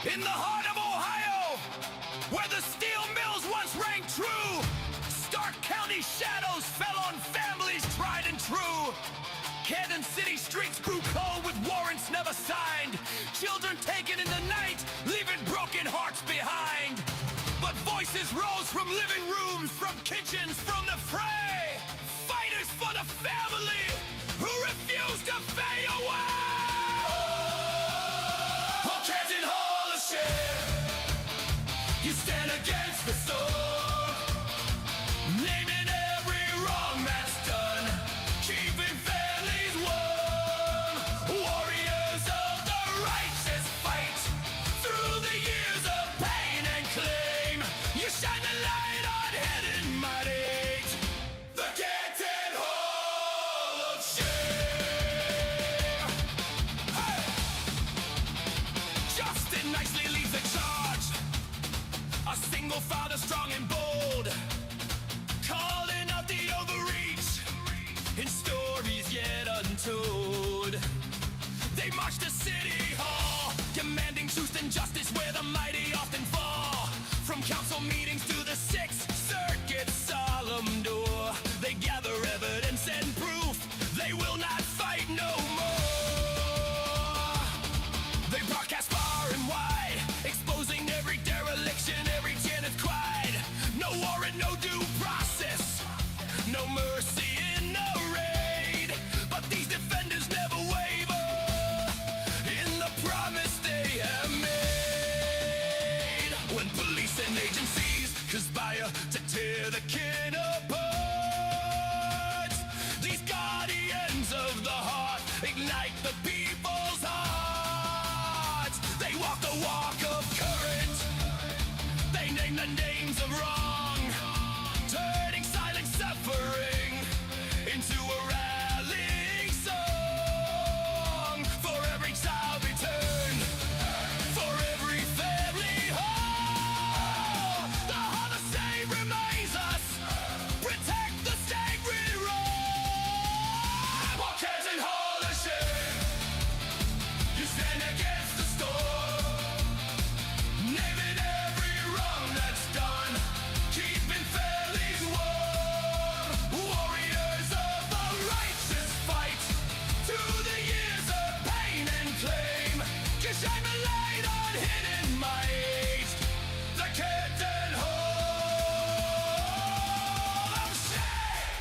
In the heart of Ohio, where the steel mills once rang true, Stark County shadows fell on families tried and true. Canton City streets grew cold with warrants never signed. Children taken in the night, leaving broken hearts behind. But voices rose from living rooms, from kitchens, from the fray. Fighters for the family who refused to fade away. Oh, Canton Hall of Shame, you stand against the storm, naming every wrong that's done, keeping families warm. Warriors of the righteous fight through the years of pain and claim. You shine the light on head and mighty, the Canton Hall of Shame. Hey! Justin nicely leads the charge, a single father strong and bold, calling out the overreach in stories yet untold. They march to City Hall, demanding truth and justice where the mighty often fall. From council meetings to the Sixth Circuit's solemn door, they gather evidence and proof they will not fight no more. They broadcast far and wide, exposing every dereliction, every Janeth cried. No warrant, no due process, no mercy in the raid. But these defenders never waver in the promise they have made. When police and agencies conspire to tear the kin apart, these guardians of the heart ignite the people's hearts. They walk the walk of courage, they name the names of wrong, turning silent suffering into a rallying song. For every child returned, for every family home, the Hall of Shame reminds us, protect the sacred road. Walk Canton Hall of Shame, you stand against the storm, naming every wrong that's done, keeping families warm. Warriors of the righteous fight through the years of pain and claim. You shine the light on hidden might, the Canton Hall of Shame.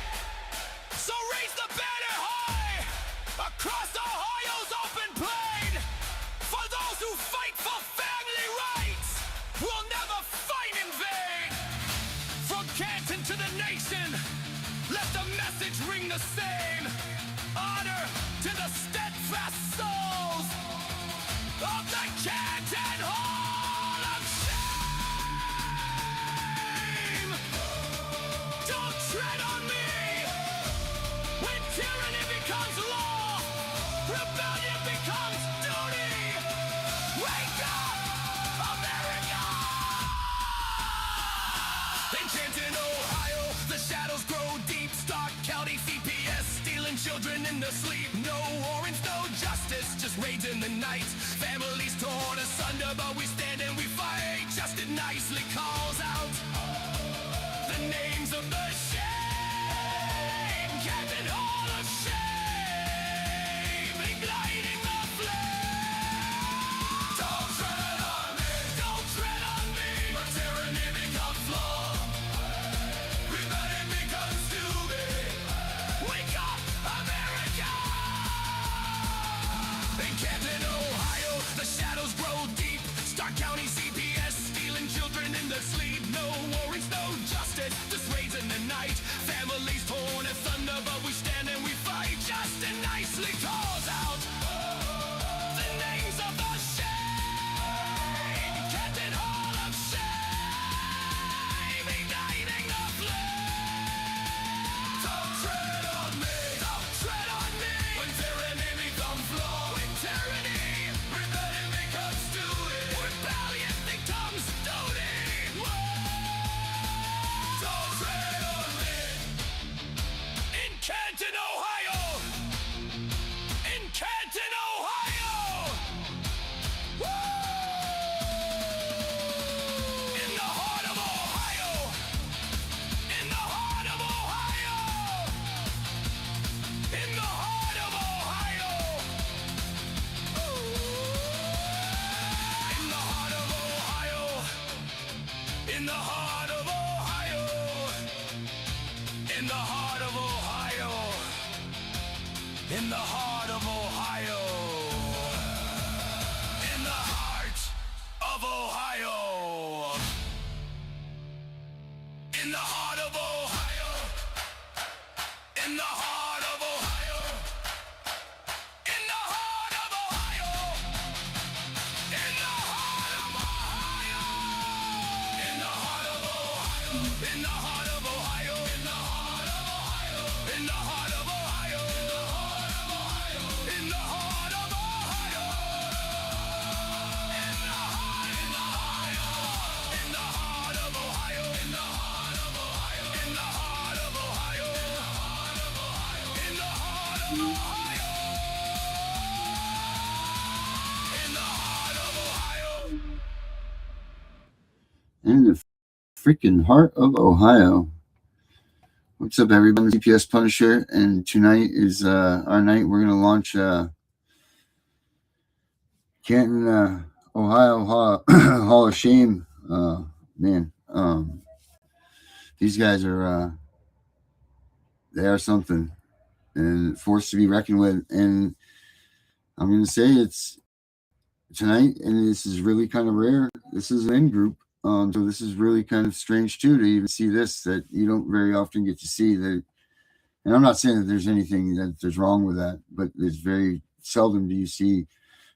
So raise the banner high across Ohio's open plain. For those who fight for family rights will never fight in vain. From Canton to the nation, let the message ring the same. Honor to the steadfast souls of the Canton Hall of Shame. Don't tread on me when tyranny becomes law, rebellion becomes duty. Wake up, America! In Canton, Ohio, the shadows grow deep. Stark County CPS stealing children in their sleep. No warrants, no justice, just raids in the night. Families torn asunder, but we stand and we fight. Justin nicely calls out the names of the shame. Canton Hall of Shame, igniting the flame. Don't tread on me, don't tread on me. But tyranny becomes law, rebellion becomes stupid. Wake up, America! In Canton, Ohio, the shadows grow deep. Stark County CPS stealing children in their sleep. No warrants, no justice, just raids in the night. Families torn asunder, but we stand and we fight. Justin nicely calls out the names of the shame. Canton Hall of Shame, igniting the flame. Don't tread on me, don't tread on me. When tyranny becomes law, when tyranny, rebellion becomes stupid. Rebellion In the heart of Ohio. In the heart of Ohio. In the heart of Ohio. In the heart of Ohio. In the heart of Ohio. In the heart of Ohio. In the heart of Ohio. In the heart of Ohio. In the heart of Ohio. In the heart of Ohio. In the heart of Ohio. In the heart of Ohio. In the heart of Ohio. In the heart of Ohio. In the heart of Ohio. In the heart of Ohio. In the heart of Ohio. In the freaking heart of Ohio. What's up, everybody? I'm the GPS Punisher, and tonight is our night. We're going to launch Canton, Ohio Hall of Shame. Man, these guys are they are something, and forced to be reckoned with. And I'm going to say it's tonight, and this is really kind of rare. This is an in group. So this is really kind of strange too to even see this, that you don't very often get to see that. And I'm not saying that there's anything that there's wrong with that, but it's very seldom do you see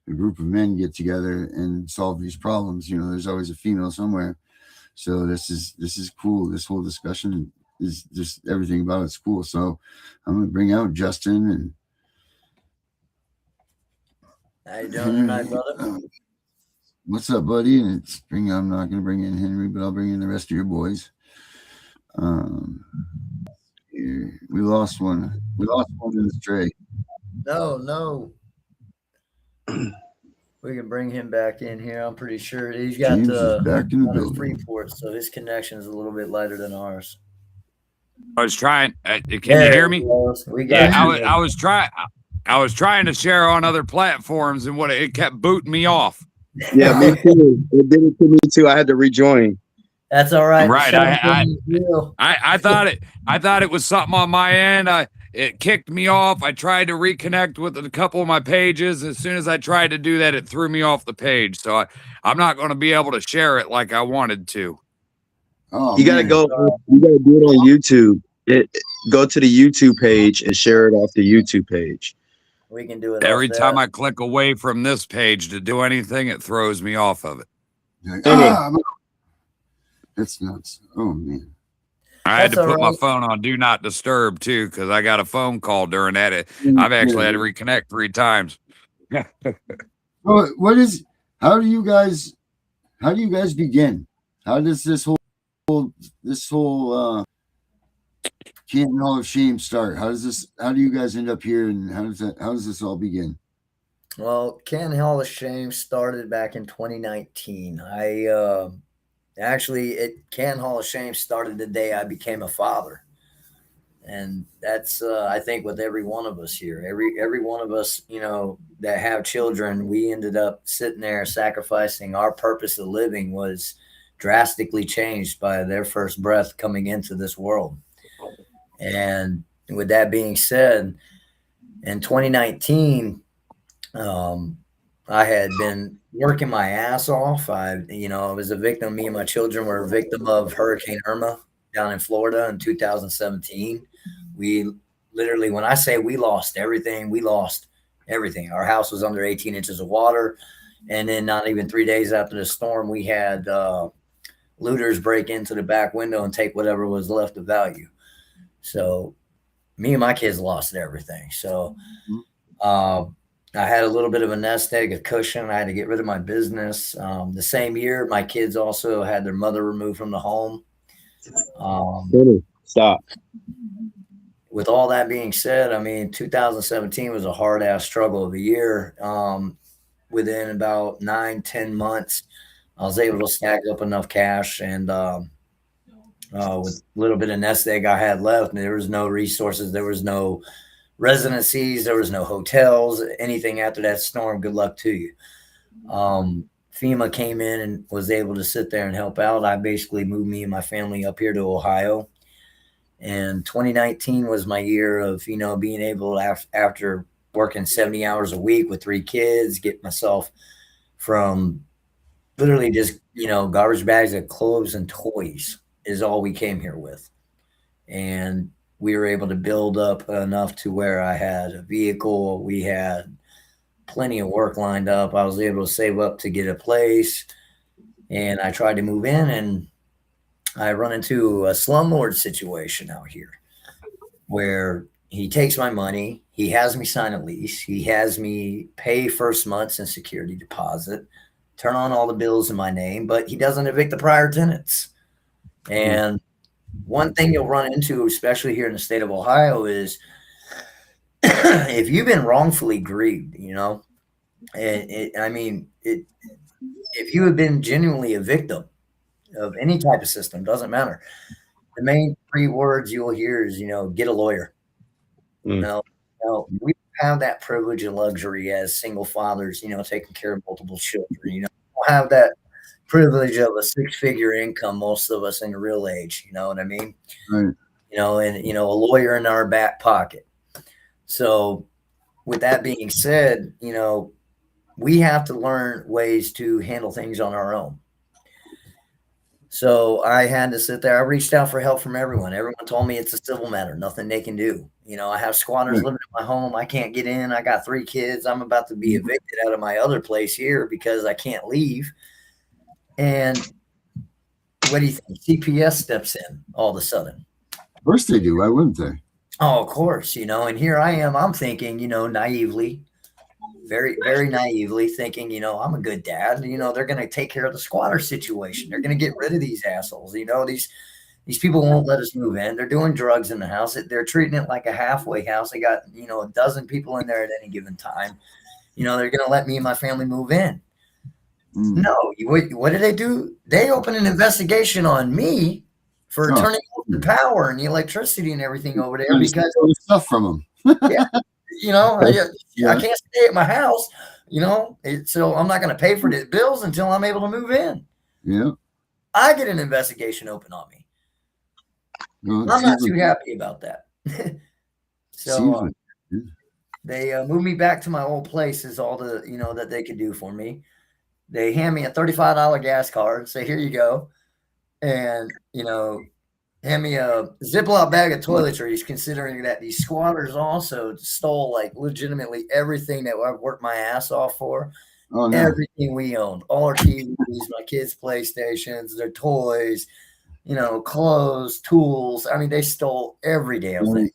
a group of men get together and solve these problems. You know, there's always a female somewhere. So this is cool. This whole discussion is just everything about it's cool. So I'm gonna bring out Justin and. How you doing tonight, brother? What's up, buddy? And I'm not gonna bring in Henry, but I'll bring in the rest of your boys. Here. We lost one. We lost one in the stray. No. We can bring him back in here. I'm pretty sure he's got James is back in the building. Freeport, so his connection is a little bit lighter than ours. I was trying. Can you hear me? We got. I was trying. I was trying to share on other platforms, and it kept booting me off. Yeah, me too. It did it to me too. I had to rejoin. That's all right. Right. I thought it was something on my end. It kicked me off. I tried to reconnect with a couple of my pages. As soon as I tried to do that, it threw me off the page. So I'm not going to be able to share it like I wanted to. Oh, you gotta go. You gotta do it on YouTube. Go to the YouTube page and share it off the YouTube page. We can do it every time I click away from this page to do anything. It throws me off of it. That's nuts. Oh man. I had to put my phone on Do Not Disturb too, because I got a phone call during that. I've actually had to reconnect 3 times. Well, how do you guys begin? How does this whole Canton Hall of Shame start? How do you guys end up here, and how does this all begin? Well, Canton Hall of Shame started back in 2019. Canton Hall of Shame started the day I became a father. And that's, I think, with every one of us here, every one of us, you know, that have children, we ended up sitting there sacrificing. Our purpose of living was drastically changed by their first breath coming into this world. And with that being said, in 2019, I had been working my ass off. I was a victim. Me and my children were a victim of Hurricane Irma down in Florida in 2017. We literally, when I say we lost everything, we lost everything. Our house was under 18 inches of water. And then not even 3 days after the storm, we had looters break into the back window and take whatever was left of value. So me and my kids lost everything. So I had a little bit of a nest egg, a cushion. I had to get rid of my business. The same year, my kids also had their mother removed from the home. Stop. With all that being said, I mean, 2017 was a hard-ass struggle of a year. Within about 9-10 months, I was able to stack up enough cash, and with a little bit of nest egg I had left, and there was no resources, there was no residencies, there was no hotels, anything after that storm. Good luck to you. FEMA came in and was able to sit there and help out. I basically moved me and my family up here to Ohio. And 2019 was my year of, you know, being able to, after working 70 hours a week with 3 kids, get myself from literally just, you know, garbage bags of clothes and toys is all we came here with. And we were able to build up enough to where I had a vehicle. We had plenty of work lined up. I was able to save up to get a place, and I tried to move in, and I run into a slumlord situation out here where he takes my money. He has me sign a lease. He has me pay first month's and security deposit, turn on all the bills in my name, but he doesn't evict the prior tenants. And one thing you'll run into, especially here in the state of Ohio, is if you've been wrongfully grieved, you know, if you have been genuinely a victim of any type of system, doesn't matter. The main 3 words you'll hear is, you know, get a lawyer. No, we have that privilege and luxury as single fathers, you know, taking care of multiple children. You know, we don't have that privilege of a 6-figure income, most of us in the real age, you know what I mean? Right. You know, and, you know, a lawyer in our back pocket. So with that being said, you know, we have to learn ways to handle things on our own. So I had to sit there. I reached out for help from everyone. Everyone told me it's a civil matter, nothing they can do. You know, I have squatters living in my home. I can't get in. I got 3 kids. I'm about to be evicted out of my other place here because I can't leave. And what do you think? CPS steps in all of a sudden. Of course they do. Why wouldn't they? Oh, of course. You know, and here I am. I'm thinking, you know, naively, very, very naively thinking, you know, I'm a good dad. You know, they're going to take care of the squatter situation. They're going to get rid of these assholes. You know, these people won't let us move in. They're doing drugs in the house. They're treating it like a halfway house. They got, you know, a dozen people in there at any given time. You know, they're going to let me and my family move in. No, what did they do? They opened an investigation on me for turning off the power and the electricity and everything over there because stuff from them. Yeah, you know, I can't stay at my house. You know, so I'm not going to pay for the bills until I'm able to move in. Yeah, I get an investigation open on me. Well, I'm not too happy about that. So they moved me back to my old place. Is all the, you know, that they could do for me. They hand me a $35 gas card, say, here you go. And, you know, hand me a Ziploc bag of toiletries, considering that these squatters also stole, like, legitimately everything that I've worked my ass off for. Oh, no. Everything we owned, all our TVs, my kids' PlayStations, their toys, you know, clothes, tools. I mean, they stole every damn thing.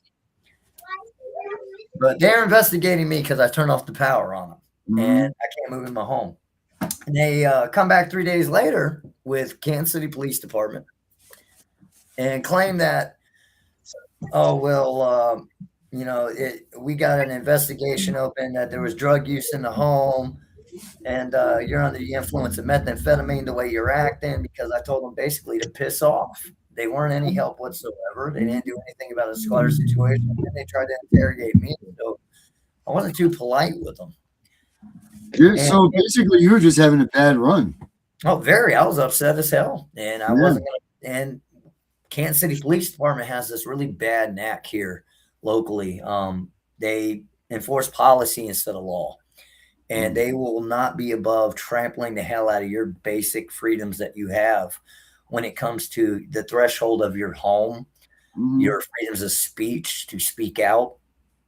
But they're investigating me because I turned off the power on them, and I can't move in my home. And they come back 3 days later with Kansas City Police Department and claim that, oh, well, you know, we got an investigation open that there was drug use in the home, and you're under the influence of methamphetamine the way you're acting, because I told them basically to piss off. They weren't any help whatsoever. They didn't do anything about a squatter situation, and they tried to interrogate me. So I wasn't too polite with them. So basically, you were just having a bad run. Oh, very. I was upset as hell, and I wasn't going to. And Canton City Police Department has this really bad knack here locally. They enforce policy instead of law, and they will not be above trampling the hell out of your basic freedoms that you have when it comes to the threshold of your home, your freedoms of speech, to speak out,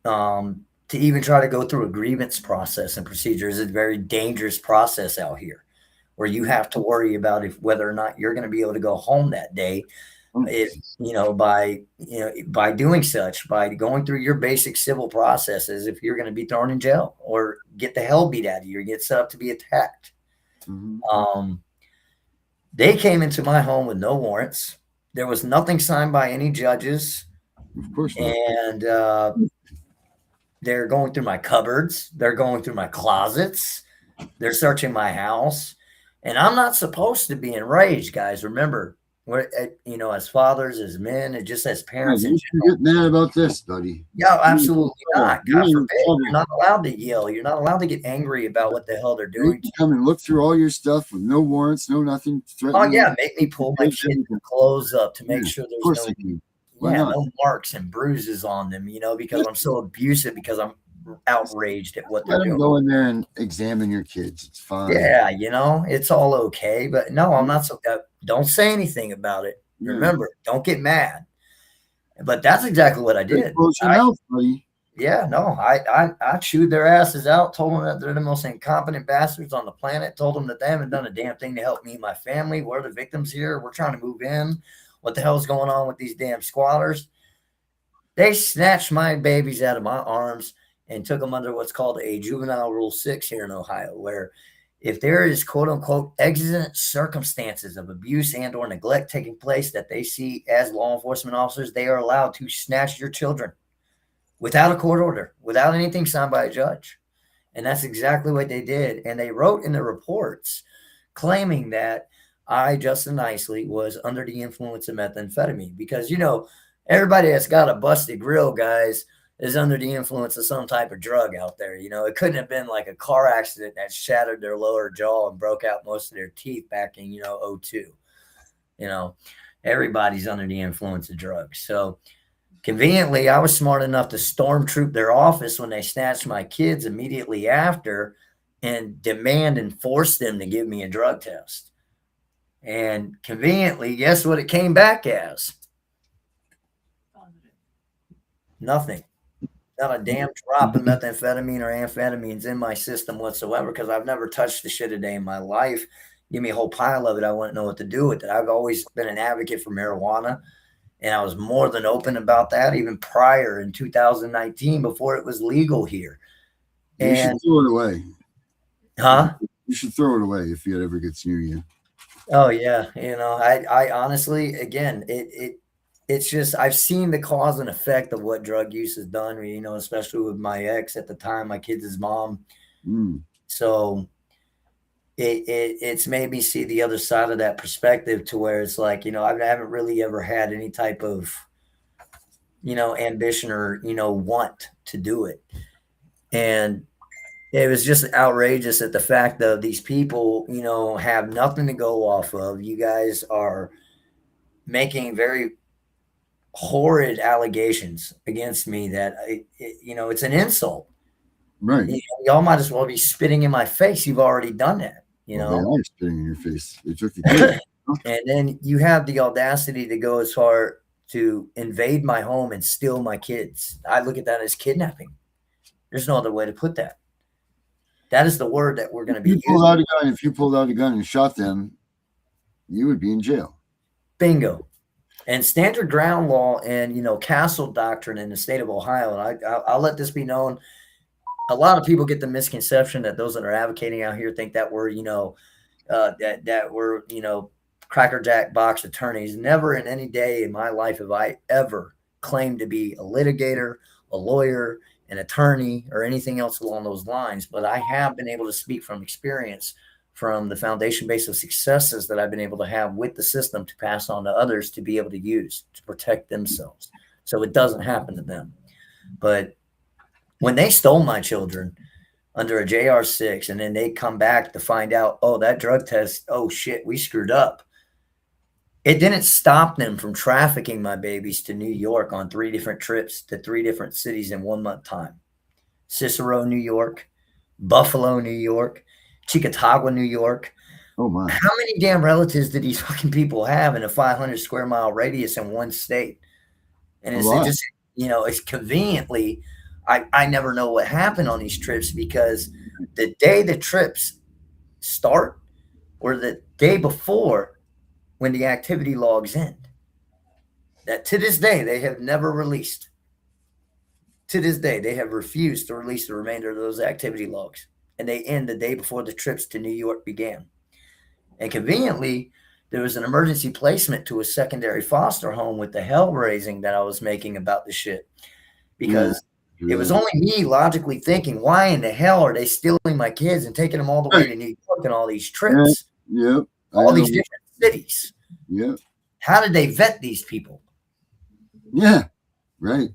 to even try to go through a grievance process and procedure is a very dangerous process out here, where you have to worry about whether or not you're going to be able to go home that day. By doing such, by going through your basic civil processes, if you're going to be thrown in jail or get the hell beat out of you or get set up to be attacked. They came into my home with no warrants. There was nothing signed by any judges. Of course not. And they're going through my cupboards. They're going through my closets. They're searching my house. And I'm not supposed to be enraged, guys. Remember, we're, you know, as fathers, as men, and just as parents. You should get mad about this, buddy. Yeah, absolutely not. God forbid. You're not allowed to yell. You're not allowed to get angry about what the hell they're doing. You come and look through all your stuff with no warrants, no nothing. Oh, yeah. Make me pull my kids' clothes up to make sure there's no, Why not? no marks and bruises on them, you know, because I'm so abusive, because I'm outraged at what they're Let them doing. go in there and examine your kids. It's fine. Yeah, you know, it's all okay. But no, I'm not so. Don't say anything about it. Yeah. Remember, don't get mad. But that's exactly what I did. Close your mouth, buddy. Yeah, no, I chewed their asses out, told them that they're the most incompetent bastards on the planet, told them that they haven't done a damn thing to help me and my family. We're the victims here. We're trying to move in. What the hell's going on with these damn squatters? They snatched my babies out of my arms and took them under what's called a juvenile rule 6 here in Ohio, where if there is quote unquote exigent circumstances of abuse and or neglect taking place that they see as law enforcement officers, they are allowed to snatch your children without a court order, without anything signed by a judge. And that's exactly what they did. And they wrote in the reports claiming that I, Justin Nicely, was under the influence of methamphetamine, because, you know, everybody that's got a busted grill, guys, is under the influence of some type of drug out there. You know, it couldn't have been like a car accident that shattered their lower jaw and broke out most of their teeth back in, 02. You know, everybody's under the influence of drugs. So conveniently, I was smart enough to stormtroop their office when they snatched my kids immediately after and demand and force them to give me a drug test. And conveniently, guess what it came back as? Nothing. Not a damn drop of methamphetamine or amphetamines in my system whatsoever, because I've never touched the shit a day in my life. Give me a whole pile of it, I wouldn't know what to do with it. I've always been an advocate for marijuana, and I was more than open about that even prior in 2019 before it was legal here. You should throw it away. Huh? You should throw it away if it ever gets near you. Oh yeah, I honestly, again, it's just, I've seen the cause and effect of what drug use has done, especially with my ex at the time, my kids' mom. So it's made me see the other side of that perspective, to where it's like, I haven't really ever had any type of, ambition or, want to do it. And it was just outrageous at the fact of these people, have nothing to go off of. You guys are making very horrid allegations against me that, it's an insult. Right. Y'all might as well be spitting in my face. You've already done that, Well, they are spitting in your face. They took your kid. And then you have the audacity to go as far to invade my home and steal my kids. I look at that as kidnapping. There's no other way to put that. That is the word that we're going to be using. If you pulled out a gun and shot them, you would be in jail. Bingo. And standard ground law and, castle doctrine in the state of Ohio, and I'll let this be known. A lot of people get the misconception that those that are advocating out here think that we're, that we're, crackerjack box attorneys. Never in any day in my life have I ever claimed to be a litigator, a lawyer, an attorney, or anything else along those lines. But I have been able to speak from experience, from the foundation base of successes that I've been able to have with the system to pass on to others to be able to use to protect themselves, so it doesn't happen to them. But when they stole my children under a JR6, and then they come back to find out, oh, that drug test, oh shit, we screwed up. It didn't stop them from trafficking my babies to New York on 3 different trips to 3 different cities in 1 month time. Cicero, New York, Buffalo, New York, Chicotagua, New York. Oh my. How many damn relatives do these fucking people have in a 500 square mile radius in one state? And it's just, it's conveniently, I never know what happened on these trips, because the day the trips start or the day before, when the activity logs end, that to this day they have never released. To this day, they have refused to release the remainder of those activity logs, and they end the day before the trips to New York began. And conveniently, there was an emergency placement to a secondary foster home with the hell raising that I was making about the shit, because it was only me logically thinking, why in the hell are they stealing my kids and taking them all the way to New York and all these trips? Yep. All these different cities. Yeah. How did they vet these people? Yeah. Right.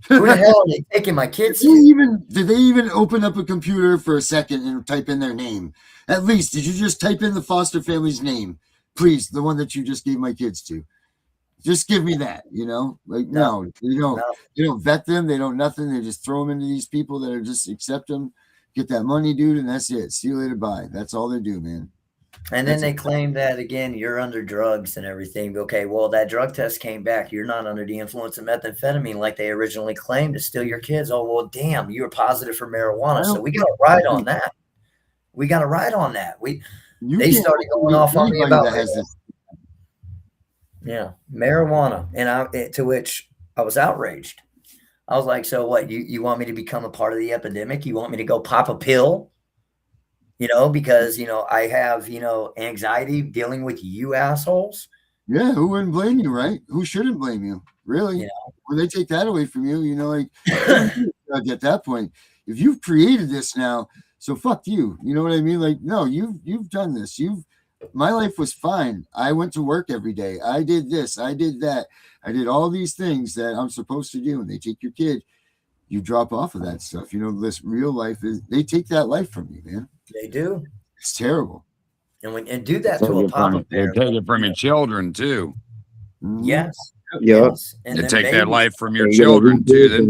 Who the hell are they taking my kids Did they even open up a computer for a second and type in their name? At least, did you just type in the foster family's name? Please, the one that you just gave my kids to. Just give me that, like, no, they don't vet them. They don't nothing. They just throw them into these people that are just accept them, get that money, dude. And that's it. See you later. Bye. That's all they do, man. And then they claim that, again, you're under drugs and everything. Okay, well, that drug test came back. You're not under the influence of methamphetamine like they originally claimed to steal your kids. Oh, well, damn, you were positive for marijuana. So we got to ride on that. We got to ride on that. They started going off on me about this. Yeah, marijuana. And to which I was outraged. I was like, so what? You want me to become a part of the epidemic? You want me to go pop a pill? Because, I have, anxiety dealing with you assholes. Yeah. Who wouldn't blame you, right? Who shouldn't blame you? Really? When they take that away from you, like at that point, if you've created this now, so fuck you. You know what I mean? Like, no, you've done this. My life was fine. I went to work every day. I did this. I did that. I did all these things that I'm supposed to do. And they take your kid. You drop off of that stuff. This real life they take that life from you, man. They do. It's terrible. And do that to a papa bear. They take it from your children too. Yes. Yeah. Yes. And they take that life from your children too. Them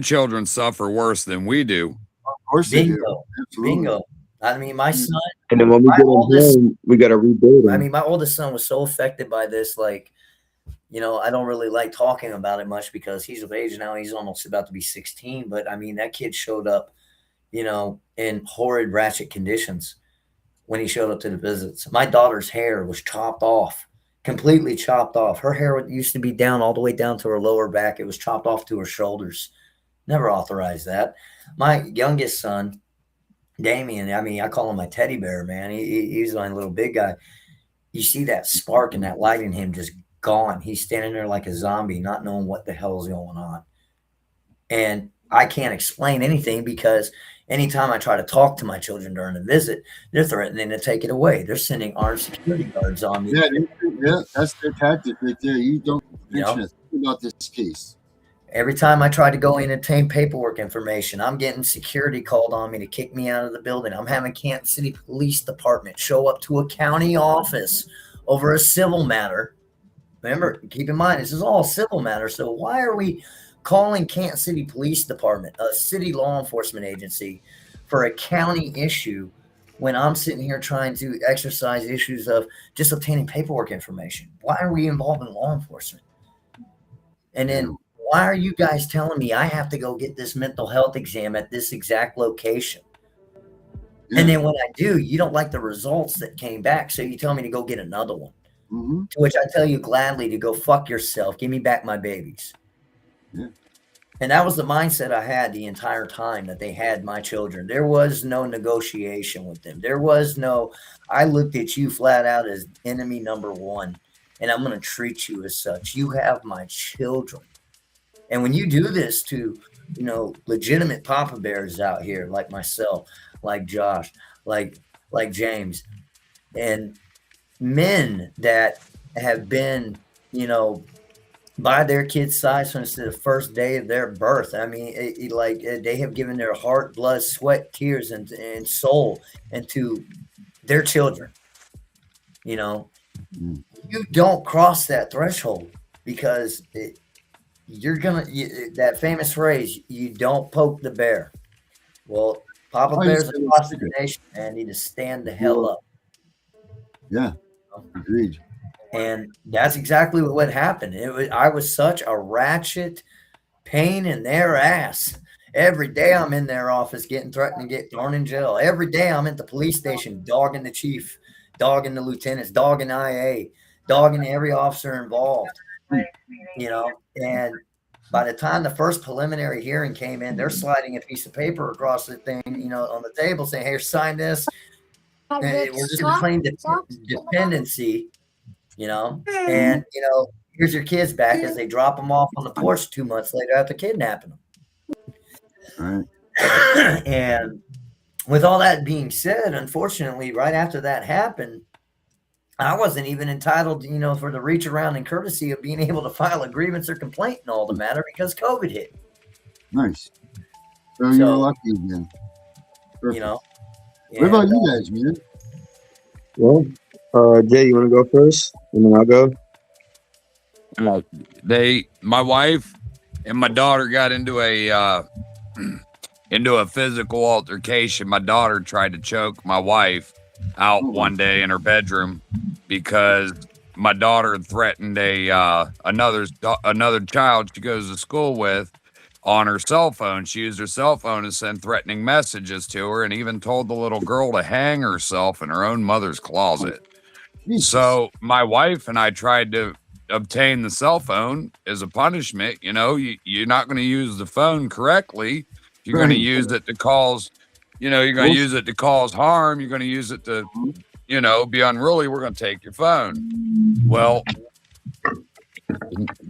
children suffer worse than we do. Of course they do. Bingo. I mean, my son. And then when we get them home, we got to rebuild them. I mean, my oldest son was so affected by this, like, I don't really like talking about it much because he's of age now. He's almost about to be 16. But I mean, that kid showed up, in horrid, ratchet conditions when he showed up to the visits. My daughter's hair was chopped off, completely chopped off. Her hair used to be down all the way down to her lower back. It was chopped off to her shoulders. Never authorized that. My youngest son, Damien, I mean, I call him my teddy bear, man. He's my little big guy. You see that spark and that light in him just gone. He's standing there like a zombie, not knowing what the hell is going on. And I can't explain anything because anytime I try to talk to my children during a visit, they're threatening to take it away. They're sending armed security guards on me. Yeah, that's their tactic right there. You don't mention a thing about this case. Every time I try to go in and obtain paperwork information, I'm getting security called on me to kick me out of the building. I'm having Canton City Police Department show up to a county office over a civil matter. Remember, keep in mind, this is all a civil matter. So why are we calling Canton City Police Department, a city law enforcement agency, for a county issue when I'm sitting here trying to exercise issues of just obtaining paperwork information? Why are we involved in law enforcement? And then why are you guys telling me I have to go get this mental health exam at this exact location? Yeah. And then when I do, you don't like the results that came back, so you tell me to go get another one. Mm-hmm. To which I tell you gladly to go fuck yourself. Give me back my babies. Yeah. And that was the mindset I had the entire time that they had my children. There was no negotiation with them. There was no, I looked at you flat out as enemy number one, and I'm going to treat you as such. You have my children. And when you do this to, legitimate papa bears out here, like myself, like Josh, like James, and men that have been, by their kids' side since the first day of their birth. I mean, they have given their heart, blood, sweat, tears, and soul into their children. You don't cross that threshold because you're gonna that famous phrase, you don't poke the bear. Well, papa bears across the nation, man, need to stand the hell up. Yeah, agreed. And that's exactly what happened. I was such a ratchet pain in their ass. Every day I'm in their office getting threatened to get thrown in jail. Every day I'm at the police station dogging the chief, dogging the lieutenants, dogging IA, dogging every officer involved. And by the time the first preliminary hearing came in, they're sliding a piece of paper across the thing, on the table saying, "Hey, sign this. And we're just going to claim dependency, and, here's your kids back," as they drop them off on the porch 2 months later after kidnapping them. Right. And with all that being said, unfortunately, right after that happened, I wasn't even entitled, for the reach around and courtesy of being able to file a grievance or complaint in all the matter because COVID hit. Nice. So you're lucky again. Perfect. What about you guys, man? Well, Jay, you want to go first? And then I'll go. my wife and my daughter got into a physical altercation. My daughter tried to choke my wife out one day in her bedroom because my daughter threatened another child she goes to school with on her cell phone. She used her cell phone to send threatening messages to her and even told the little girl to hang herself in her own mother's closet. So my wife and I tried to obtain the cell phone as a punishment. You know, you're not going to use the phone correctly. You're going to use it to cause, you're going to use it to cause harm. You're going to use it to, be unruly. We're going to take your phone. Well,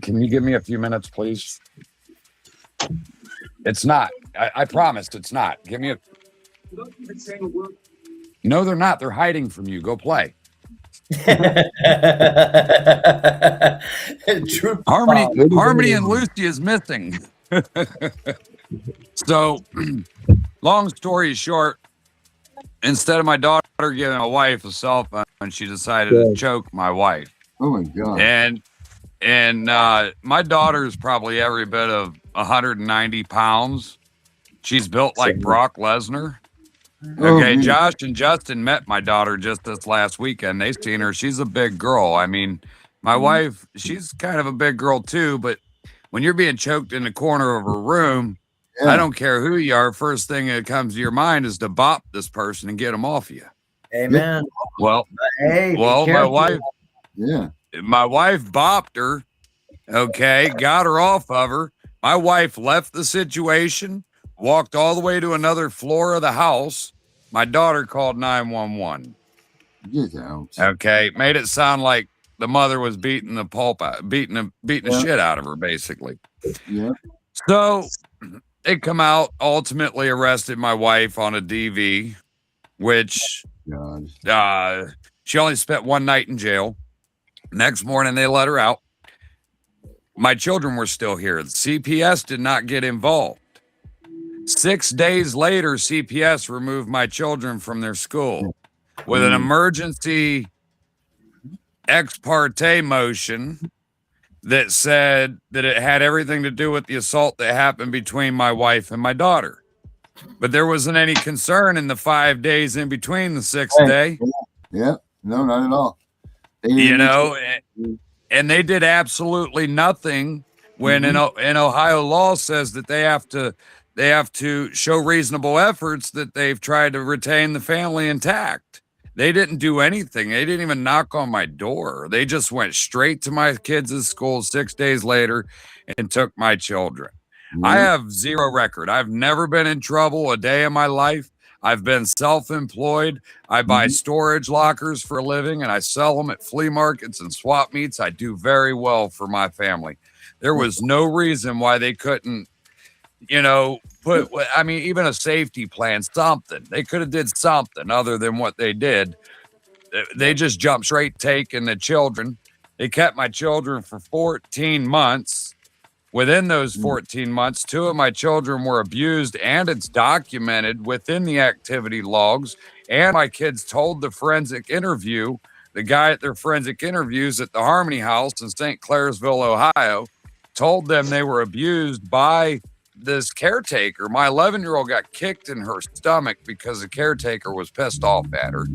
can you give me a few minutes, please? It's not. I promised it's not. Give me a. No, they're not. They're hiding from you. Go play. Harmony and Lucy is missing. So, long story short, instead of my daughter giving my wife a cell phone, she decided to choke my wife. Oh my God. And my daughter is probably every bit of 190 pounds. She's built like Brock Lesnar. Okay, Josh and Justin met my daughter just this last weekend. They've seen her. She's a big girl. I mean, my wife, she's kind of a big girl too, but when you're being choked in the corner of a room, I don't care who you are. First thing that comes to your mind is to bop this person and get them off you. Amen. Well, my wife, my wife bopped her. Okay, got her off of her. My wife left the situation, walked all the way to another floor of the house. My daughter called 911. Get out. Okay, made it sound like the mother was beating the shit out of her, basically. Yeah. So they come out, ultimately arrested my wife on a DV, which she only spent one night in jail. Next morning, they let her out. My children were still here. The CPS did not get involved. 6 days later, CPS removed my children from their school with an emergency ex parte motion that said that it had everything to do with the assault that happened between my wife and my daughter. But there wasn't any concern in the 5 days in between the sixth day. Yeah, no, not at all. And they did absolutely nothing when in Ohio law says that they have to show reasonable efforts that they've tried to retain the family intact. They didn't do anything. They didn't even knock on my door. They just went straight to my kids' school 6 days later and took my children. I have zero record. I've never been in trouble a day in my life. I've been self-employed. I buy storage lockers for a living and I sell them at flea markets and swap meets. I do very well for my family. There was no reason why they couldn't, even a safety plan, something. They could have did something other than what they did. They just jumped straight taking the children. They kept my children for 14 months. Within those 14 months, 2 of my children were abused, and it's documented within the activity logs. And my kids told the guy at their forensic interviews at the Harmony House in St. Clairsville, Ohio, told them they were abused by this caretaker. My 11-year-old got kicked in her stomach because the caretaker was pissed off at her.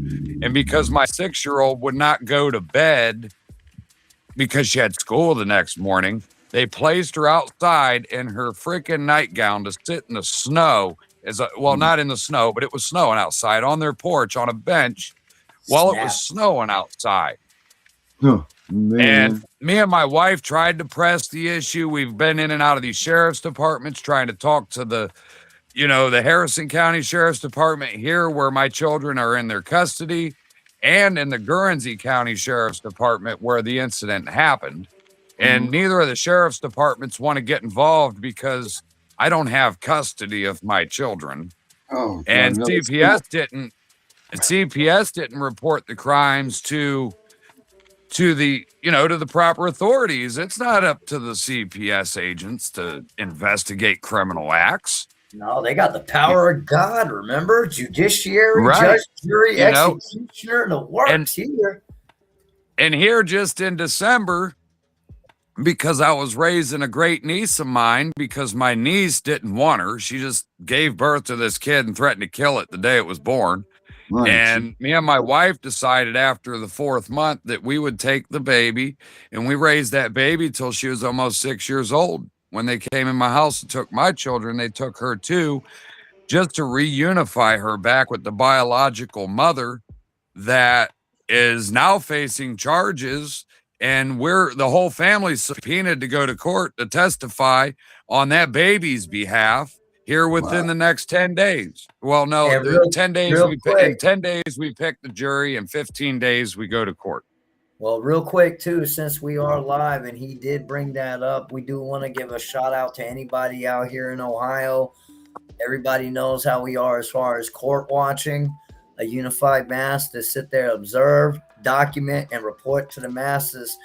And because my 6-year-old would not go to bed because she had school the next morning, they placed her outside in her freaking nightgown to sit in the snow. Not in the snow, but it was snowing outside on their porch on a bench while it was snowing outside. Oh, man. And me and my wife tried to press the issue. We've been in and out of these sheriff's departments trying to talk to the Harrison County Sheriff's Department here where my children are in their custody, and in the Guernsey County Sheriff's Department where the incident happened. And neither of the sheriff's departments want to get involved because I don't have custody of my children. Oh, God, and no, CPS didn't report the crimes to the proper authorities. It's not up to the CPS agents to investigate criminal acts. No, they got the power of God, remember? Judiciary, right. Judge, jury, executioner, and the works here. And here just in December, because I was raising a great niece of mine because my niece didn't want her. She just gave birth to this kid and threatened to kill it the day it was born. Right. And me and my wife decided after the 4th month that we would take the baby, and we raised that baby till she was almost 6 years old. When they came in my house and took my children, they took her too, just to reunify her back with the biological mother that is now facing charges. And the whole family subpoenaed to go to court to testify on that baby's behalf here within the next 10 days. Well, no, And the real- 10 days real in quick. 10 days we pick the jury, and 15 days we go to court. Well, real quick too, since we are live and he did bring that up, we do want to give a shout out to anybody out here in Ohio. Everybody knows how we are as far as court watching, a unified mass to sit there, observe, document, and report to the masses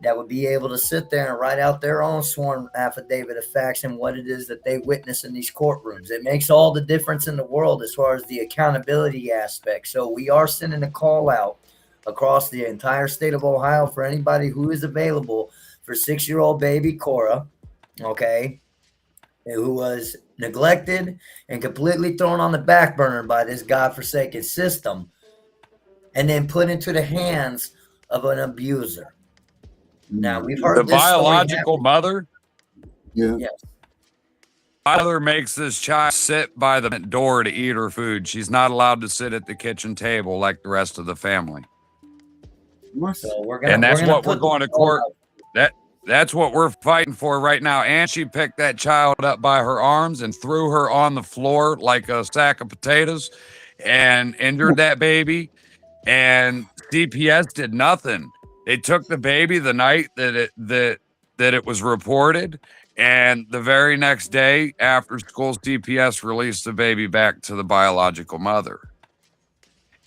that would be able to sit there and write out their own sworn affidavit of facts and what it is that they witness in these courtrooms. It makes all the difference in the world as far as the accountability aspect. So we are sending a call out across the entire state of Ohio for anybody who is available for 6-year-old baby Cora, okay, who was neglected and completely thrown on the back burner by this godforsaken system and then put into the hands of an abuser. Now, we've heard The this biological mother, Yeah. Yes. mother makes this child sit by the door to eat her food. She's not allowed to sit at the kitchen table like the rest of the family. What? So we're gonna, And that's we're gonna what we're put going to court. That's what we're fighting for right now. And she picked that child up by her arms and threw her on the floor like a sack of potatoes and injured that baby. And CPS did nothing. They took the baby the night that it was reported, and the very next day after school, CPS released the baby back to the biological mother.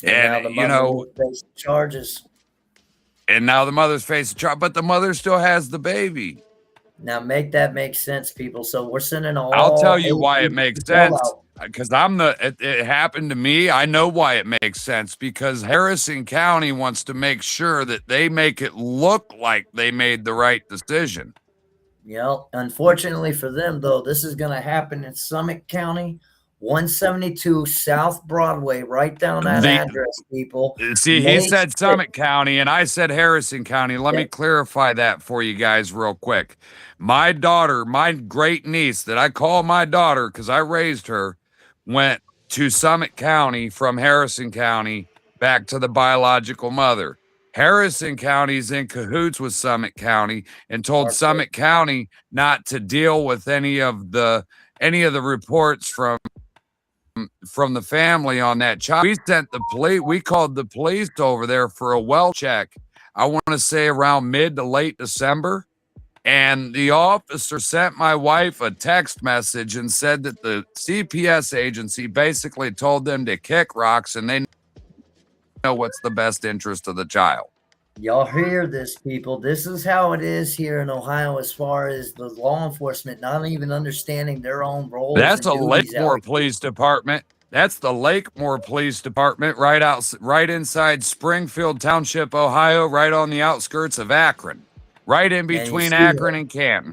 And now And the you mother know, will face charges. and now the mother's facing charge, but the mother still has the baby. Now make that make sense, people. So we're sending all. I'll tell you why it APB makes call sense. out. Because it happened to me. I know why it makes sense, because Harrison County wants to make sure that they make it look like they made the right decision. Unfortunately for them, though, this is going to happen in Summit County, 172 South Broadway. Write down that address, people. See, he said Summit County, and I said Harrison County. Let me Yeah. clarify that for you guys real quick. My daughter, my great niece that I call my daughter because I raised her, went to Summit County from Harrison County back to the biological mother. Harrison County's in cahoots with Summit County and told Summit County not to deal with any of the reports from the family on that child. We sent the police. We called the police over there for a well check. I want to say around mid to late December. And the officer sent my wife a text message and said that the CPS agency basically told them to kick rocks and they know what's the best interest of the child. Y'all hear this, people. This is how it is here in Ohio as far as the law enforcement not even understanding their own roles. That's a and duties Lakemore out Police Department. That's the Lakemore Police Department right inside Springfield Township, Ohio, right on the outskirts of Akron. Right in between Akron and Canton.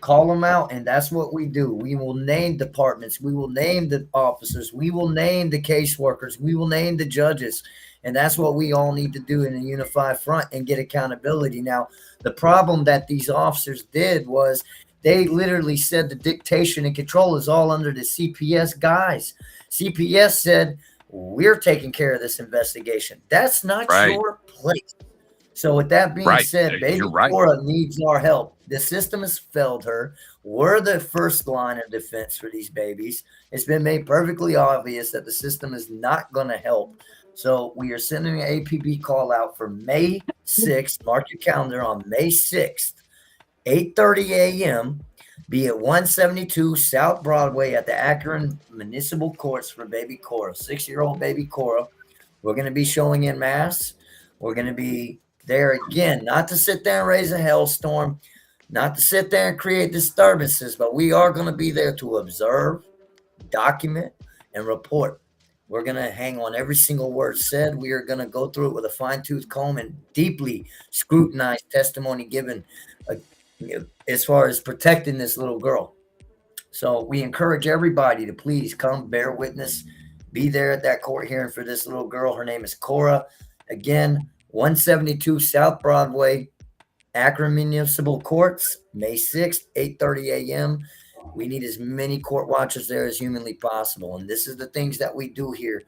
Call them out, and that's what we do. We will name departments. We will name the officers. We will name the caseworkers. We will name the judges. And that's what we all need to do in a unified front and get accountability. Now, the problem that these officers did was they literally said the dictation and control is all under the CPS guys. CPS said, we're taking care of this investigation. That's not your place. So with that being said, baby Cora needs our help. The system has failed her. We're the first line of defense for these babies. It's been made perfectly obvious that the system is not going to help. So we are sending an APB call out for May 6th. Mark your calendar on May 6th, 8:30 a.m. Be at 172 South Broadway at the Akron Municipal Courts for baby Cora, 6-year-old baby Cora. We're going to be showing in mass. We're going to be there again, not to sit there and raise a hailstorm, not to sit there and create disturbances, but we are going to be there to observe, document, and report. We're going to hang on every single word said. We are going to go through it with a fine-tooth comb and deeply scrutinize testimony given as far as protecting this little girl. So we encourage everybody to please come bear witness, be there at that court hearing for this little girl. Her name is Cora. Again, 172 South Broadway, Akron Municipal Courts, May 6th, 8:30 a.m. We need as many court watchers there as humanly possible. And this is the things that we do here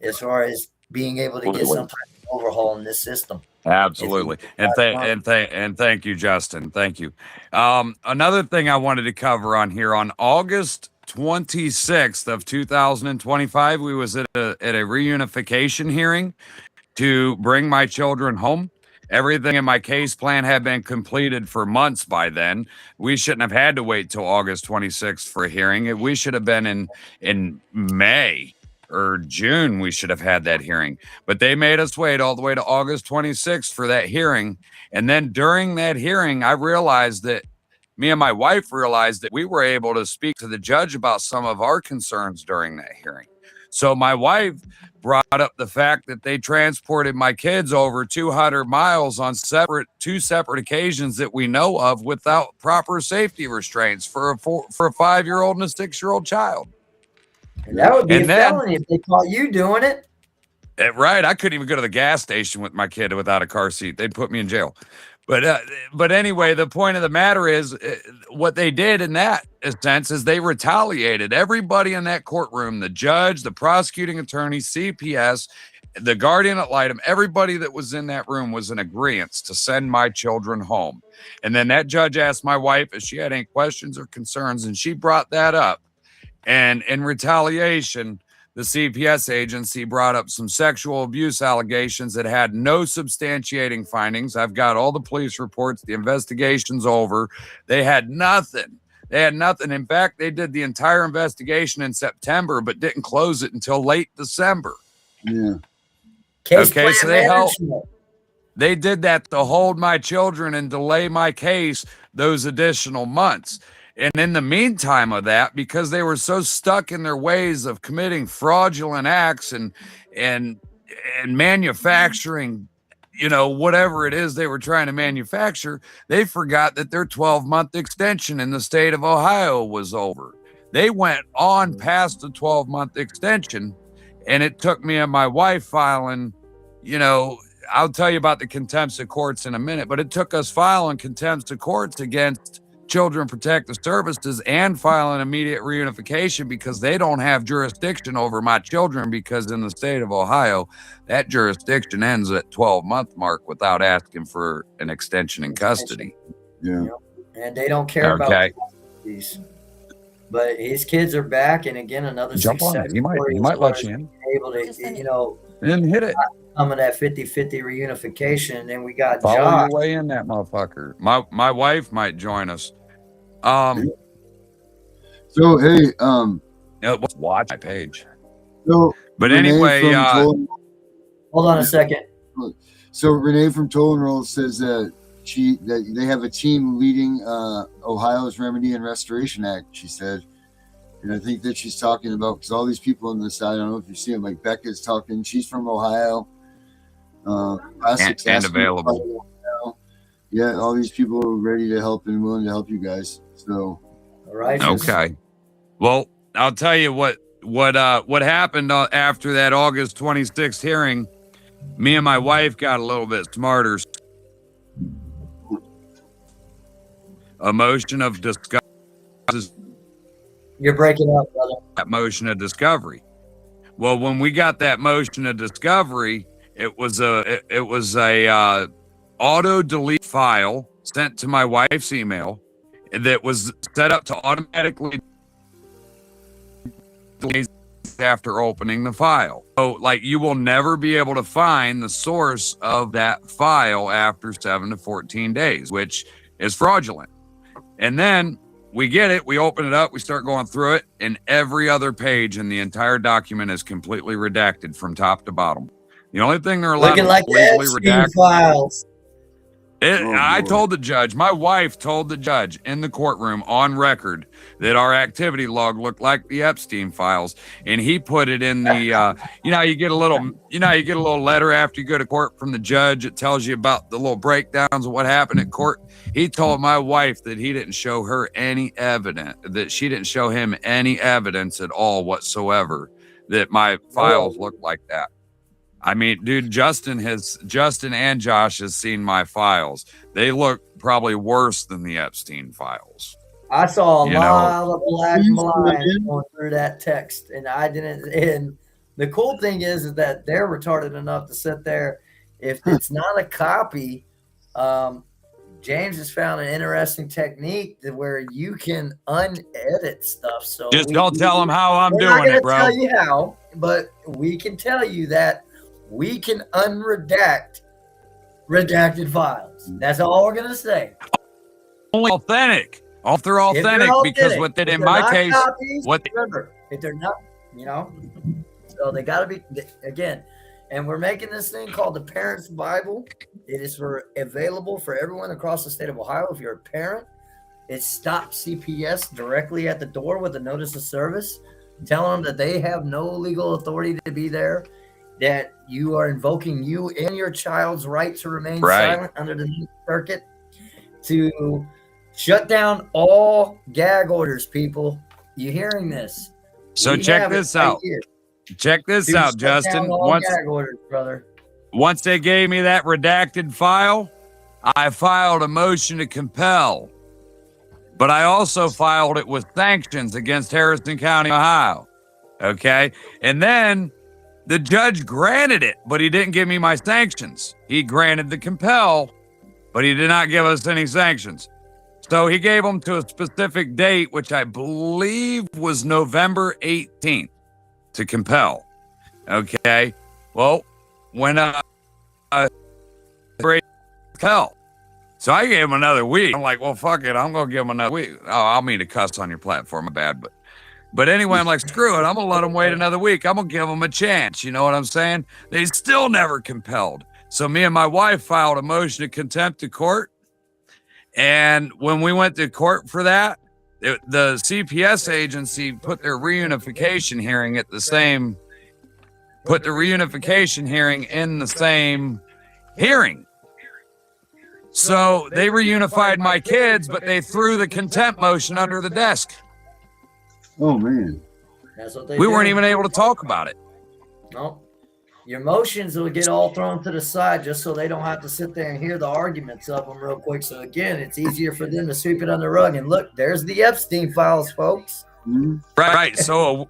as far as being able to get some type of overhaul in this system. Absolutely. And thank you, Justin. Thank you. Another thing I wanted to cover on here, on August 26th of 2025, we was at a reunification hearing to bring my children home. Everything in my case plan had been completed for months by then. We shouldn't have had to wait till August 26th for a hearing. We should have been in May or June. We should have had that hearing, but they made us wait all the way to August 26th for that hearing. And then during that hearing, I realized that me and my wife realized that we were able to speak to the judge about some of our concerns during that hearing. So my wife brought up the fact that they transported my kids over 200 miles on two separate occasions that we know of without proper safety restraints for a 5-year-old and a 6-year-old child. And that would be a felony if they caught you doing it. Right. I couldn't even go to the gas station with my kid without a car seat. They'd put me in jail. But anyway, the point of the matter is what they did in that sense is they retaliated. Everybody in that courtroom, the judge, the prosecuting attorney, CPS, the guardian ad litem, everybody that was in that room was in agreement to send my children home. And then that judge asked my wife if she had any questions or concerns, and she brought that up. And in retaliation, the CPS agency brought up some sexual abuse allegations that had no substantiating findings. I've got all the police reports. The investigation's over. They had nothing. In fact, they did the entire investigation in September, but didn't close it until late December. Yeah. Okay, so they did that to hold my children and delay my case those additional months. And in the meantime of that, because they were so stuck in their ways of committing fraudulent acts and manufacturing, whatever it is they were trying to manufacture, they forgot that their 12-month extension in the state of Ohio was over. They went on past the 12-month extension, and it took me and my wife filing, I'll tell you about the contempt of courts in a minute, but it took us filing contempt of courts against Children Protective Services and file an immediate reunification because they don't have jurisdiction over my children, because in the state of Ohio, that jurisdiction ends at 12-month mark without asking for an extension in custody. Yeah. And they don't care about these. But his kids are back, and again, another jump on it. He might let you in. Able to, and hit it. Some of that 50-50 reunification, and then we got Follow Josh. your way in that motherfucker. My wife might join us. So hey, watch my page. So but anyway, hold on a second. So Renee from Toll and Roll says that they have a team leading Ohio's Remedy and Restoration Act, she said. And I think that she's talking about, because all these people on the side, I don't know if you see them, like Becca's talking, she's from Ohio. And available. Yeah, all these people are ready to help and willing to help you guys. So, all right. Okay. Well, I'll tell you what happened after that August 26th hearing. Me and my wife got a little bit smarter. A motion of discovery. You're breaking up, brother. That motion of discovery. Well, when we got that motion of discovery, it was a auto delete file sent to my wife's email that was set up to automatically delete after opening the file. So, like, you will never be able to find the source of that file after 7 to 14 days, which is fraudulent. And then we get it, we open it up, we start going through it, and every other page in the entire document is completely redacted from top to bottom. The only thing they're allowed looking to like legally redact files. Oh, boy. told the judge, my wife told the judge in the courtroom on record that our activity log looked like the Epstein files, and he put it in the you get a little letter after you go to court from the judge. It tells you about the little breakdowns of what happened at court. He told my wife that he didn't show her any evidence, that she didn't show him any evidence at all whatsoever that my files looked like that. I mean, dude, Justin and Josh has seen my files. They look probably worse than the Epstein files. I saw a lot of black lines going through that text, and I didn't. And the cool thing is that they're retarded enough to sit there. If it's not a copy, James has found an interesting technique where you can unedit stuff. So just don't tell them how I'm doing it, bro. Tell you how, but we can tell you that we can unredact redacted files. That's all we're gonna say. Only authentic. If they're authentic, because what did in my case, copies, remember, if they're not, so they got to be again. And we're making this thing called the Parents Bible. It is available for everyone across the state of Ohio. If you're a parent, it stops CPS directly at the door with a notice of service, telling them that they have no legal authority to be there, that you are invoking you and your child's right to remain silent under the Ninth Circuit, to shut down all gag orders, people. You hearing this? So check this out. Check this out, Justin. Gag orders, brother. Once they gave me that redacted file, I filed a motion to compel. But I also filed it with sanctions against Harrison County, Ohio. Okay? And then the judge granted it, but he didn't give me my sanctions. He granted the compel, but he did not give us any sanctions. So he gave them to a specific date, which I believe was November 18th to compel. Okay. Well, when compel. So I gave him another week. I'm like, well, fuck it. I'm going to give him another week. Oh, I'll mean to cuss on your platform. My bad. But anyway, I'm like, screw it. I'm going to let them wait another week. I'm going to give them a chance. You know what I'm saying? They still never compelled. So me and my wife filed a motion of contempt of court. And when we went to court for that, the CPS agency put their reunification hearing in the same hearing. So they reunified my kids, but they threw the contempt motion under the desk. Oh, man. That's what they We weren't even able to talk about it. No. Your motions will get all thrown to the side just so they don't have to sit there and hear the arguments of them real quick. So again, it's easier for them to sweep it under the rug. And look, there's the Epstein files, folks. Mm-hmm. Right. So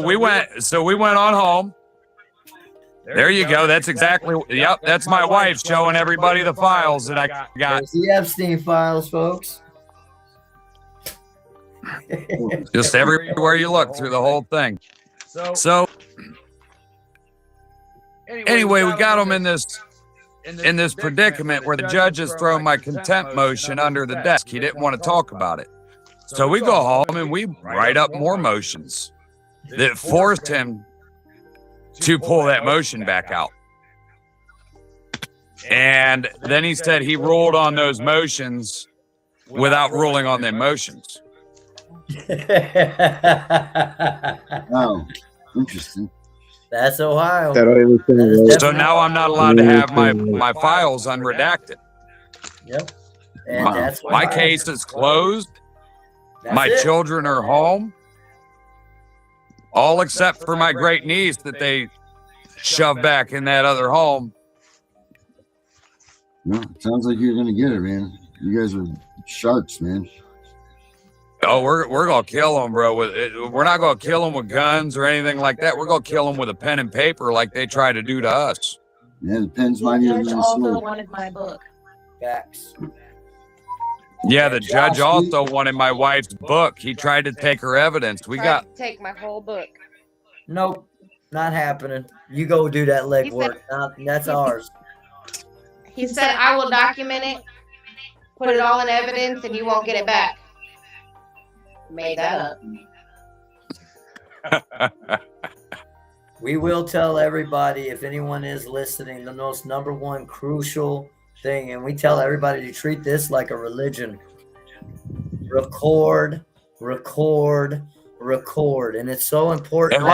we went on home. There you go. That's exactly. Yep. That's my wife showing everybody the files that I got. There's the Epstein files, folks. Just everywhere you look through the whole thing. So anyway, we got them in this predicament where the judge has thrown my contempt motion under the desk. He didn't want to talk about it. So we go home and we write up more motions that forced him to pull that motion back out. And then he said he ruled on those motions without ruling on them motions. Oh, interesting. That's Ohio. So now I'm not allowed to have my files unredacted. Yep. And that's my case is closed. My children are home. All except for my great niece that they shoved back in that other home. No, it sounds like you're gonna get it, man. You guys are sharks, man. Oh, we're gonna kill them, bro. We're not gonna kill them with guns or anything like that. We're gonna kill them with a pen and paper, like they try to do to us. Yeah, the pen's mightier than the judge also sword. wanted my book. Facts. Yeah, the judge also wanted my wife's book. He tried to take her evidence. We got take my whole book. Nope, not happening. You go do that leg work. That's ours. He said, I will document it, put it all in evidence, and you won't get it back. Made that up. We will tell everybody, if anyone is listening, the most number one crucial thing, and we tell everybody to treat this like a religion. Record, record, record, and it's so important. And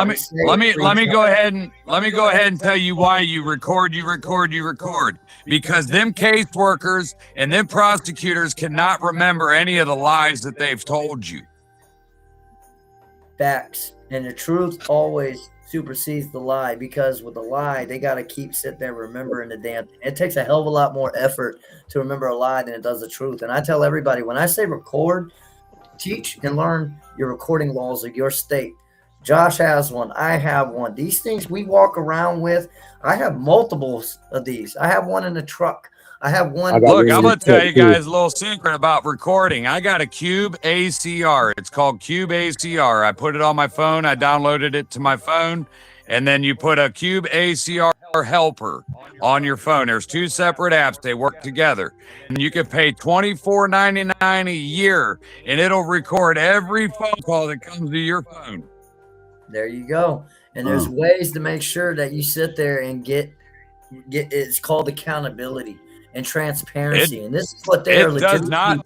let me go ahead and tell you why you record, because them caseworkers and them prosecutors cannot remember any of the lies that they've told you. Facts, and the truth always supersedes the lie, because with the lie they got to keep sitting there remembering the damn thing. It takes a hell of a lot more effort to remember a lie than it does the truth. And I tell everybody, when I say record, teach and learn your recording laws of your state. Josh has one. I have one. These things we walk around with, I have multiples of these. I have one in the truck. I have one. Look, I'm going to tell you guys a little secret about recording. I got a Cube ACR. It's called Cube ACR. I put it on my phone. I downloaded it to my phone. And then you put a Cube ACR helper on your phone. There's two separate apps. They work together. And you can pay $24.99 a year, and it'll record every phone call that comes to your phone. There you go. And there's ways to make sure that you sit there and get it's called accountability and transparency. And this is what they're it does not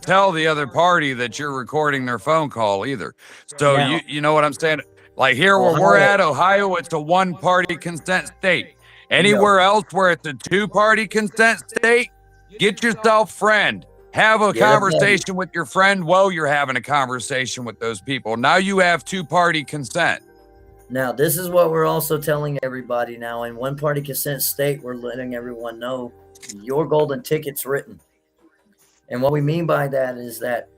tell the other party that you're recording their phone call either. So now, you know what I'm saying? Like here where we're at, Ohio, it's a one-party consent state. Anywhere else where it's a two-party consent state, get yourself friend. Have a conversation with your friend while you're having a conversation with those people. Now you have two-party consent. Now, this is what we're also telling everybody now. In one-party consent state, we're letting everyone know your golden ticket's written. And what we mean by that is that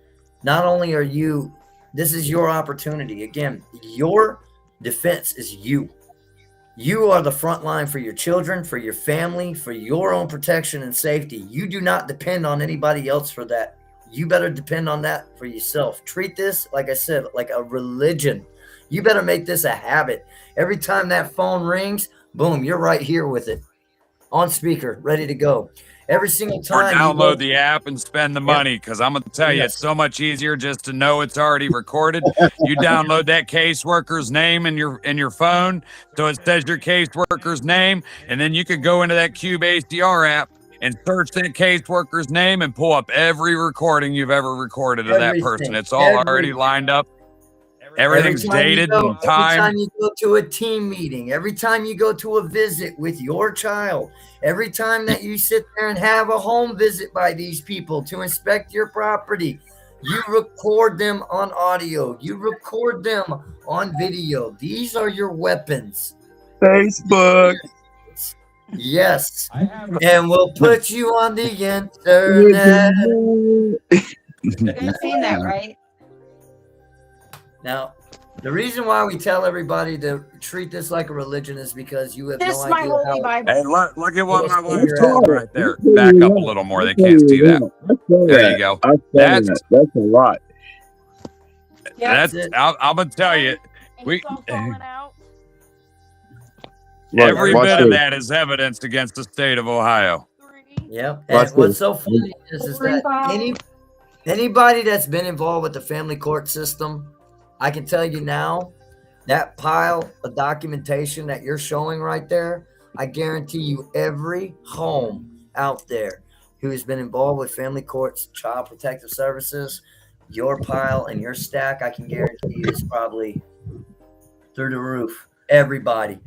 not only are you, this is your opportunity. Again, your defense is you. You are the front line for your children, for your family, for your own protection and safety. You do not depend on anybody else for that. You better depend on that for yourself. Treat this, like I said, like a religion. You better make this a habit. Every time that phone rings, boom, you're right here with it. On speaker, ready to go. Every single time. Or download the app and spend the money, because I'm going to tell you, it's so much easier just to know it's already recorded. You download that caseworker's name in your phone, so it says your caseworker's name, and then you could go into that Cube ACR app and search that caseworker's name and pull up every recording you've ever recorded of that person. It's all already lined up. Everything's dated and timed. Every time you go to a team meeting, every time you go to a visit with your child, every time that you sit there and have a home visit by these people to inspect your property, you record them on audio. You record them on video. These are your weapons. Facebook. Yes. And we'll put you on the internet. You've seen that, right? Now, the reason why we tell everybody to treat this like a religion is because you have This no is my idea holy Bible. Hey, look at what my wife's talking right there. Back up a little more. They can't see that. There you go. That's a lot. I'm gonna tell you, every bit of that is evidence against the state of Ohio. Yep. And what's so funny is that anybody that's been involved with the family court system, I can tell you now, that pile of documentation that you're showing right there, I guarantee you every home out there who has been involved with family courts, child protective services, your pile and your stack, I can guarantee you is probably through the roof. Everybody.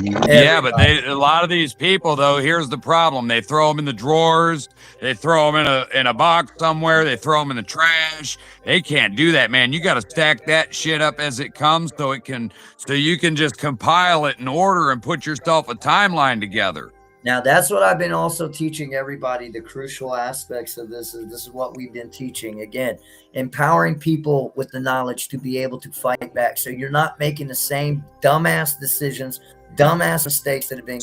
Yeah, but a lot of these people, though, here's the problem. They throw them in the drawers. They throw them in a box somewhere. They throw them in the trash. They can't do that, man. You got to stack that shit up as it comes so you can just compile it in order and put yourself a timeline together. Now, that's what I've been also teaching everybody. The crucial aspects of this is what we've been teaching. Again, empowering people with the knowledge to be able to fight back. So you're not making the same dumbass decisions, dumbass mistakes that have been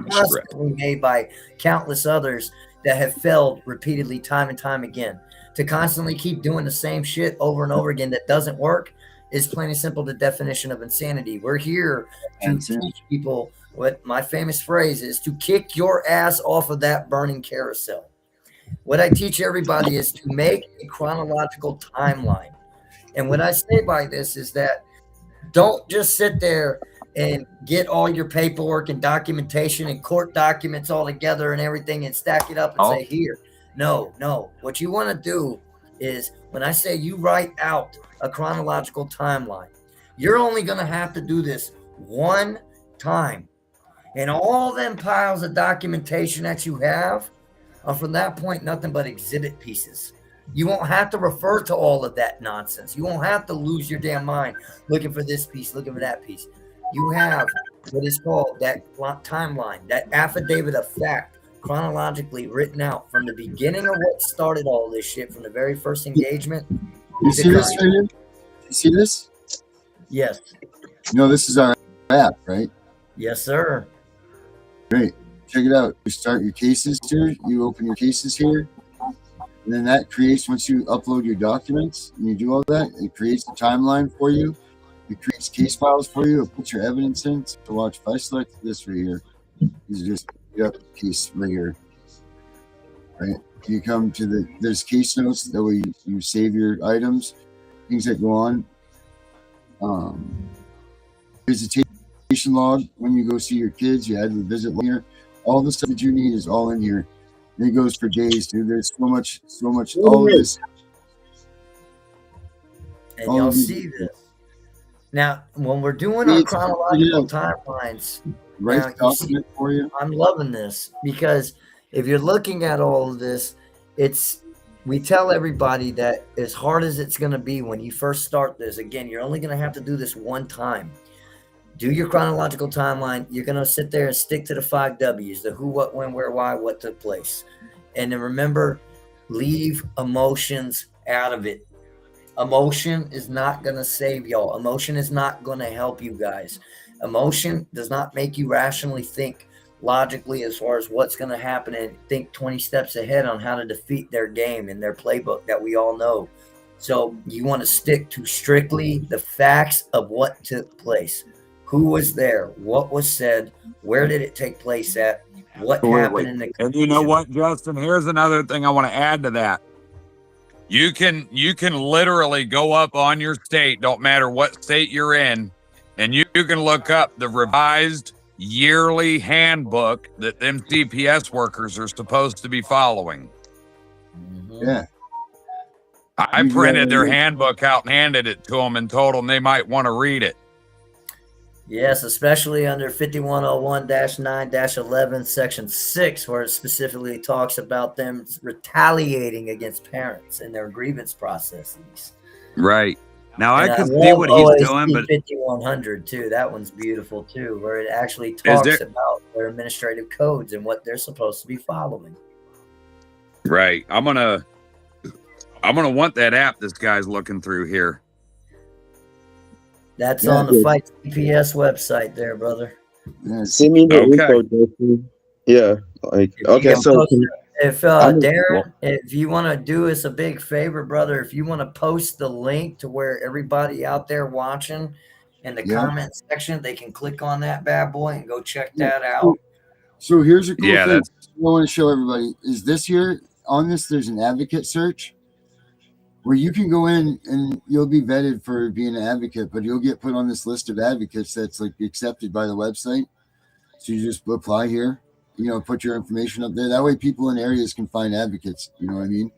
constantly made by countless others that have failed repeatedly time and time again. To constantly keep doing the same shit over and over again that doesn't work is plain and simple the definition of insanity. We're here to teach people what my famous phrase is, to kick your ass off of that burning carousel. What I teach everybody is to make a chronological timeline. And what I say by this is that don't just sit there and get all your paperwork and documentation and court documents all together and everything and stack it up and say, here. No. What you want to do is when I say you write out a chronological timeline, you're only going to have to do this one time. And all them piles of documentation that you have are from that point nothing but exhibit pieces. You won't have to refer to all of that nonsense. You won't have to lose your damn mind looking for this piece, looking for that piece. You have what is called that timeline, that affidavit of fact, chronologically written out from the beginning of what started all this shit, from the very first engagement. You see this right here? You see this? Yes. You know, this is our app, right? Yes, sir. Great. Check it out. You start your cases here. You open your cases here. And then that creates, once you upload your documents and you do all that, it creates a timeline for you. It creates case files for you. It puts your evidence in. So watch, if I select this right here, this is just case right here. Right? You come to there's case notes. That way you save your items, things that go on. Visitation log, when you go see your kids, you add the visit here. All the stuff that you need is all in here. And it goes for days, dude. There's so much, all of this. And y'all see this. Now, when we're doing our chronological timelines, right document for you. I'm loving this because if you're looking at all of this, we tell everybody that as hard as it's going to be when you first start this, again, you're only going to have to do this one time. Do your chronological timeline. You're going to sit there and stick to the 5 W's, the who, what, when, where, why, what took place. And then remember, leave emotions out of it. Emotion is not going to save y'all. Emotion is not going to help you guys. Emotion does not make you rationally think logically as far as what's going to happen and think 20 steps ahead on how to defeat their game and their playbook that we all know. So you want to stick to strictly the facts of what took place. Who was there? What was said? Where did it take place at? What happened in the confusion? And you know what, Justin? Here's another thing I want to add to that. You can literally go up on your state, don't matter what state you're in, and you can look up the revised yearly handbook that them CPS workers are supposed to be following. Yeah. I printed their handbook out and handed it to them and told them they might want to read it. Yes, especially under 5101-9-11, Section 6, where it specifically talks about them retaliating against parents and their grievance processes. Right. Now, I can see what he's doing, but 5100 too. That one's beautiful too, where it actually talks about their administrative codes and what they're supposed to be following. Right. I'm gonna want that app this guy's looking through here. That's on the Fight CPS website there, brother. Yeah. Send me the info, Justin. Yeah. So if Darren, if you want to do us a big favor, brother, if you want to post the link to where everybody out there watching in the comment section, they can click on that bad boy and go check that out. So here's a cool thing I want to show everybody is this here. On this, there's an advocate search where you can go in and you'll be vetted for being an advocate, but you'll get put on this list of advocates that's like accepted by the website. So you just apply here, put your information up there. That way people in areas can find advocates. You know what I mean?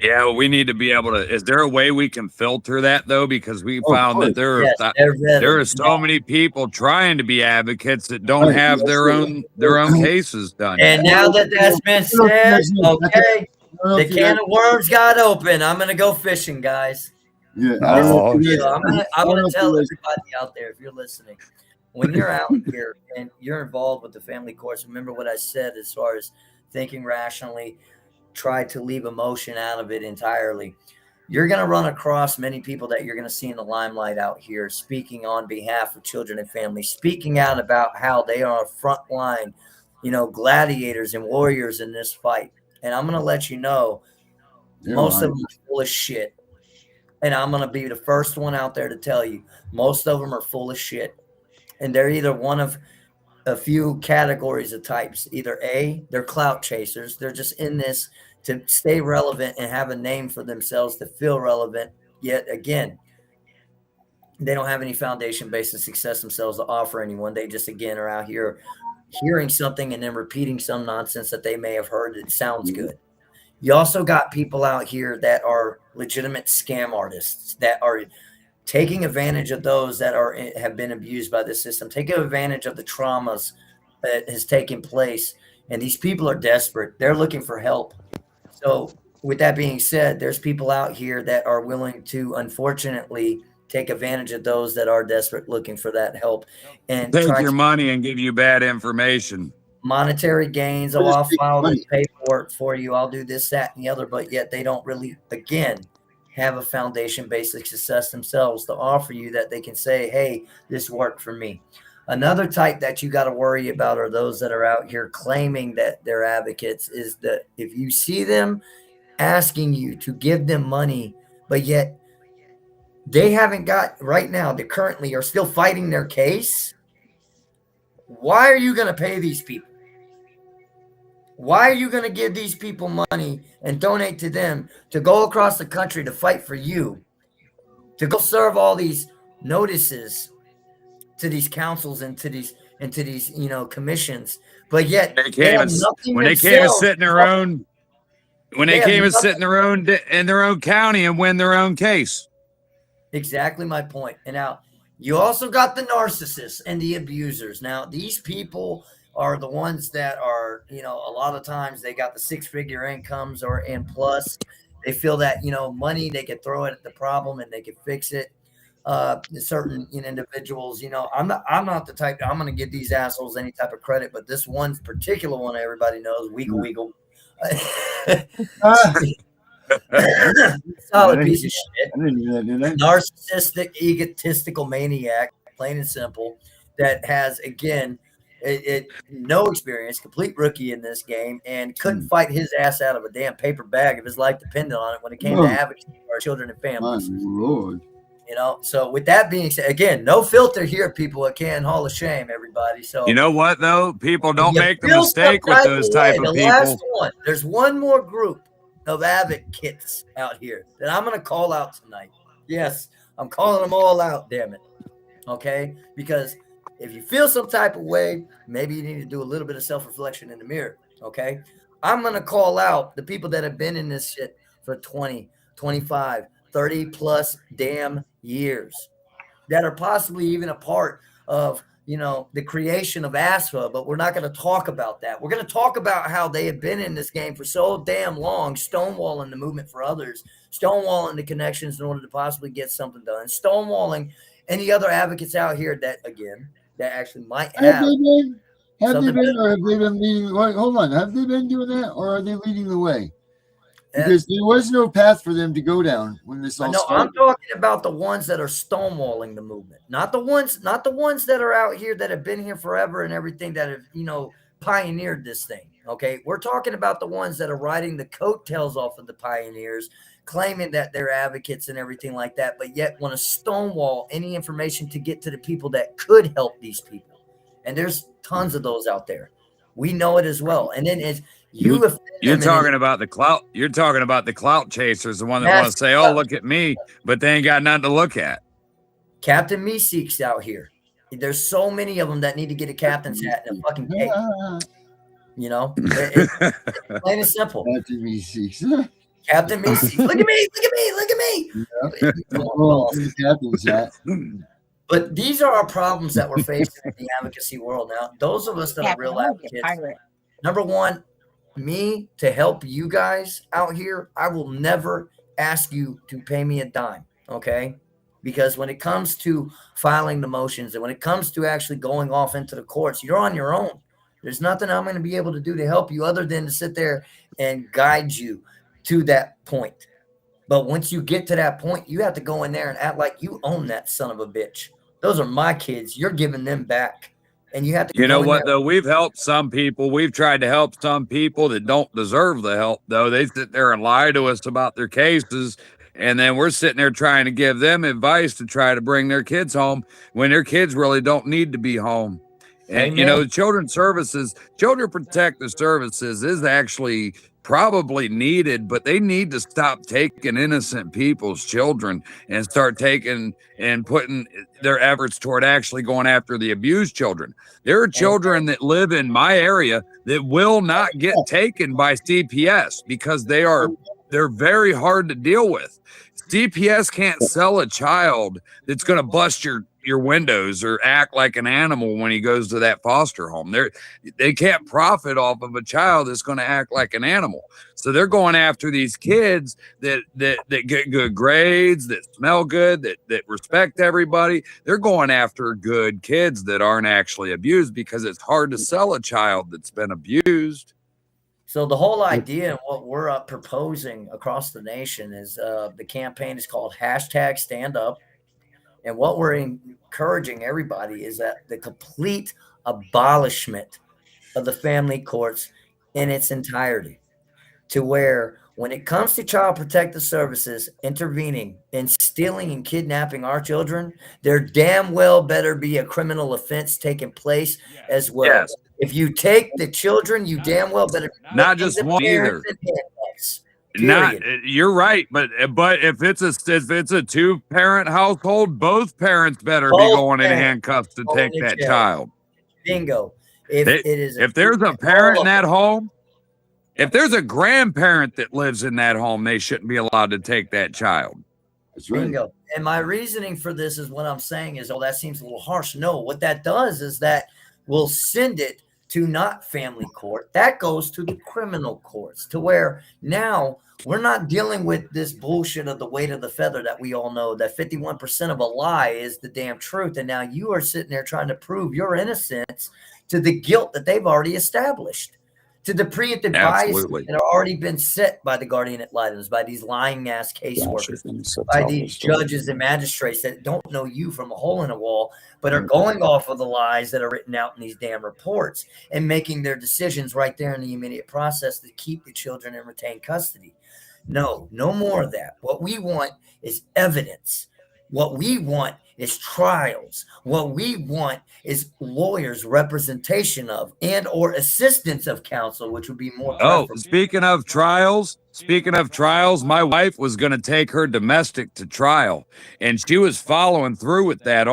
Yeah, well, we need to be able to. Is there a way we can filter that though? Because we found that there are so many people trying to be advocates that don't have their own cases done. And now that that's been said, okay. The can of worms got open. I'm gonna go fishing, guys. Yeah, I'm gonna tell everybody out there, if you're listening, when you're out here and you're involved with the family courts, remember what I said as far as thinking rationally, try to leave emotion out of it entirely. You're gonna run across many people that you're gonna see in the limelight out here, speaking on behalf of children and families, speaking out about how they are front line, gladiators and warriors in this fight. And I'm going to let you know, most of them are full of shit. And I'm going to be the first one out there to tell you, most of them are full of shit. And they're either one of a few categories of types. Either A, they're clout chasers. They're just in this to stay relevant and have a name for themselves to feel relevant. Yet again, They don't have any foundation based in success themselves to offer anyone. They just, again, are out here hearing something and then repeating some nonsense that they may have heard that sounds good. You also got people out here that are legitimate scam artists that are taking advantage of those that have been abused by the system, taking advantage of the traumas that has taken place. And these people are desperate. They're looking for help. So with that being said, there's people out here that are willing to, unfortunately, take advantage of those that are desperate looking for that help and Take try your to money and give you bad information. monetary gains. What Oh, is I'll big file this money? paperwork for you. I'll do this, that, and the other. But yet they don't really, again, have a foundation basic success themselves to offer you that they can say, hey, this worked for me. Another type that you got to worry about are those that are out here claiming that they're advocates. Is that if you see them asking you to give them money, but yet they haven't got right now, they currently are still fighting their case. Why are you going to pay these people? Why are you going to give these people money and donate to them to go across the country to fight for you, to go serve all these notices to these councils and to these commissions, but yet They they came have and nothing when they came and themselves. sit in their own when They they have came and sit nothing. in their own county and win their own case. Exactly my point. And now you also got the narcissists and the abusers. Now these people are the ones that are, a lot of times they got the 6-figure incomes and plus they feel that, money, they could throw it at the problem and they could fix it. Certain individuals, I'm not the type that I'm going to give these assholes any type of credit, but this one particular one, everybody knows, Weagle. Ah, Solid piece of shit. I didn't do that, did I? Narcissistic, egotistical maniac, plain and simple, that has, again, no experience, complete rookie in this game, and couldn't fight his ass out of a damn paper bag if his life depended on it when it came to advocacy for our children and My families. Lord. So with that being said, again, no filter here, people at Canton Hall of Shame, everybody. So You know what though? People don't you make the feel mistake some with those type way, of the last people. one, there's one more group of advocates out here that I'm going to call out tonight. Yes, I'm calling them all out, damn it. Okay? Because if you feel some type of way, maybe you need to do a little bit of self-reflection in the mirror. Okay? I'm going to call out the people that have been in this shit for 20, 25, 30 plus damn years that are possibly even a part of, the creation of ASFA, but we're not going to talk about that. We're going to talk about how they have been in this game for so damn long, stonewalling the movement for others, stonewalling the connections in order to possibly get something done, stonewalling any other advocates out here that, again, that actually might have. Have they been, or have they something been leading? Hold on. Have they been doing that, or are they leading the way? Because there was no path for them to go down when this all started. I'm talking about the ones that are stonewalling the movement, not the ones that are out here that have been here forever and everything that have, pioneered this thing. Okay. We're talking about the ones that are riding the coattails off of the pioneers, claiming that they're advocates and everything like that, but yet want to stonewall any information to get to the people that could help these people. And there's tons of those out there. We know it as well. And then You're talking about the clout. You're talking about the clout chasers, the one that want to say, "Oh, look at me," but they ain't got nothing to look at. Captain Meeseeks out here. There's so many of them that need to get a captain's hat and a fucking cake. It's plain and simple. Captain Meeseeks. Captain Meeseeks. Look at me! Look at me! Look at me! Oh, captain's hat. But these are our problems that we're facing in the advocacy world now. Those of us that are real advocates. Number one, me to help you guys out here, I will never ask you to pay me a dime, okay? Because when it comes to filing the motions and when it comes to actually going off into the courts, you're on your own. There's nothing I'm going to be able to do to help you other than to sit there and guide you to that point. But once you get to that point, you have to go in there and act like you own that son of a bitch. Those are my kids. You're giving them back. And you have to. You know what, though? We've helped some people. We've tried to help some people that don't deserve the help, though. They sit there and lie to us about their cases. And then we're sitting there trying to give them advice to try to bring their kids home when their kids really don't need to be home. And you know, Children Protective Services is actually probably needed, but they need to stop taking innocent people's children and start taking and putting their efforts toward actually going after the abused children. There are children that live in my area that will not get taken by CPS because they're very hard to deal with. CPS can't sell a child that's going to bust your windows or act like an animal when he goes to that foster home. They can't profit off of a child that's going to act like an animal. So they're going after these kids that get good grades, that smell good, that respect everybody. They're going after good kids that aren't actually abused because it's hard to sell a child that's been abused. So the whole idea and what we're proposing across the nation is the campaign is called #StandUp. And what we're encouraging everybody is that the complete abolishment of the family courts in its entirety, to where when it comes to Child Protective Services intervening and stealing and kidnapping our children, there damn well better be a criminal offense taking place as well. Yes. If you take the children, you damn well better not just one either. You're right, but if it's a 2-parent household, both parents better be going in handcuffs to take that child. Bingo. If there's a parent in that home, if there's a grandparent that lives in that home, they shouldn't be allowed to take that child. That's right. Bingo. And my reasoning for this is what I'm saying is, that seems a little harsh. No, what that does is that we'll send it to not family court. That goes to the criminal courts, to where now we're not dealing with this bullshit of the weight of the feather that we all know that 51% of a lie is the damn truth. And now you are sitting there trying to prove your innocence to the guilt that they've already established, to the preemptive bias that have already been set by the guardian ad litem, by these lying ass caseworkers, by these judges and magistrates that don't know you from a hole in a wall, but are going off of the lies that are written out in these damn reports and making their decisions right there in the immediate process to keep the children in retained custody. No more of that. What we want is evidence. What we want is trials. What we want is lawyers' representation of and or assistance of counsel, which would be more preferable. Speaking of trials, my wife was going to take her domestic to trial, and she was following through with that.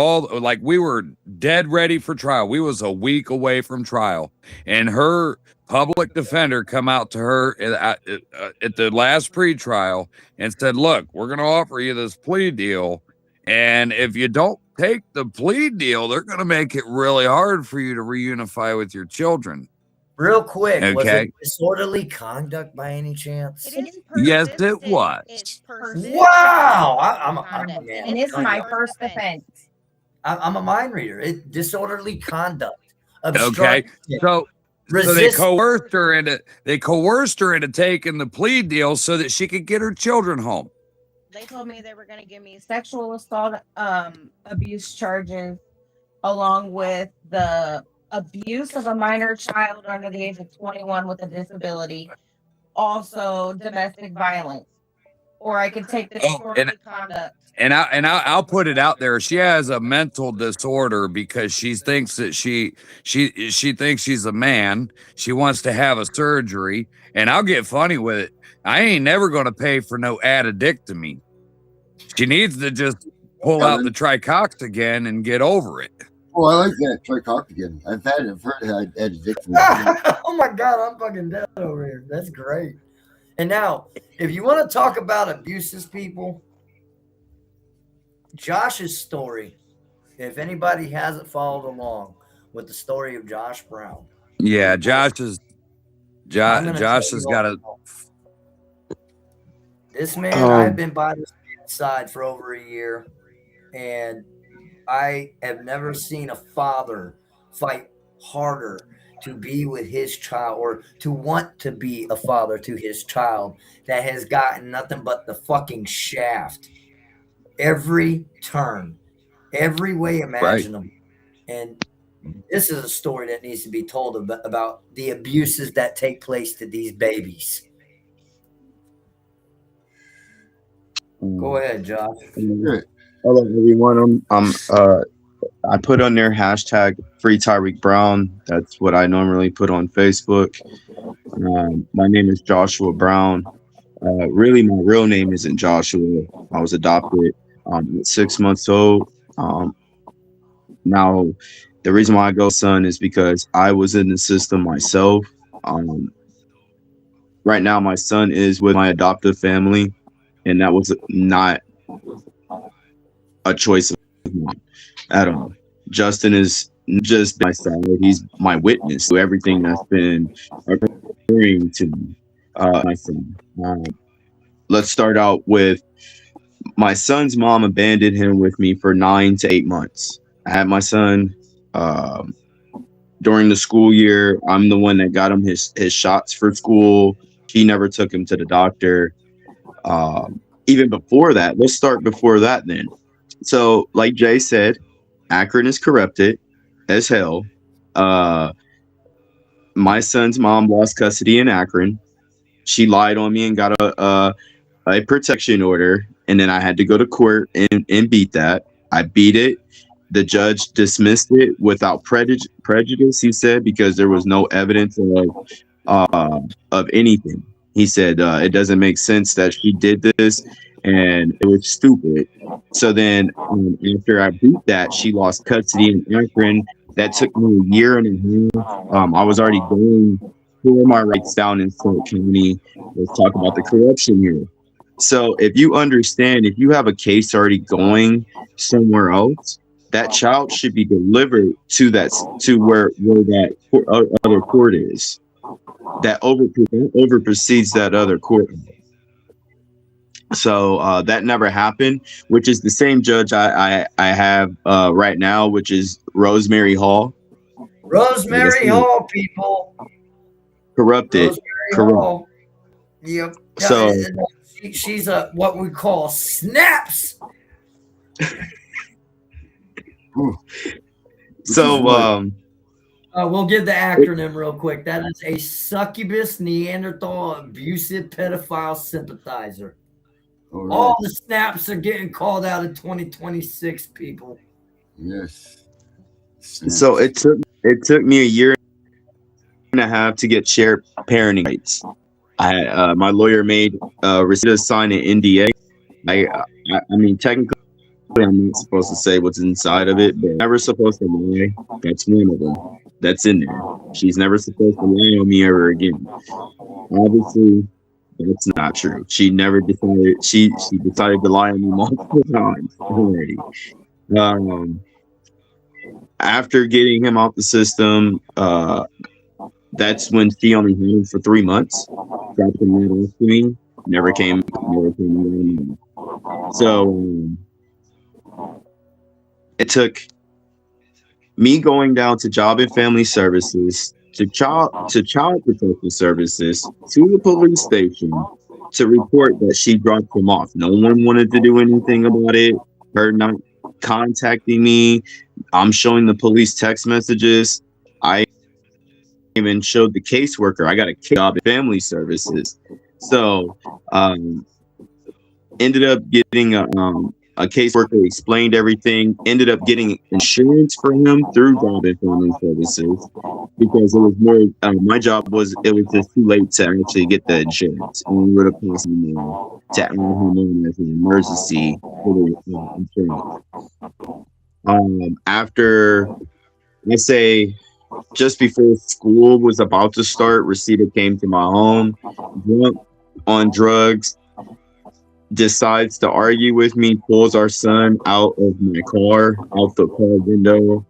We were dead ready for trial. We was a week away from trial, and her public defender come out to her at the last pretrial and said, "Look, we're going to offer you this plea deal. And if you don't take the plea deal, they're going to make it really hard for you to reunify with your children." Real quick, was it disorderly conduct by any chance? Yes, it was. Wow. I'm a man. And it's my first offense. I'm a mind reader. It's disorderly conduct. Okay. So they coerced her into taking the plea deal so that she could get her children home. They told me they were going to give me sexual assault abuse charges, along with the abuse of a minor child under the age of 21 with a disability, also domestic violence, or I could take the disorderly conduct. And I'll put it out there. She has a mental disorder because she thinks that she thinks she's a man. She wants to have a surgery, and I'll get funny with it. I ain't never going to pay for no addictomy. She needs to just pull out the tricoxagen and get over it. Oh, I like that tricoxagen. I've heard addictomy. Oh my God, I'm fucking dead over here. That's great. And now, if you want to talk about abuses, people, Josh's story, if anybody hasn't followed along with the story of Josh Brown. Yeah, Josh has got a... This man, I've been by this man's side for over a year, and I have never seen a father fight harder to be with his child, or to want to be a father to his child, that has gotten nothing but the fucking shaft every turn, every way imaginable. Right. And this is a story that needs to be told about the abuses that take place to these babies. Go ahead, Josh. Hello, everyone. I'm I put on there hashtag free Tyreek Brown. That's what I normally put on Facebook. My name is Joshua Brown. Really, my real name isn't Joshua. I was adopted at 6 months old. Now, the reason why I go son is because I was in the system myself. Right now, my son is with my adoptive family, and that was not a choice of mine at all. Justin is just my side. He's my witness to everything that's been occurring to me. My son. Let's start out with my son's mom abandoned him with me for 9 to 8 months. I had my son during the school year. I'm the one that got him his shots for school. He never took him to the doctor. Even before that, let's start before that then. So, like Jay said, Akron is corrupted as hell. My son's mom lost custody in Akron. She lied on me and got a protection order, and then I had to go to court and beat that. I beat it. The judge dismissed it without prejudice, he said, because there was no evidence of anything. He said it doesn't make sense that she did this, and it was stupid. So then after I beat that, she lost custody in Akron. That took me a year and a half. I was already going for my rights down in Fort County. Let's talk about the corruption here. So if you understand, if you have a case already going somewhere else, that child should be delivered to where that other court is. That overproceeds that other court. So that never happened, which is the same judge I have right now, which is Rosemary Hall. Rosemary Hall, people. Corrupted. Rosemary Hall. Yep. So she's a what we call snaps. So we'll give the acronym real quick. That is a succubus, Neanderthal, abusive, pedophile sympathizer. Right. All the snaps are getting called out in 2026, people. Yes. Snaps. So it took me a year and a half to get shared parenting rights. My lawyer made Rosita sign an NDA. I mean, technically, I'm not supposed to say what's inside of it, but I'm never supposed to lie. That's one of them. That's in there. She's never supposed to lie on me ever again. Obviously, that's not true. She never decided. She decided to lie on me multiple times already. After getting him out the system, that's when she only had him for 3 months. Dropped him right off to me. Never came around. So it took me going down to Job and Family Services, to Child Protective Services, to the police station to report that she dropped him off. No one wanted to do anything about it. Her not contacting me. I'm showing the police text messages. I even showed the caseworker. I got a Job and Family Services. So ended up getting a caseworker, explained everything, ended up getting insurance for him through Job and Family Services because it was more, my job was, it was just too late to actually get the insurance. And we would have cost me more to add him on as an emergency for the insurance. After, let's say, just before school was about to start, Rosita came to my home, drunk on drugs, decides to argue with me, pulls our son out of my car, out the car window,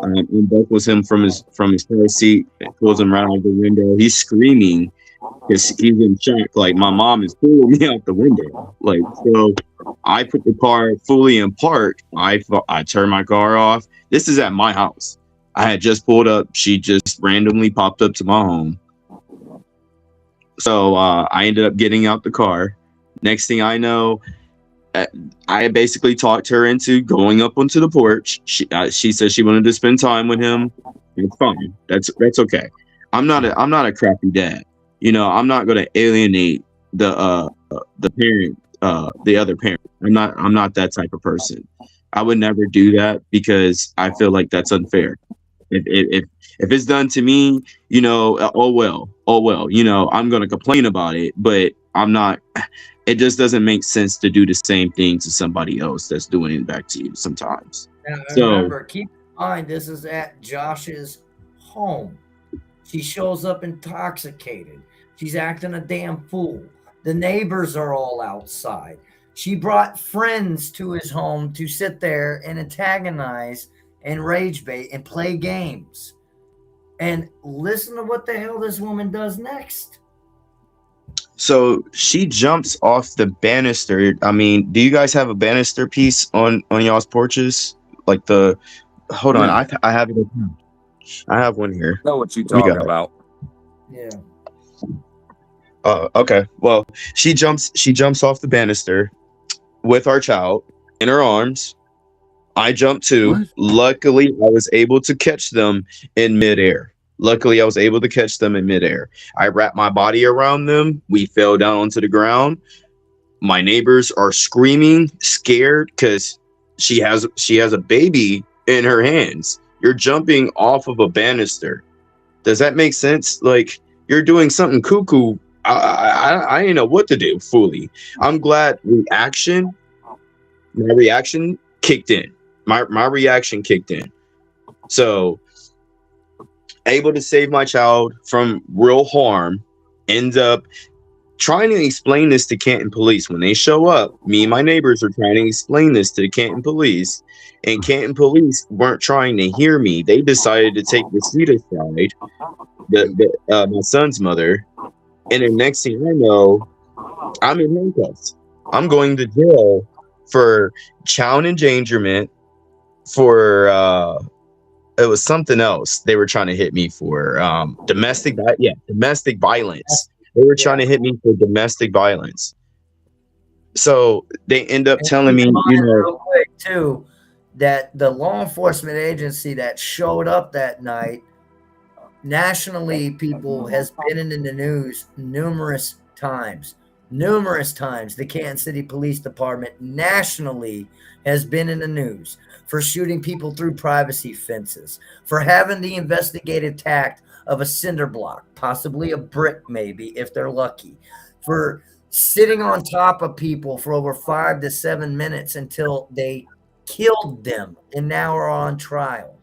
and buckles him from his car seat, pulls him right out the window. He's screaming because he's in shock. Like, my mom is pulling me out the window. Like, so I put the car fully in park. I turned my car off. This is at my house. I had just pulled up. She just randomly popped up to my home. So I ended up getting out the car. Next thing I know, I basically talked her into going up onto the porch. She said she wanted to spend time with him. It's fine. That's okay. I'm not a crappy dad. You know, I'm not going to alienate the parent, the other parent. I'm not that type of person. I would never do that because I feel like that's unfair. If it's done to me, you know, oh well, you know, I'm gonna complain about it, but I'm not. It just doesn't make sense to do the same thing to somebody else that's doing it back to you sometimes. Now, So remember, keep in mind, this is at Josh's home. She shows up intoxicated. She's acting a damn fool. The neighbors are all outside. She brought friends to his home to sit there and antagonize and rage bait and play games. And listen to what the hell this woman does next. so she jumps off the banister. I mean, do you guys have a banister piece on y'all's porches? Like the hold on, Yeah. I have it. I have one here. Know what you We got talking it. about? Yeah. Okay. Well, she jumps off the banister with our child in her arms. I jumped too. What? Luckily, I was able to catch them in midair. I wrapped my body around them. We fell down onto the ground. My neighbors are screaming, scared, because she has a baby in her hands. You're jumping off of a banister. Does that make sense? Like, you're doing something cuckoo. I didn't know what to do fully. I'm glad my reaction kicked in. My reaction kicked in. So able to save my child from real harm. Ends up trying to explain this to Canton police. When they show up, me and my neighbors are trying to explain this to the Canton police, and Canton police weren't trying to hear me. They decided to take the sweeter side, my son's mother, and the next thing I know, I'm in handcuffs. I'm going to jail for child endangerment, for it was something else they were trying to hit me for, domestic violence. They were trying to hit me for domestic violence. So they end up telling me, you know, real quick too, that the law enforcement agency that showed up that night, nationally, people, has been in the news numerous times. The Canton City Police Department nationally has been in the news for shooting people through privacy fences, for having the investigative tact of a cinder block, possibly a brick, maybe if they're lucky, for sitting on top of people for over 5 to 7 minutes until they killed them and now are on trial,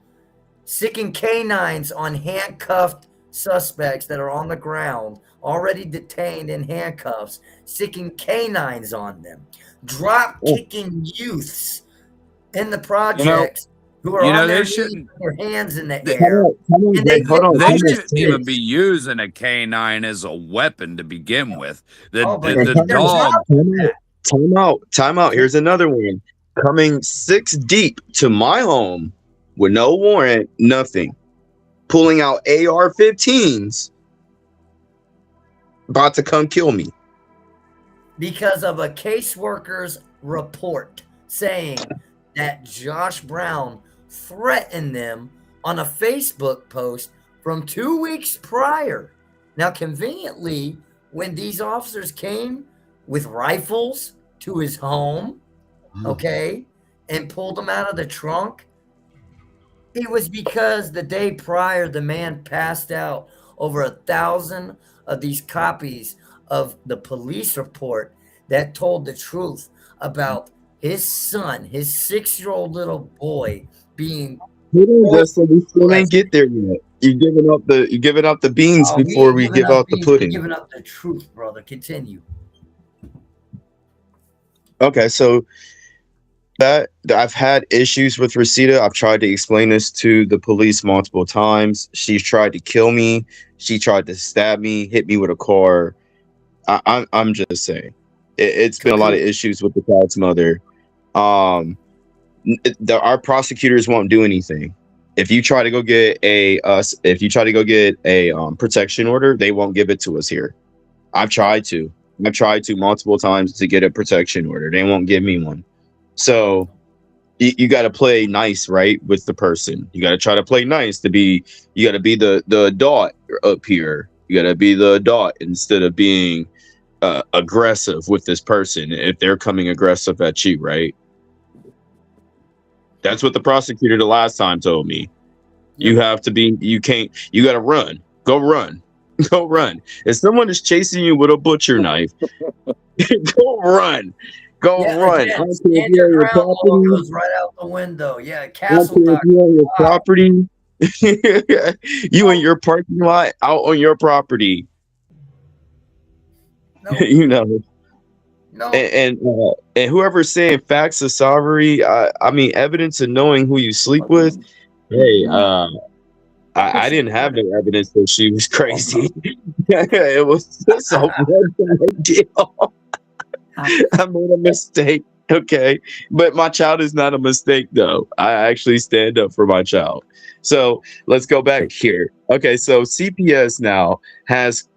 sicking canines on handcuffed suspects that are on the ground, already detained in handcuffs, sicking canines on them, drop kicking youths in the projects who are on they their knees shouldn't. with their hands in the air. And Greg, hold on. They Come on. shouldn't even be using a canine as a weapon to begin with. The but dog. Time out. Here's another one. Coming 6 deep to my home with no warrant, nothing. Pulling out AR-15s, about to come kill me. because of a caseworker's report saying that Josh Brown threatened them on a Facebook post from 2 weeks prior. Now, conveniently, when these officers came with rifles to his home, okay, and pulled him out of the trunk, it was because the day prior, the man passed out over 1,000 of these copies of the police report that told the truth about his son, his 6-year-old little boy, being. Justin, we still ain't get there yet. You're giving up the beans before we give out the pudding. We're giving up the truth, brother. Continue. Okay, so that I've had issues with Rosita. I've tried to explain this to the police multiple times. She's tried to kill me. She tried to stab me, hit me with a car. I'm just saying, it's been a lot of issues with the child's mother. Our prosecutors won't do anything. If you try to go get a protection order, they won't give it to us here. I've tried to multiple times to get a protection order. They won't give me one. So you got to play nice, right, with the person. You got to try to play nice you got to be the adult up here. You got to be the adult instead of being aggressive with this person if they're coming aggressive at you, right? That's what the prosecutor the last time told me. You have to be, you got to run. Go run. Go run. If someone is chasing you with a butcher knife, go run. Go run. Again, I don't care if stand you're your on your ground law property. goes right out the window. Yeah, I don't castle care if doctor. you're on your property. You in your parking lot, out on your property. No, You know. no. And whoever's saying facts of sovereignty, I mean evidence of knowing who you sleep with. Hey, I didn't have no evidence that she was crazy. It was just a one-time deal. I made a mistake. Okay. But my child is not a mistake, though. I actually stand up for my child. So let's go back here. Okay. So CPS now has,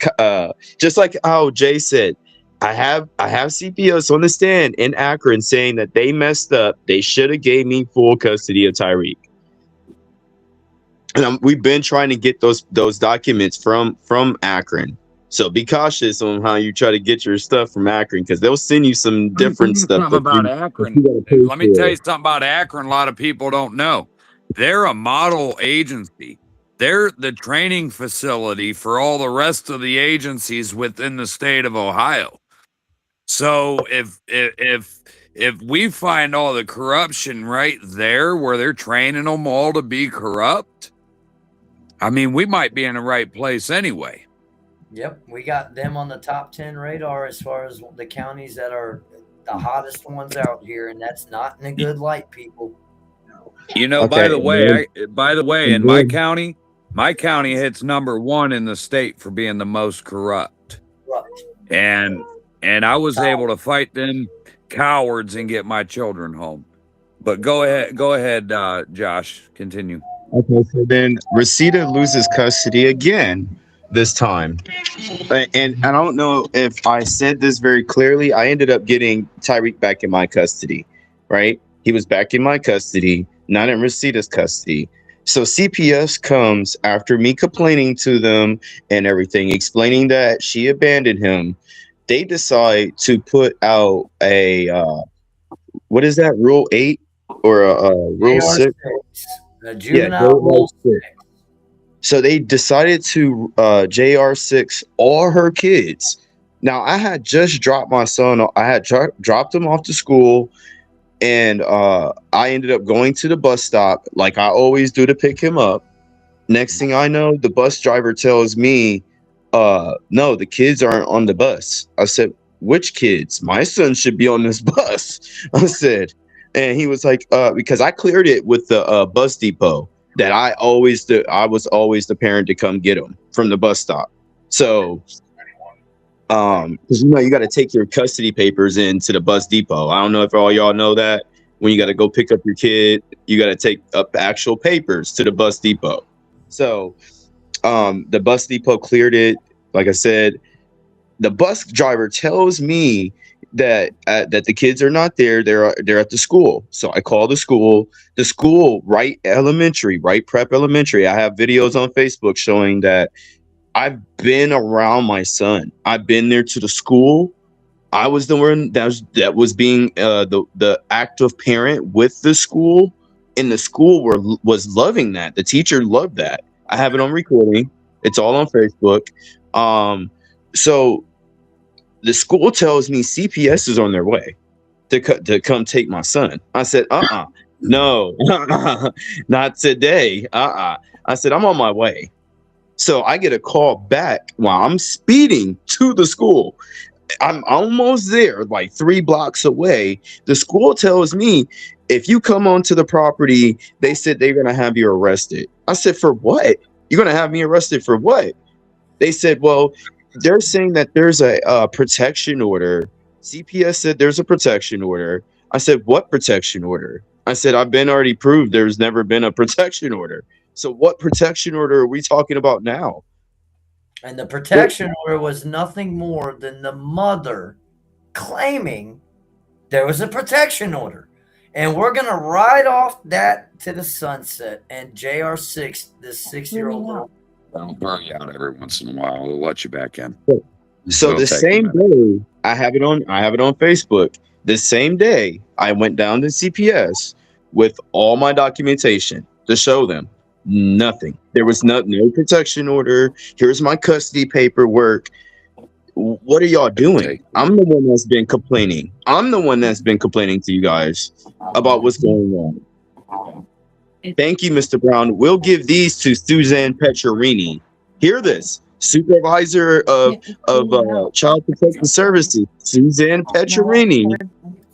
just like how Jay said, I have CPS on the stand in Akron saying that they messed up. They should have gave me full custody of Tyreek. And we've been trying to get those documents from Akron. So be cautious on how you try to get your stuff from Akron, because they'll send you some different stuff. Something about Akron. Let me tell you something about Akron. A lot of people don't know. They're a model agency. They're the training facility for all the rest of the agencies within the state of Ohio. So if we find all the corruption right there where they're training them all to be corrupt, I mean, we might be in the right place anyway. Yep, we got them on the top 10 radar as far as the counties that are the hottest ones out here, and that's not in a good light, people. You know, by the way, in my county hits number 1 in the state for being the most corrupt. And I was able to fight them cowards and get my children home. But go ahead, Josh, continue. Okay, so then Reseda loses custody again this time. And I don't know if I said this very clearly. I ended up getting Tyreek back in my custody, right? He was back in my custody, not in Reseda's custody. So CPS comes after me complaining to them and everything, explaining that she abandoned him. They decide to put out a, what is that, Rule 8 or a Rule 6? Juvenile Rule 6. So they decided to JR6 all her kids. Now, I had just dropped my son. I had dropped him off to school, and I ended up going to the bus stop like I always do to pick him up. Next thing I know, the bus driver tells me, no, the kids aren't on the bus. I said, which kids? My son should be on this bus. I said, and he was like, because I cleared it with the bus depot. That I was always the parent to come get them from the bus stop. So, because you got to take your custody papers into the bus depot. I don't know if all y'all know that. When you got to go pick up your kid, you got to take up actual papers to the bus depot. So, the bus depot cleared it. Like I said, the bus driver tells me that the kids are not there. They're at the school. So I call the school, Wright Prep Elementary. I have videos on Facebook showing that I've been around my son. I've been there to the school. I was the one that was being the active parent with the school, and the school was loving that. The teacher loved that. I have it on recording. It's all on Facebook. So the school tells me CPS is on their way to come take my son. I said, no, not today. I said, I'm on my way. So I get a call back while I'm speeding to the school. I'm almost there, like 3 blocks away. The school tells me, if you come onto the property, they said they're going to have you arrested. I said, for what? You're going to have me arrested for what? They said, well, they're saying that there's a protection order. CPS said there's a protection order. I said, what protection order? I said, I've been already proved there's never been a protection order. So what protection order are we talking about now? And the protection order was nothing more than the mother claiming there was a protection order. And we're going to ride off that to the sunset. And JR6, this 6-year-old little, I'll burn you out every once in a while. We'll let you back in. So the same day, I have it on Facebook. The same day, I went down to CPS with all my documentation to show them. Nothing. There was no protection order. Here's my custody paperwork. What are y'all doing? I'm the one that's been complaining. I'm the one that's been complaining to you guys about what's going on. Thank you, Mr. Brown. We'll give these to Suzanne Petcherini. Hear this. Supervisor of Child Protective Services, Suzanne Petcherini.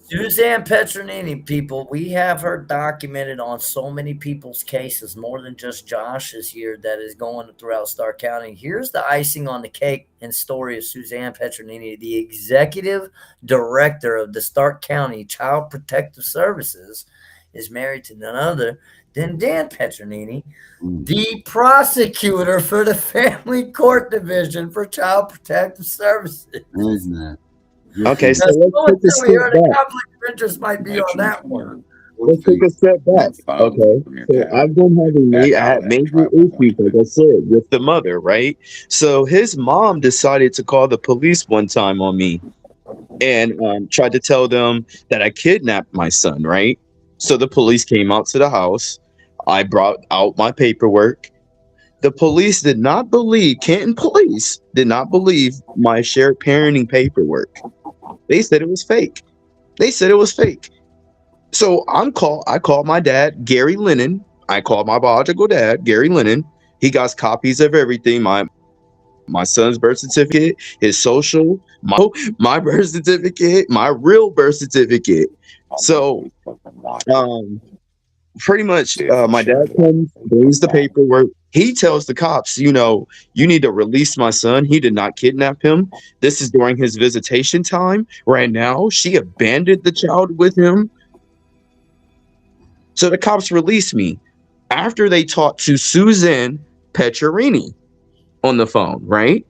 Suzanne Petronini, people, we have her documented on so many people's cases, more than just Josh's here that is going throughout Stark County. Here's the icing on the cake and story of Suzanne Petronini, the executive director of the Stark County Child Protective Services, is married to none other than Dan Petronini, the prosecutor for the Family Court Division for Child Protective Services. Isn't that? Okay, so let's take a step back. Conflict of interest might be on that one. Let's take a step back. Okay, so I've been having major issues, like I said, with the mother, right? So his mom decided to call the police one time on me and tried to tell them that I kidnapped my son, right? So the police came out to the house. I brought out my paperwork. The police did not believe, Canton police did not believe my shared parenting paperwork. They said it was fake. So I called my dad, Gary Lennon. I called my biological dad, Gary Lennon. He got copies of everything. My son's birth certificate, his social, my birth certificate, my real birth certificate. So pretty much my dad comes, brings the paperwork. He tells the cops, you need to release my son. He did not kidnap him. This is during his visitation time. Right now, she abandoned the child with him. So the cops released me after they talked to Suzanne Petcherini on the phone, right?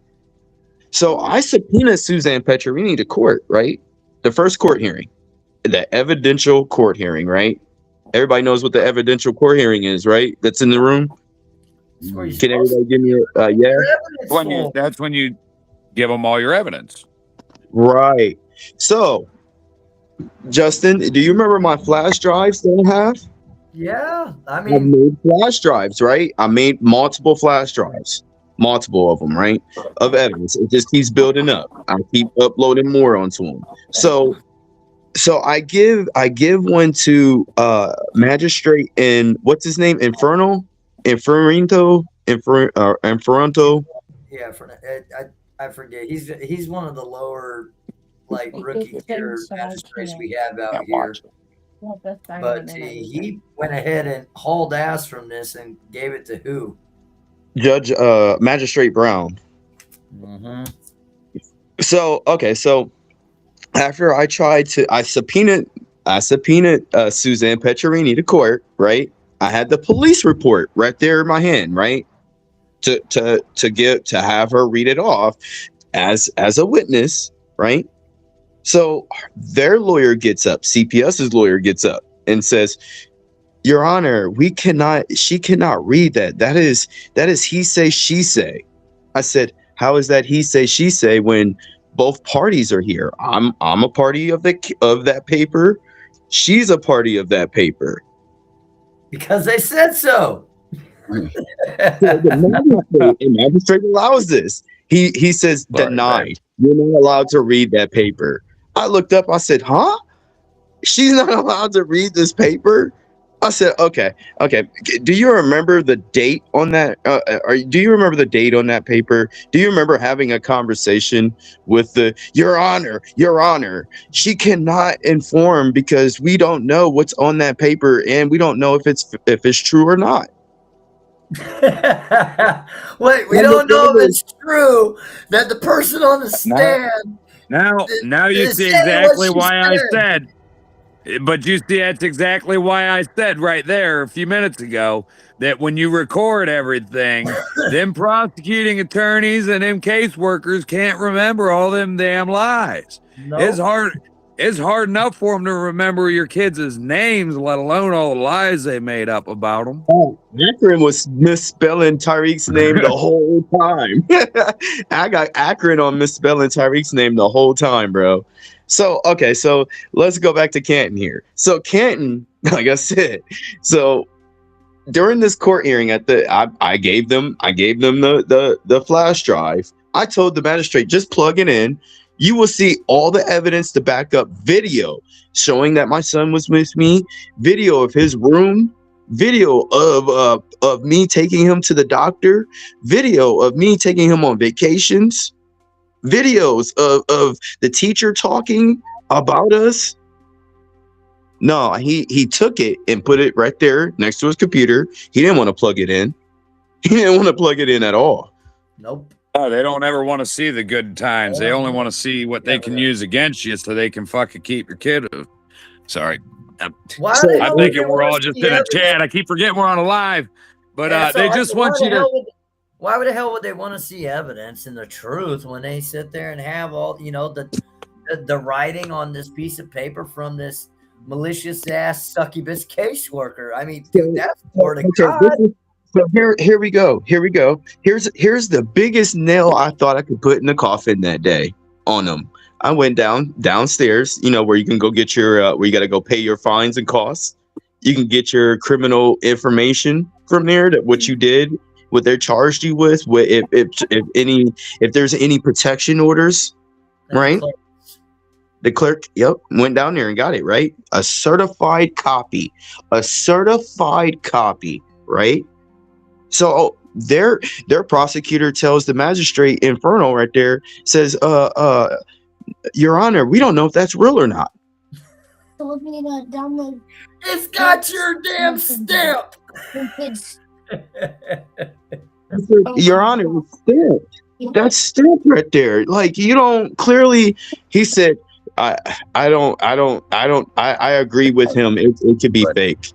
So I subpoenaed Suzanne Petcherini to court, right? The first court hearing, the evidential court hearing, right? Everybody knows what the evidential court hearing is, right? That's in the room. Can everybody give me a yeah? That's when you give them all your evidence. Right. So, Justin, do you remember my flash drives that I have? Yeah, I made flash drives, right? I made multiple flash drives, multiple of them, right? Of evidence. It just keeps building up. I keep uploading more onto them. So I give one to magistrate in what's his name? Inferno. Yeah, I forget. He's one of the lower, like, rookie tier magistrates we have out here. But he went ahead and hauled ass from this and gave it to who? Judge Magistrate Brown. Mm-hmm. So after I subpoenaed Suzanne Petcherini to court, right? I had the police report right there in my hand, right? To have her read it off as a witness, right? So their lawyer gets up, CPS's lawyer gets up and says, Your Honor, she cannot read that. That is he say, she say. I said, how is that he say, she say when both parties are here? I'm a party of that paper. She's a party of that paper. Because they said so. The magistrate allows this. He says, denied. You're not allowed to read that paper. I looked up. I said, huh? She's not allowed to read this paper? I said, okay. Do you remember the date on that? Do you remember the date on that paper? Do you remember having a conversation with Your Honor, she cannot inform because we don't know what's on that paper and we don't know if it's true or not. Wait, we don't know if it's true that the person on the stand. Now you see exactly why I said. But you see, that's exactly why I said right there a few minutes ago that when you record everything, them prosecuting attorneys and them caseworkers can't remember all them damn lies. Nope. It's hard enough for them to remember your kids' names, let alone all the lies they made up about them. Oh, Akron was misspelling Tyreek's name the whole time. I got Akron on misspelling Tyreek's name the whole time, bro. So okay, so let's go back to Canton here. So Canton, like I said, so during this court hearing I gave them the flash drive. I told the magistrate, just plug it in. You will see all the evidence to back up video showing that my son was with me, video of his room, video of me taking him to the doctor, video of me taking him on vacations, videos of the teacher talking about us. No, he took it and put it right there next to his computer. He didn't want to plug it in. He didn't want to plug it in at all. Nope. Oh, they don't ever want to see the good times. They only want to see what they can use against you so they can fucking keep your kid. Sorry. Why So, the hell I'm would thinking they we're wanna all just see in a evidence? chat. I keep forgetting we're on a live. But Yeah, so they I just said, want you to. why the hell would they want to see evidence and the truth when they sit there and have all the writing on this piece of paper from this malicious ass succubus caseworker? I mean, dude, that's word of God. So here we go. Here's the biggest nail I thought I could put in the coffin that day on them. I went downstairs, where you can go get your where you got to go pay your fines and costs. You can get your criminal information from there, that what you did, what they charged you with, if there's any protection orders, right? The clerk, went down there and got it, right? A certified copy, right? So their prosecutor tells the magistrate, Inferno right there, says, Your Honor, we don't know if that's real or not. It's got your damn stamp. Your Honor, it's stamped. That's stamped right there. Like, you don't clearly. He said, I agree with him. It could be fake.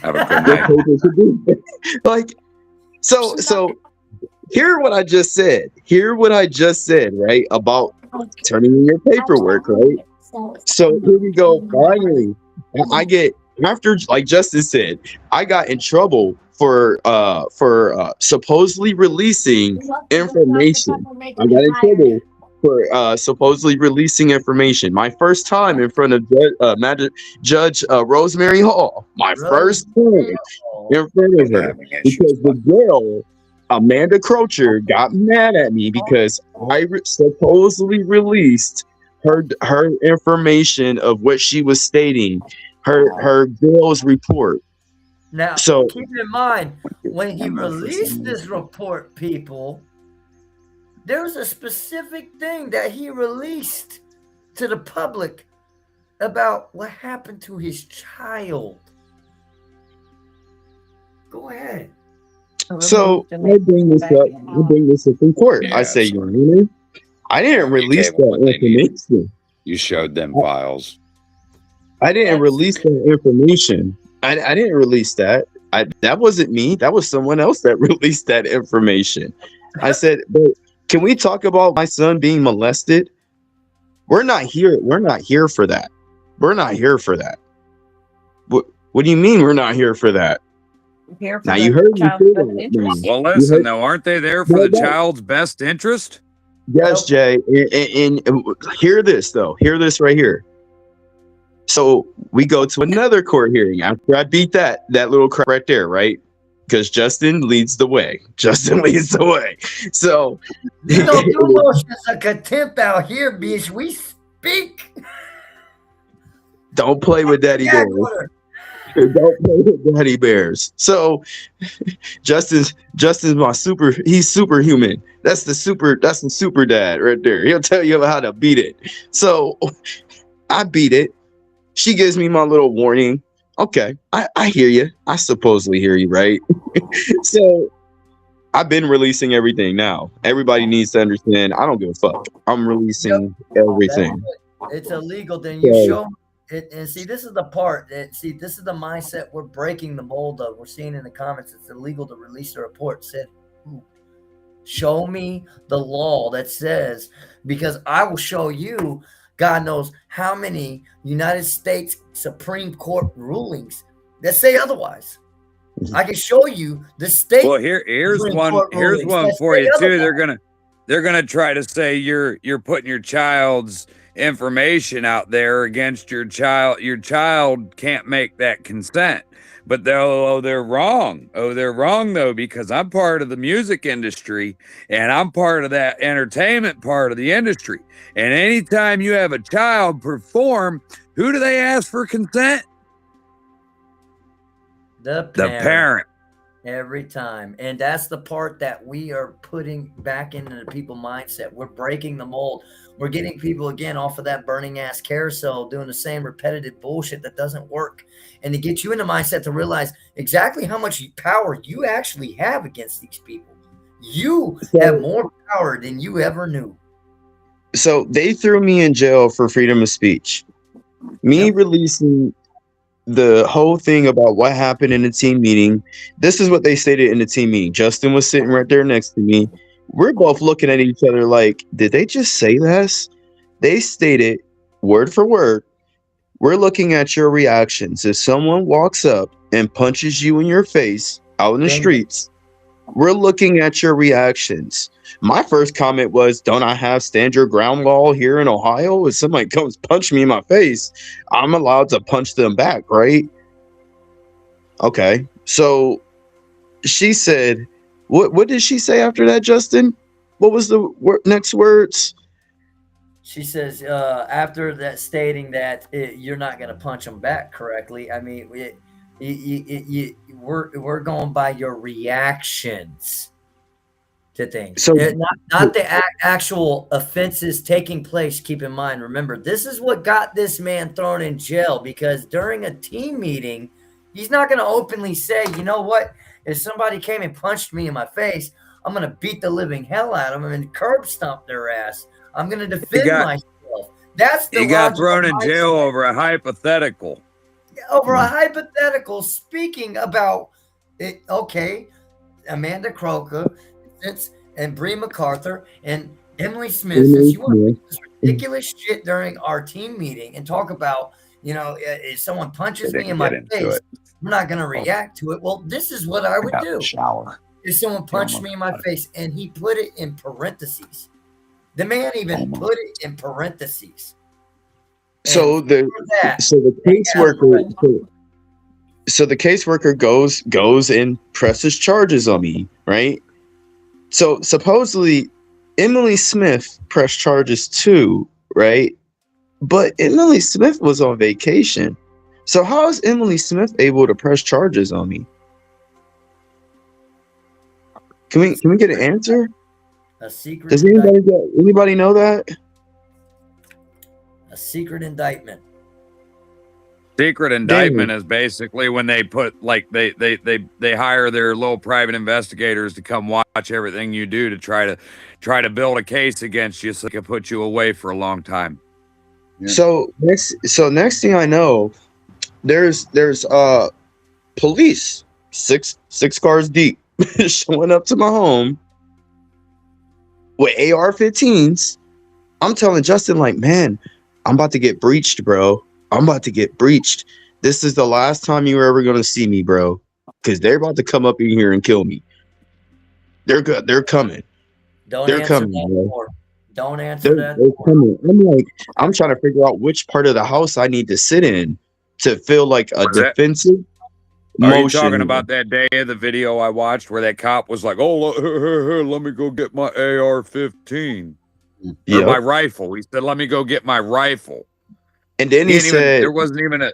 Have a good night. Like, so hear what I just said. Right? About turning in your paperwork, right? So here we go. Finally, I get, after, like Justin said, I got in trouble for supposedly releasing information. I got in trouble for supposedly releasing information. My first time in front of Judge Rosemary Hall. My first time in front of her, because the girl, Amanda Crocher, got mad at me because I supposedly released her information of what she was stating, her girl's report. Now, So keep in mind, when he released this report, people, there was a specific thing that he released to the public about what happened to his child. Go ahead. So I bring this up in court. Yeah, I say, so- Your Honor, I didn't release gave them what that they needed. information. You showed them files. I didn't release that information. I didn't release that. That wasn't me. That was someone else that released that information. I said, but can we talk about my son being molested? We're not here. We're not here for that. We're not here for that. What do you mean we're not here for that? Now you heard me say that. Well, listen, though, aren't they there for the child's best interest? Yes, Jay. And hear this, though. Hear this right here. So we go to another court hearing after I beat that little crap right there, right? Because Justin leads the way. So You don't do motions of contempt out here, bitch. We speak. don't play with Daddy Bears. Don't play with Daddy Bears. So Justin's he's superhuman. That's the super dad right there. He'll tell you how to beat it. So I beat it. She gives me my little warning. Okay, I hear you. I supposedly hear you, right? So I've been releasing everything now. Everybody needs to understand. I don't give a fuck. I'm releasing everything. It's illegal. Then you show it, and see, this is the part that this is the mindset we're breaking the mold of. We're seeing in the comments it's illegal to release a report. Said, show me the law that says, because I will show you. God knows how many United States Supreme Court rulings that say otherwise. I can show you the state. Well, here's one for you too. They're gonna try to say you're putting your child's information out there against your child can't make that consent. But they're wrong. Oh, they're wrong though, because I'm part of the music industry and I'm part of that entertainment part of the industry. And anytime you have a child perform, who do they ask for consent? The parent. Every time. And that's the part that we are putting back into the people mindset. We're breaking the mold. We're getting people again off of that burning ass carousel, doing the same repetitive bullshit that doesn't work. And to get you in the mindset to realize exactly how much power you actually have against these people. You have more power than you ever knew. So they threw me in jail for freedom of speech. Me releasing the whole thing about what happened in the team meeting. This is what they stated in the team meeting. Justin was sitting right there next to me. We're both looking at each other like, did they just say this? They stated word for word, we're looking at your reactions. If someone walks up and punches you in your face out in the streets, we're looking at your reactions. My first comment was, don't I have stand your ground law here in Ohio? If somebody comes punch me in my face, I'm allowed to punch them back, right? Okay. So she said, what did she say after that, Justin? What was the next words? She says, after that, stating that you're not going to punch them back correctly. I mean, we're going by your reactions to things. So not the actual offenses taking place. Keep in mind, remember, this is what got this man thrown in jail, because during a team meeting, he's not going to openly say, you know what, if somebody came and punched me in my face, I'm going to beat the living hell out of them and curb stomp their ass. I'm going to defend myself. That's the he got thrown in jail over a hypothetical. Over a hypothetical, speaking about it. Okay, Amanda Croker and Bree MacArthur and Emily Smith. Since you want to do this ridiculous shit during our team meeting and talk about, you know, if someone punches me in my face, I'm not going to react to it. Well, this is what I would do. If someone punched me in my face, and he put it in parentheses. The man even put it in parentheses. So the caseworker goes and presses charges on me, right? So supposedly Emily Smith pressed charges too, right? But Emily Smith was on vacation. So how is Emily Smith able to press charges on me? Can we get an answer? A secret. Does anybody know that? A secret indictment. Secret indictment is basically when they put, like, they hire their little private investigators to come watch everything you do to try to build a case against you so they can put you away for a long time. Yeah. So next thing I know, there's police six cars deep showing up to my home with AR-15s. I'm telling Justin, like, man, I'm about to get breached, bro. I'm about to get breached. This is the last time you're ever going to see me, bro, because they're about to come up in here and kill me. They're good. They're coming. They're coming, bro. Don't answer that. They're coming. I'm like, I'm trying to figure out which part of the house I need to sit in to feel like a defensive motion. Are you talking about that day of the video I watched where that cop was like, oh, let me go get my AR-15. Or my rifle. He said, let me go get my rifle. And then he said, there wasn't even a.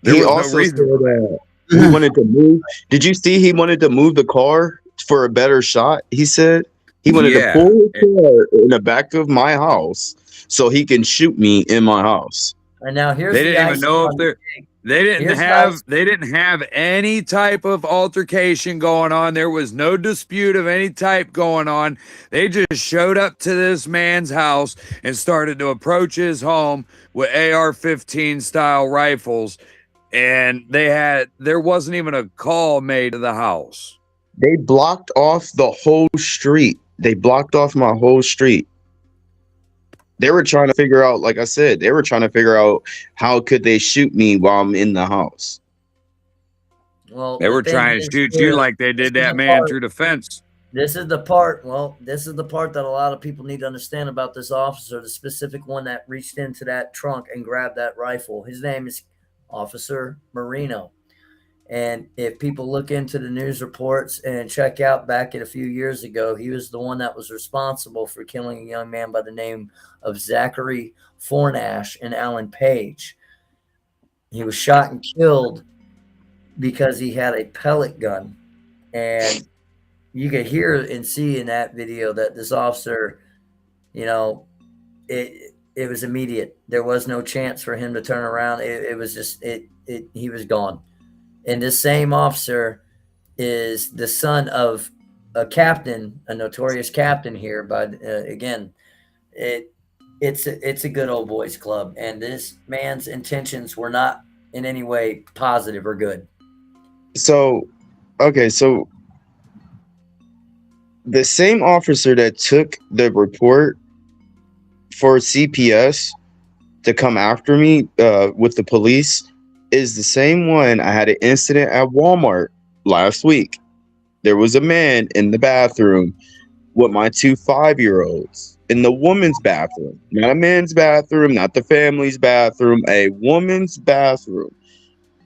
He also said that he wanted to move. Did you see he wanted to move the car for a better shot? He said he wanted to pull his car in the back of my house so he can shoot me in my house. And now here's they didn't even know if they didn't have any type of altercation going on. There was no dispute of any type going on. They just showed up to this man's house and started to approach his home with AR-15 style rifles. And there wasn't even a call made to the house. They blocked off the whole street. They blocked off my whole street. They were trying to figure out, like I said, they were trying to figure out how could they shoot me while I'm in the house. Well, they were trying to shoot you like they did that man through the fence. This is the part. Well, this is the part that a lot of people need to understand about this officer, the specific one that reached into that trunk and grabbed that rifle. His name is Officer Marino. And if people look into the news reports and check out back at a few years ago, he was the one that was responsible for killing a young man by the name of Zachary Fornash and Alan Page. He was shot and killed because he had a pellet gun. And you could hear and see in that video that this officer, you know, it was immediate. There was no chance for him to turn around. It was just he was gone. And this same officer is the son of a captain, a notorious captain here. But again, it's a good old boys club, and this man's intentions were not in any way positive or good. So, okay, so the same officer that took the report for CPS to come after me with the police is the same one. I had an incident at Walmart last week. There was a man in the bathroom with my 2 5-year-olds in the woman's bathroom, not a man's bathroom, not the family's bathroom, a woman's bathroom.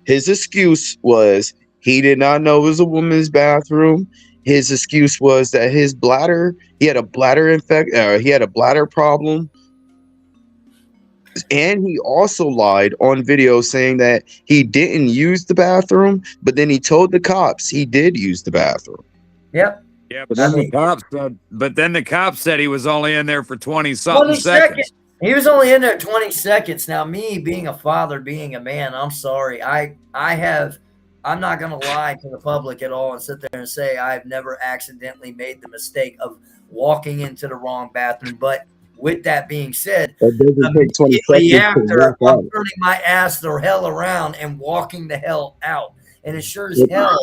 His excuse was he did not know it was a woman's bathroom. His excuse was that his bladder, he had a bladder he had a bladder problem. And he also lied on video saying that he didn't use the bathroom, but then he told the cops he did use the bathroom. Yep. Yeah, but then the cops said he was only in there for 20-something 20 seconds. He was only in there 20 seconds. Now, me being a father, being a man, I'm sorry. I'm not going to lie to the public at all and sit there and say I've never accidentally made the mistake of walking into the wrong bathroom. But with that being said, immediately after, I'm turning my ass the hell around and walking the hell out. And it sure as hell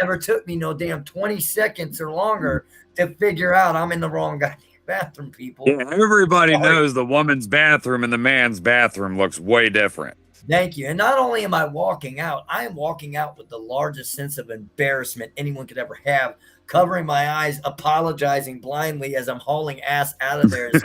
never took me no damn 20 seconds or longer to figure out I'm in the wrong goddamn bathroom, people. Yeah, everybody knows the woman's bathroom and the man's bathroom looks way different. Thank you. And not only am I walking out, I am walking out with the largest sense of embarrassment anyone could ever have, covering my eyes, apologizing blindly as I'm hauling ass out of there as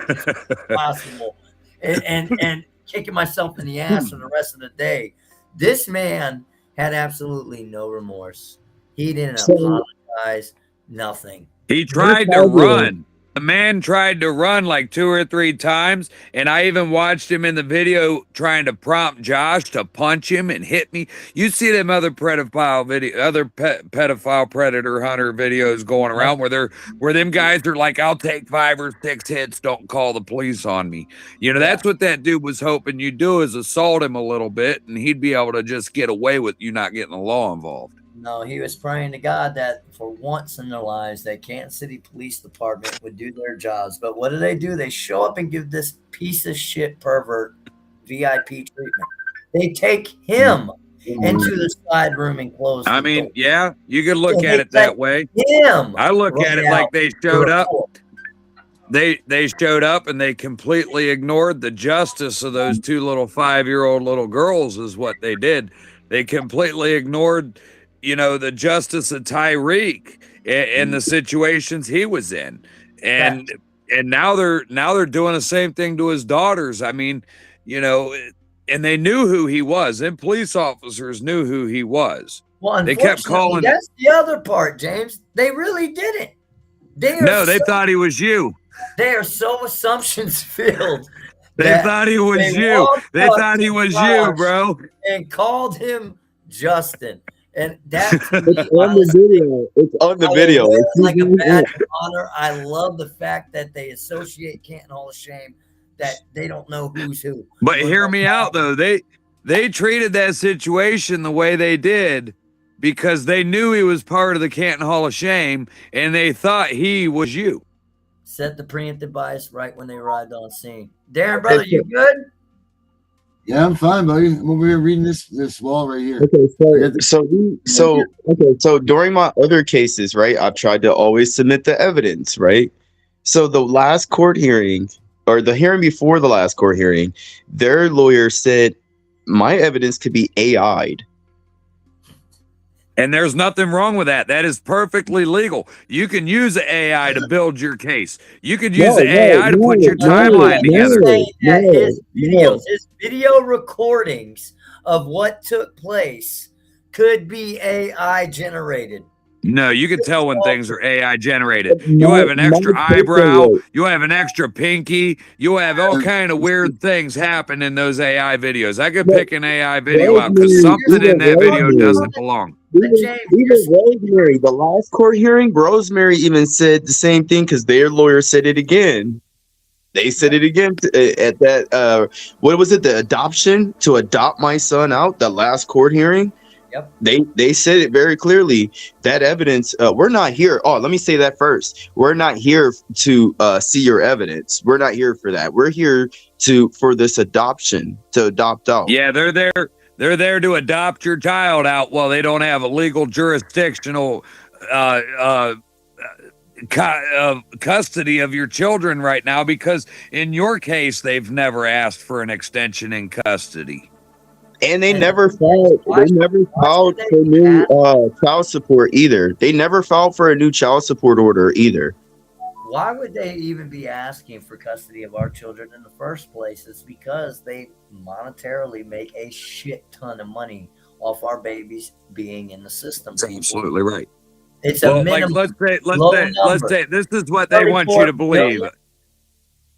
possible, and kicking myself in the ass for the rest of the day. This man had absolutely no remorse. He didn't apologize, nothing. He tried to run. The man tried to run like 2 or 3 times, and I even watched him in the video trying to prompt Josh to punch him and hit me. You see them other pedophile pedophile predator hunter videos going around where them guys are like, I'll take 5 or 6 hits, don't call the police on me. You know, that's what that dude was hoping you'd do, is assault him a little bit, and he'd be able to just get away with you not getting the law involved. No, he was praying to God that for once in their lives, that Canton City Police Department would do their jobs. But what do? They show up and give this piece of shit pervert VIP treatment. They take him into the side room and close. I mean, yeah, you could look at it that way. I look at it like they showed up. They showed up and they completely ignored the justice of those 2 little 5-year-old little girls is what they did. They completely ignored, you know, the justice of Tyreek and the situations he was in. And now they're doing the same thing to his daughters. I mean, you know, and they knew who he was. And police officers knew who he was. Well, they kept calling. That's the other part, James. They really didn't. They thought he was you. They are so assumptions filled. They thought he was you. They thought he was you, bro. And called him Justin. And that's it's on the video. It's on the video. It's like a badge of honor. I love the fact that they associate Canton Hall of Shame, that they don't know who's who. But hear me out, though. They treated that situation the way they did because they knew he was part of the Canton Hall of Shame, and they thought he was you. Set the preemptive bias right when they arrived on scene. Darren, brother, you good? Yeah, I'm fine, buddy. I'm over here reading this wall right here. Okay, so during my other cases, right, I've tried to always submit the evidence, right? So the last court hearing, or the hearing before the last court hearing, their lawyer said my evidence could be AI'd. And there's nothing wrong with that. That is perfectly legal. You can use the AI to build your case. You could use the AI to put your timeline together. His video recordings of what took place could be AI generated. No, you can tell when things are AI generated. You'll have an extra eyebrow. You'll have an extra pinky. You'll have all kind of weird things happen in those AI videos. I could pick an AI video out because something in that video doesn't belong. Even Rosemary, the last court hearing, Rosemary even said the same thing because their lawyer said it again. They said it again at that, what was it, the adoption, to adopt my son out, the last court hearing. Yep. They said it very clearly. That evidence, we're not here. Oh, let me say that first. We're not here to see your evidence. We're not here for that. We're here for this adoption, to adopt out. Yeah, they're there. They're there to adopt your child out while they don't have a legal jurisdictional custody of your children right now, because in your case, they've never asked for an extension in custody. And they never filed. They never filed for new child support either. They never filed for a new child support order either. Why would they even be asking for custody of our children in the first place? It's because they monetarily make a shit ton of money off our babies being in the system. That's absolutely right. It's a minimum. Let's say this is what they want you to believe.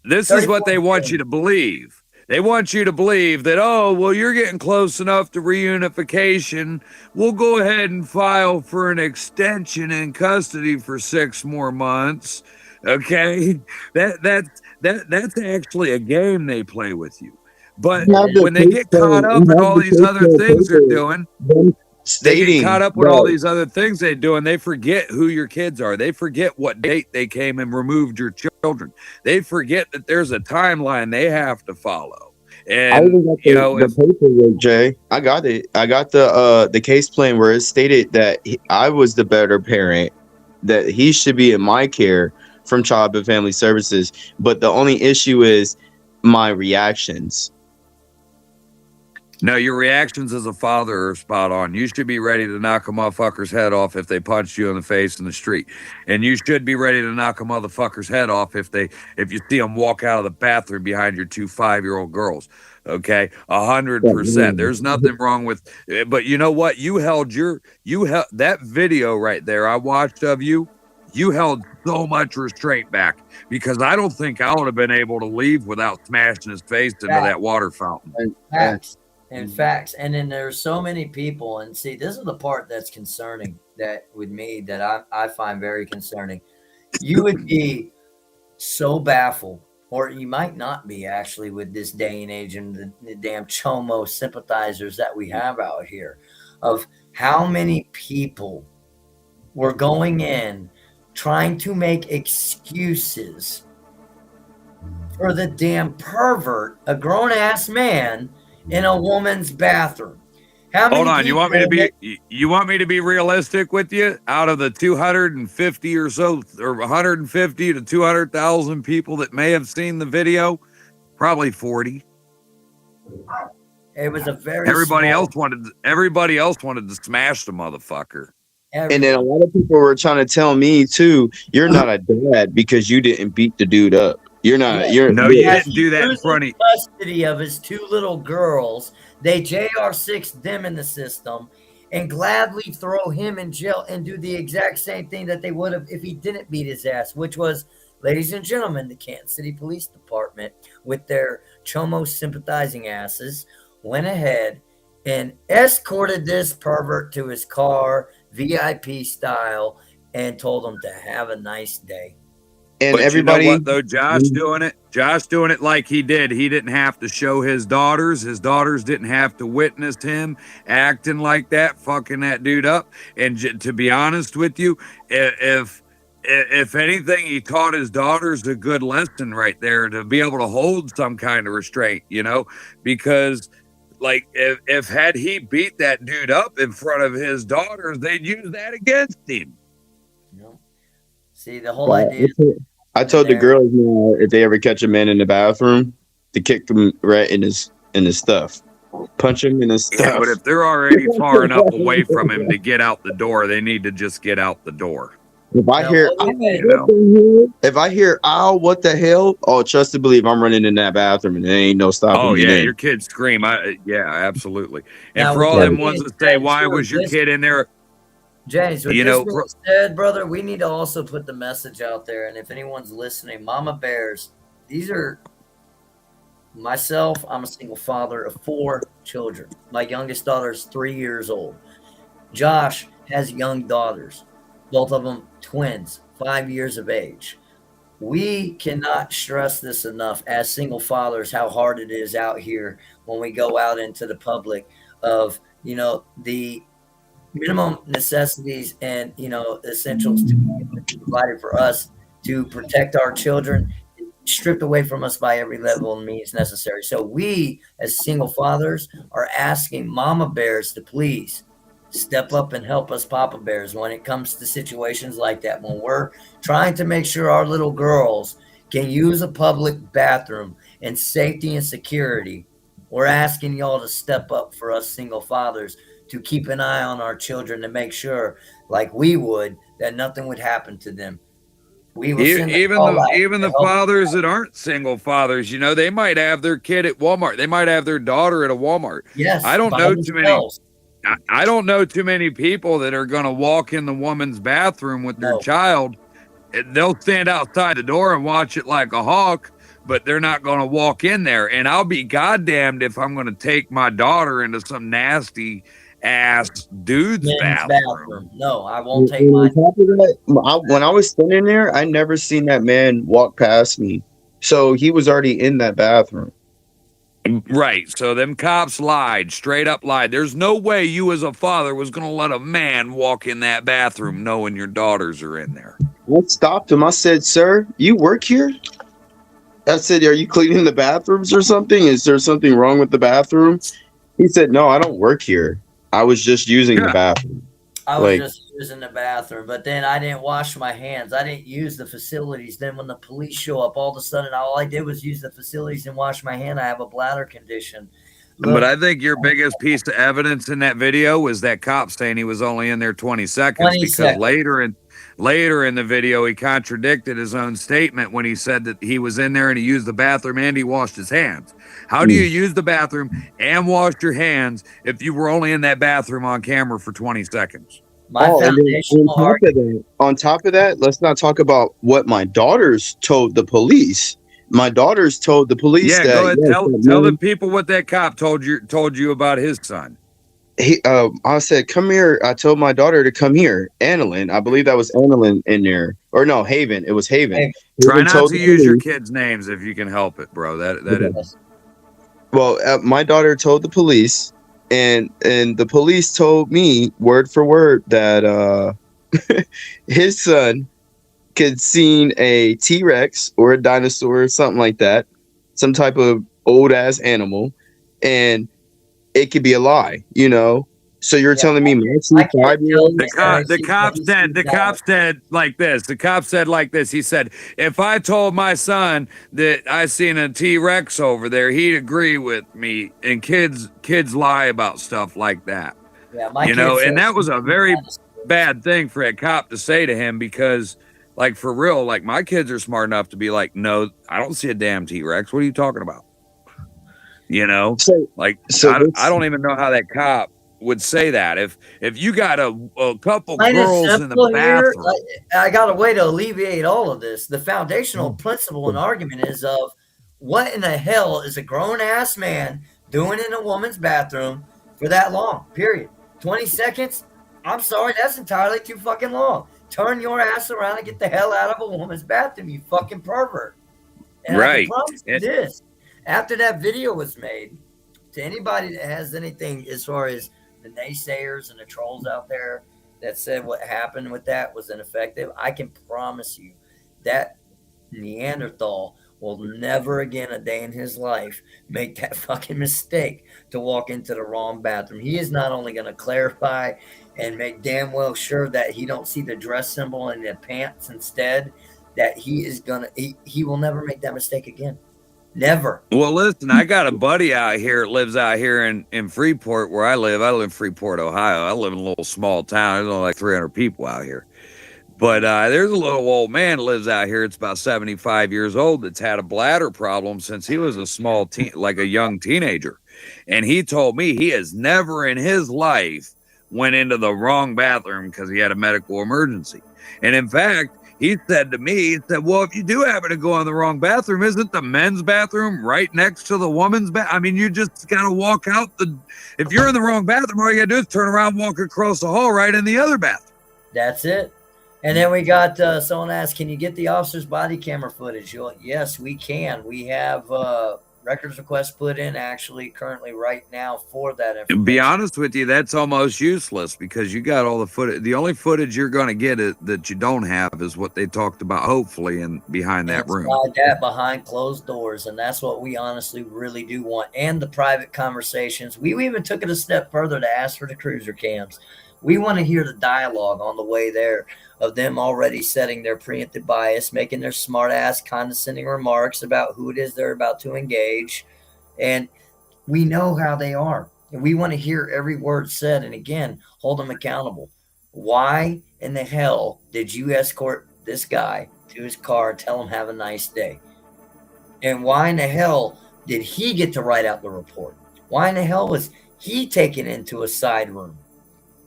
This is what they want you to believe. They want you to believe that, oh, well, you're getting close enough to reunification. We'll go ahead and file for an extension in custody for 6 more months. Okay, that's actually a game they play with you. But when they get caught up in all these other things they're doing, they get caught up with all these other things they're doing, they forget who your kids are. They forget what date they came and removed your children. They forget that there's a timeline they have to follow. And I even got the paperwork, Jay. I got it. I got the case plan where it stated that I was the better parent, that he should be in my care from Child and Family Services. But the only issue is my reactions. No, your reactions as a father are spot on. You should be ready to knock a motherfucker's head off if they punched you in the face in the street. And you should be ready to knock a motherfucker's head off if you see them walk out of the bathroom behind your 2 5-year-old girls. Okay, 100%. There's nothing wrong with, but you know what? You held that video right there I watched of you. You held so much restraint back, because I don't think I would have been able to leave without smashing his face into that water fountain. Facts. And facts. And then there's so many people, and see, this is the part that's concerning that with me that I find very concerning. You would be so baffled, or you might not be actually, with this day and age and the damn chomo sympathizers that we have out here, of how many people were going in trying to make excuses for the damn pervert, a grown-ass man, in a woman's bathroom. Hold on, you want me to be realistic with you? Out of the 250 or so, or 150 to 200,000 people that may have seen the video, probably 40. It was a very everybody else wanted to smash the motherfucker. And then a lot of people were trying to tell me too, you're not a dad because you didn't beat the dude up. You didn't do that in front of custody of his 2 little girls. They JR6 them in the system and gladly throw him in jail and do the exact same thing that they would have if he didn't beat his ass, which was, ladies and gentlemen, the Canton City Police Department, with their chomo sympathizing asses, went ahead and escorted this pervert to his car, VIP style, and told him to have a nice day. And but everybody, you know what, though, Josh doing it like he did. He didn't have to show his daughters. His daughters didn't have to witness him acting like that, fucking that dude up. And to be honest with you, if anything, he taught his daughters a good lesson right there, to be able to hold some kind of restraint, because like if had he beat that dude up in front of his daughters, they'd use that against him. See, the whole idea. I told the girls now, if they ever catch a man in the bathroom, to kick him right in his stuff. Punch him in the Yeah, stuff. but if they're already far enough away from him to get out the door, they need to just get out the door. If I No, hear, what "Ow, we made- what the hell?" If I hear, "Ow, what the hell?" Oh, trust and believe, I'm running in that bathroom, and there ain't no stopping Oh me. yeah, then. your kids scream. Yeah, absolutely. And Now, for with all that them being ones that say, said, "Why too, was your this- kid in there?" James, with You this know, being said, brother, we need to also put the message out there. And if anyone's listening, Mama Bears, these are myself. I'm a single father of 4 children. My youngest daughter is 3 years old. Josh has young daughters, both of them twins, 5 years of age. We cannot stress this enough as single fathers how hard it is out here when we go out into the public of, the minimum necessities and, essentials to be provided for us to protect our children, stripped away from us by every level and means necessary. So we, as single fathers, are asking mama bears to please step up and help us papa bears when it comes to situations like that. When we're trying to make sure our little girls can use a public bathroom in safety and security, we're asking y'all to step up for us single fathers to keep an eye on our children to make sure, like we would, that nothing would happen to them. We will send a even call the out even to the help. fathers that aren't single fathers, they might have their kid at Walmart. They might have their daughter at a Walmart. Yes, I don't by know too many. themselves. I don't know too many people that are going to walk in the woman's bathroom with their No. child. They'll stand outside the door and watch it like a hawk, but they're not going to walk in there. And I'll be goddamned if I'm going to take my daughter into some nasty ass dude's Men's bathroom. No, I won't take And mine. on top of that, when I was standing there, I never seen that man walk past me. So he was already in that bathroom. Right. So them cops lied, straight up lied. There's no way you as a father was going to let a man walk in that bathroom knowing your daughters are in there. I stopped him. I said, "Sir, you work here?" I said, "Are you cleaning the bathrooms or something? Is there something wrong with the bathroom?" He said, "No, I don't work here. I was just using the bathroom." I was Like- just using the bathroom, but then I didn't wash my hands. I didn't use the facilities. Then when the police show up, all of a sudden, all I did was use the facilities and wash my hand. I have a bladder condition. But I think your biggest piece of evidence in that video was that cop saying he was only in there 20 seconds 20 because seconds. later in the video he contradicted his own statement when he said that he was in there and he used the bathroom and he washed his hands. How do you use the bathroom and wash your hands if you were only in that bathroom on camera for 20 seconds? My and then foundational argument. on top of that, let's not talk about what my daughters told the police. My daughters told the police Yeah, that, go ahead. yes, Tell that the man- people what that cop told you about his son. I said, "Come here." I told my daughter to come here. Annalyn, I believe that was Annalyn in there, or no, Haven. It was Haven. Haven. Try Haven not told to the use your police- kids' names if you can help it, bro. That Okay. is Well, my daughter told the police, and the police told me word for word that his son could seen a T-Rex or a dinosaur or something like that, some type of old ass animal, and it could be a lie, So you're telling me my I can't 5-year-old? The cop said like this. The cop said like this. He said, if I told my son that I seen a T-Rex over there, he'd agree with me. And kids lie about stuff like that. Yeah, my And that was a very bad thing for a cop to say to him because, like, for real, like, my kids are smart enough to be like, no, I don't see a damn T-Rex. What are you talking about? I don't even know how that cop would say that. If you got a couple girls in the bathroom. I got a way to alleviate all of this. The foundational principle and argument is of what in the hell is a grown ass man doing in a woman's bathroom for that long? Period. 20 seconds? I'm sorry, that's entirely too fucking long. Turn your ass around and get the hell out of a woman's bathroom, you fucking pervert. And I Right. can promise you this. After that video was made, to anybody that has anything as far as the naysayers and the trolls out there that said what happened with that was ineffective, I can promise you that Neanderthal will never again a day in his life make that fucking mistake to walk into the wrong bathroom. He is not only going to clarify and make damn well sure that he don't see the dress symbol in the pants instead, that he is going to, he will never make that mistake again. Never. Well, listen, I got a buddy out here that lives out here in Freeport where I live. I live in Freeport, Ohio. I live in a little small town. There's only like 300 people out here. But there's a little old man that lives out here. It's about 75 years old that's had a bladder problem since he was a small teen, like a young teenager. And he told me he has never in his life went into the wrong bathroom because he had a medical emergency. And in fact, he said to me, he said, well, if you do happen to go in the wrong bathroom, isn't the men's bathroom right next to the woman's bathroom? I mean, you just got to walk out if you're in the wrong bathroom, all you got to do is turn around, walk across the hall right in the other bathroom. That's it. And then we got someone asked, can you get the officer's body camera footage? Yes, we can. We have records requests put in actually currently right now for that information. To be honest with you, that's almost useless because you got all the footage. The only footage you're going to get that you don't have is what they talked about, hopefully, and behind that room. That behind closed doors, and that's what we honestly really do want. And the private conversations. We even took it a step further to ask for the cruiser cams. We want to hear the dialogue on the way there of them already setting their preemptive bias, making their smart-ass condescending remarks about who it is they're about to engage. And we know how they are. And we want to hear every word said. And again, hold them accountable. Why in the hell did you escort this guy to his car and tell him have a nice day? And why in the hell did he get to write out the report? Why in the hell was he taken into a side room?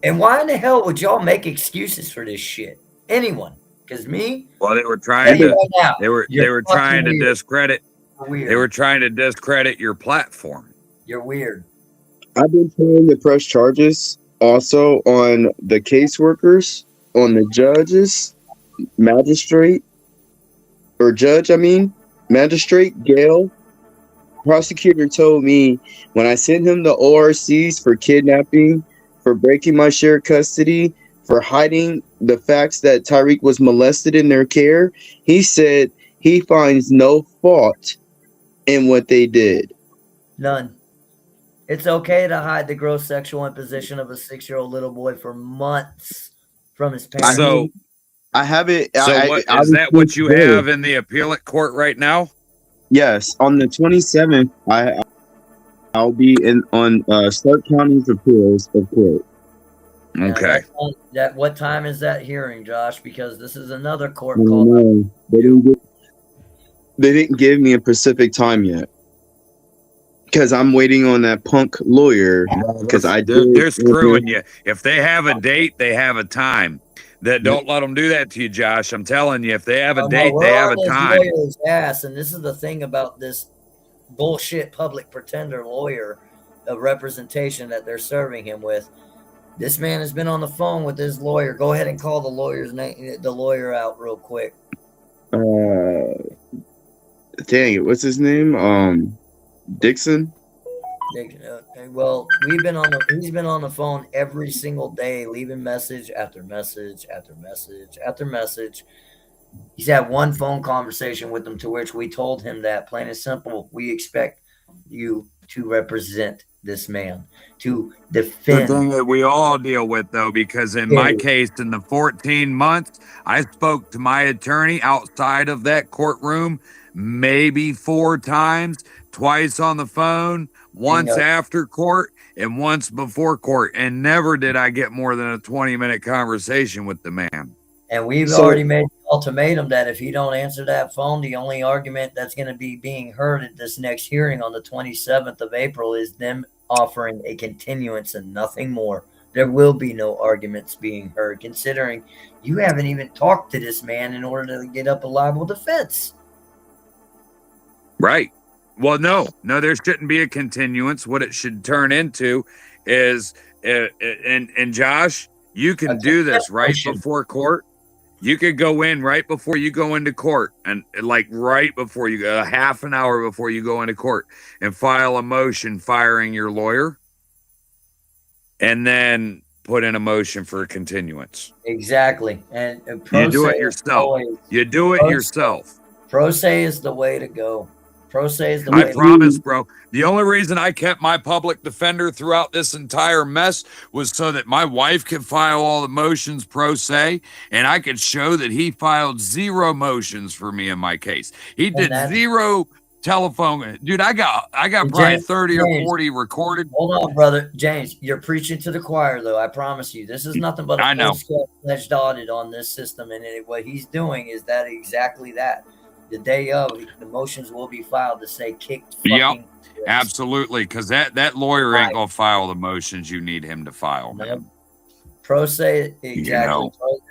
And why in the hell would y'all make excuses for this shit? Anyone? Because me? Well, they were trying to. Right they were trying to discredit. Weird. They were trying to discredit your platform. You're weird. I've been trying to press charges also on the caseworkers, on the judges, magistrate, Gail. Prosecutor told me when I sent him the ORCs for kidnapping, for breaking my shared custody, for hiding the facts that Tyreek was molested in their care, he said he finds no fault in what they did. None. It's okay to hide the gross sexual imposition of a 6-year-old little boy for months from his parents. So I have it. So is that what you have in the appellate court right now? Yes. On the 27th, I'll be on Stark County's appeals of court. Okay. What time is that hearing, Josh? Because this is another court call. call. They didn't give me a specific time yet. Because I'm waiting on that punk lawyer. Because they're screwing you. If they have a date, they have a time. Don't let them do that to you, Josh. I'm telling you, if they have a date, they have a time. Ass, and this is the thing about this bullshit public pretender lawyer of representation that they're serving him with. This man has been on the phone with his lawyer. Go ahead and call the lawyer's name, the lawyer out real quick. Dang it, what's his name? Dixon. Well, he's been on the phone every single day, leaving message after message after message after message. He's had one phone conversation with them to which we told him that plain and simple, we expect you to represent this man, to defend. The thing that we all deal with, though, because in my case, in the 14 months, I spoke to my attorney outside of that courtroom maybe 4 times, twice on the phone, once after court, and once before court, and never did I get more than a 20-minute conversation with the man. And we've already made the ultimatum that if he don't answer that phone, the only argument that's going to be being heard at this next hearing on the 27th of April is them offering a continuance and nothing more. There will be no arguments being heard, considering you haven't even talked to this man in order to get up a liable defense. Right. Well, no, there shouldn't be a continuance. What it should turn into is, and Josh, you can do this right before court. You could go in right before you go into court, and like right before you go, a half an hour before you go into court, and file a motion firing your lawyer, and then put in a motion for a continuance. Exactly. And you do it yourself. You do it yourself. Pro se is the way to go. I promise, bro. The only reason I kept my public defender throughout this entire mess was so that my wife could file all the motions pro se, and I could show that he filed 0 motions for me in my case. He did 0 telephone. Dude, I got probably 30 or 40 recorded. Hold on, brother. James, you're preaching to the choir, though. I promise you. This is nothing but a full-fledged audit on this system. And what he's doing is that exactly that. The day of, the motions will be filed to say kicked fucking. Yep, absolutely. Because that lawyer ain't going to file the motions you need him to file, man. Pro se, exactly.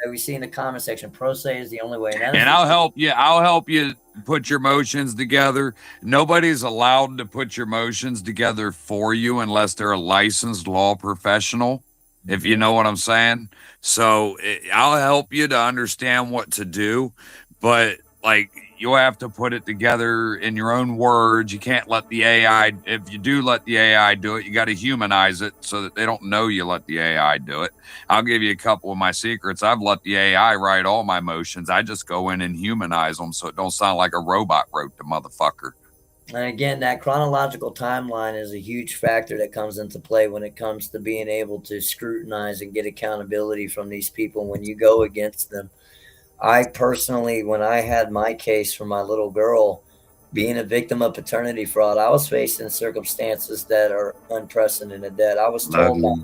We see in the comment section, pro se is the only way. And I'll help you. I'll help you put your motions together. Nobody's allowed to put your motions together for you unless they're a licensed law professional, if you know what I'm saying. So I'll help you to understand what to do, but like you'll have to put it together in your own words. You can't let the AI, if you do let the AI do it, you got to humanize it so that they don't know you let the AI do it. I'll give you a couple of my secrets. I've let the AI write all my motions. I just go in and humanize them so it don't sound like a robot wrote the motherfucker. And again, that chronological timeline is a huge factor that comes into play when it comes to being able to scrutinize and get accountability from these people when you go against them. I personally, when I had my case for my little girl being a victim of paternity fraud, I was facing circumstances that are unprecedented, that I was told by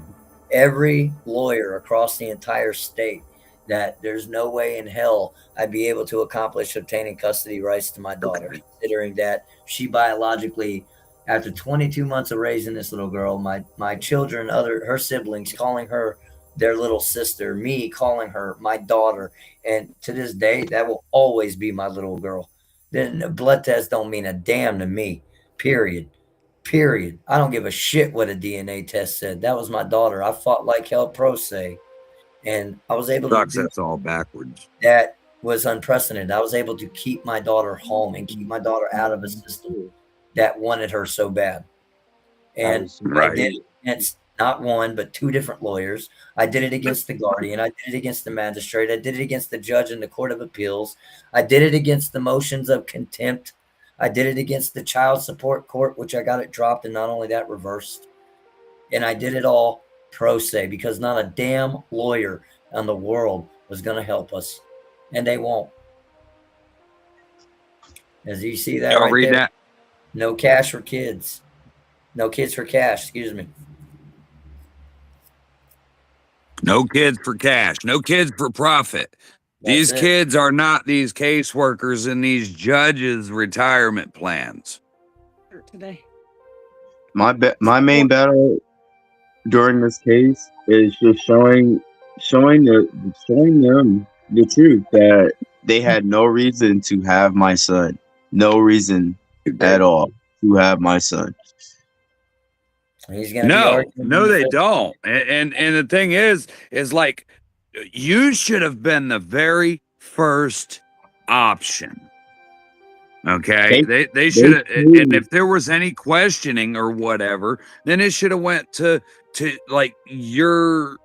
every lawyer across the entire state that there's no way in hell I'd be able to accomplish obtaining custody rights to my daughter, considering that she biologically, after 22 months of raising this little girl, my children, her siblings calling her their little sister, me calling her my daughter. And to this day, that will always be my little girl. Then the blood test don't mean a damn to me, period. I don't give a shit what a DNA test said. That was my daughter. I fought like hell pro se. And I was able to do that's all backwards. That was unprecedented. I was able to keep my daughter home and keep my daughter out of a system that wanted her so bad. And I did it against not one, but two different lawyers. I did it against the guardian. I did it against the magistrate. I did it against the judge in the Court of Appeals. I did it against the motions of contempt. I did it against the child support court, which I got it dropped, and not only that, reversed. And I did it all pro se because not a damn lawyer in the world was going to help us, and they won't. As you see that right there, that. No cash for kids. No kids for cash, excuse me. No kids for cash. No kids for profit. These kids are not these caseworkers in these judges' retirement plans. Today, my main battle during this case is just showing them the truth that they had no reason to have my son. No reason at all to have my son. He's gonna no, they don't. And the thing is like you should have been the very first option. Okay, they should have. And if there was any questioning or whatever, then it should have went to like your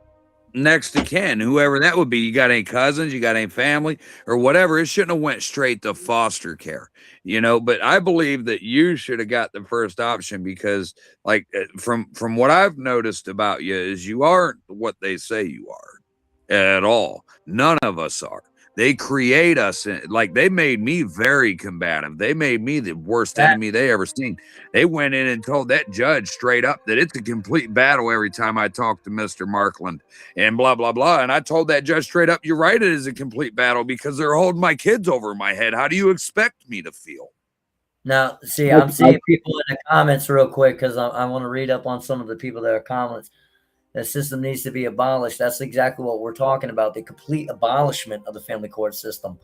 next of kin, whoever that would be. You got any cousins? You got any family or whatever? It shouldn't have went straight to foster care, you know. But I believe that you should have got the first option because, like, from what I've noticed about you is you aren't what they say you are at all. None of us are. They create us, like they made me very combative. They made me the worst enemy they ever seen. They went in and told that judge straight up that it's a complete battle every time I talk to Mr. Markland and blah, blah, blah. And I told that judge straight up, you're right, it is a complete battle because they're holding my kids over my head. How do you expect me to feel? Now, see, I'm seeing people in the comments real quick because I want to read up on some of the people that are comments. The system needs to be abolished. That's exactly what we're talking about. The complete abolishment of the family court system.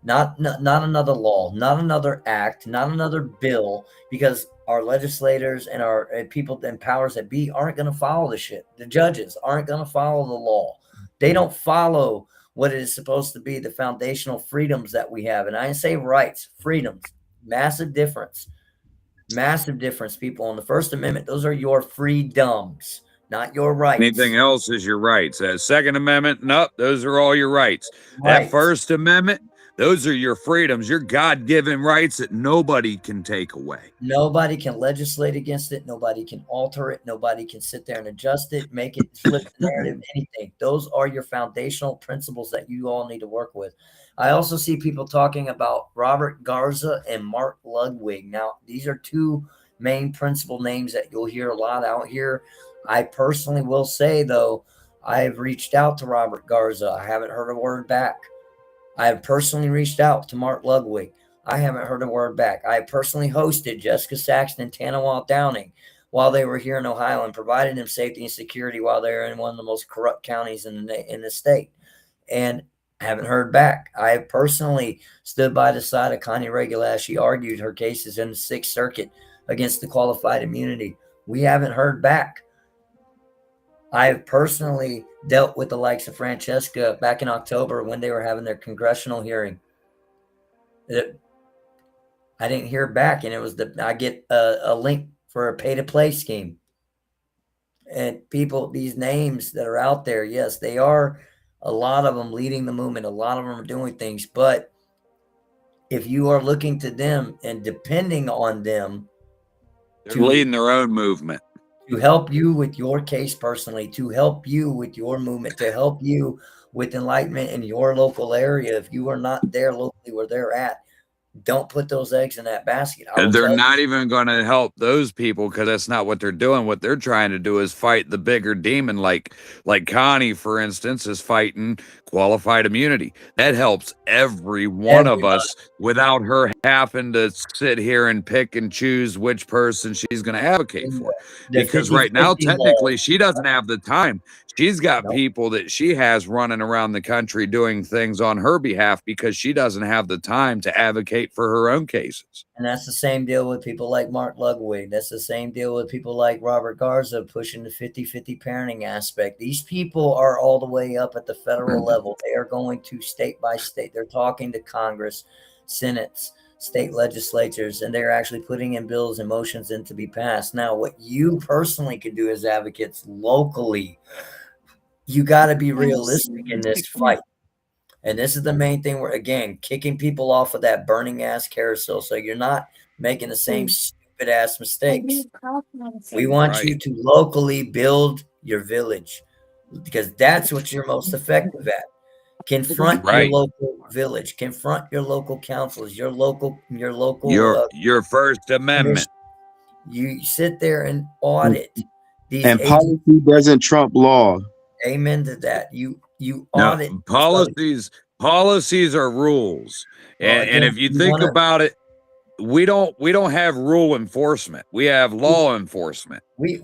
Not another law, not another act, not another bill, because our legislators and our people and powers that be aren't going to follow the shit. The judges aren't going to follow the law. They don't follow what it is supposed to be, the foundational freedoms that we have. And I say rights, freedoms, massive difference. Massive difference, people. On the First Amendment, those are your freedoms. Not your rights. Anything else is your rights. That Second Amendment, nope, those are all your rights. That First Amendment, Those are your freedoms, your God-given rights that nobody can take away. Nobody can legislate against it. Nobody can alter it. Nobody can sit there and adjust it, make it flip the narrative, anything. Those are your foundational principles that you all need to work with. I also see people talking about Robert Garza and Mark Ludwig. Now, these are two main principal names that you'll hear a lot out here. I personally will say, though, I've reached out to Robert Garza. I haven't heard a word back. I have personally reached out to Mark Ludwig. I haven't heard a word back. I personally hosted Jessica Saxton and Tanawal Downing while they were here in Ohio and provided them safety and security while they were in one of the most corrupt counties in the state. And I haven't heard back. I have personally stood by the side of Connie Regula as she argued her cases in the Sixth Circuit against the qualified immunity. We haven't heard back. I have personally dealt with the likes of Francesca back in October when they were having their congressional hearing. I didn't hear back, and it was I get a link for a pay-to-play scheme. And people, these names that are out there, yes, they are, a lot of them leading the movement. A lot of them are doing things. But if you are looking to them and depending on them, they're leading their own movement. To help you with your case personally, to help you with your movement, to help you with enlightenment in your local area. If you are not there locally where they're at, don't put those eggs in that basket. And they're not even going to help those people because that's not what they're doing. What they're trying to do is fight the bigger demon, like Connie, for instance, is fighting qualified immunity. That helps every one of us without her having to sit here and pick and choose which person she's going to advocate for. Because right now, technically, she doesn't have the time. She's got people that she has running around the country doing things on her behalf because she doesn't have the time to advocate for her own cases. And that's the same deal with people like Mark Ludwig. That's the same deal with people like Robert Garza pushing the 50-50 parenting aspect. These people are all the way up at the federal level. They are going to state by state. They're talking to Congress, Senates, state legislatures, and they're actually putting in bills and motions in to be passed. Now, what you personally can do as advocates locally, you got to be realistic in this fight. And this is the main thing. We're, again, kicking people off of that burning ass carousel so you're not making the same stupid ass mistakes. We want you to locally build your village because that's what you're most effective at. Confront your local village, confront your local councils, your First Amendment. You sit there and audit these and policy doesn't trump law. Amen to that. You audit policies are rules. And if you think about it, we don't have rule enforcement. We have law enforcement. We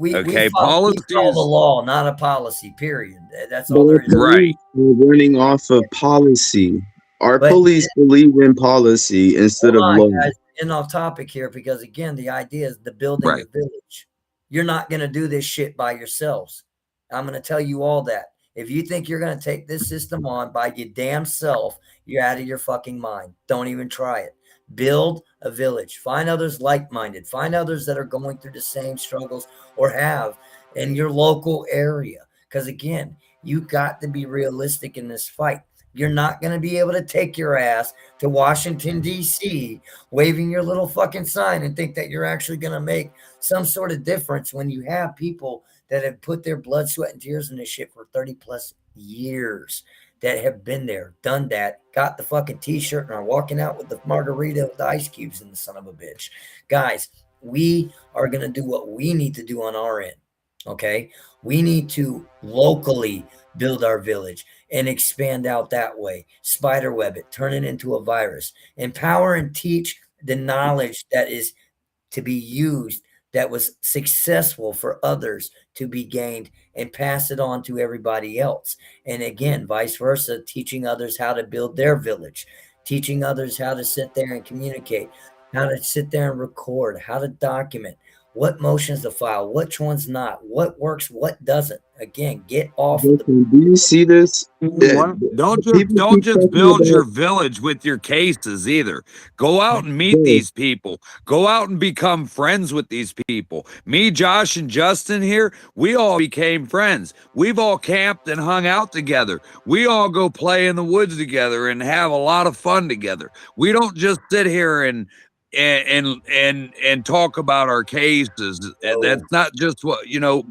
follow the law, not a policy, period. That's all there is. Right. We're running off of policy. Our police believe in policy instead of law. Guys, getting off topic here because, again, the idea is the building a village. You're not going to do this shit by yourselves. I'm going to tell you all that. If you think you're going to take this system on by your damn self, you're out of your fucking mind. Don't even try it. Build a village. Find others like-minded. Find others that are going through the same struggles or have in your local area. Because, again, you got to be realistic in this fight. You're not going to be able to take your ass to Washington, D.C., waving your little fucking sign and think that you're actually going to make some sort of difference when you have people that have put their blood, sweat, and tears in this shit for 30 plus years, that have been there, done that, got the fucking t-shirt and are walking out with the margarita with the ice cubes in the son of a bitch. Guys, we are going to do what we need to do on our end. Okay. We need to locally build our village and expand out that way. Spiderweb it, turn it into a virus, empower and teach the knowledge that is to be used, that was successful for others to be gained, and pass it on to everybody else. And again, vice versa, teaching others how to build their village, teaching others how to sit there and communicate, how to sit there and record, how to document, what motions to file, which one's not, what works, what doesn't. Again, get off the. Listen, do you see this? People Don't keep just talking build your about village with your cases either. Go out and meet this. these people. Go out and become friends with these people. Me, Josh, and Justin here, we all became friends. We've all camped and hung out together. We all go play in the woods together and have a lot of fun together. We don't just sit here and talk about our cases. That's not just what,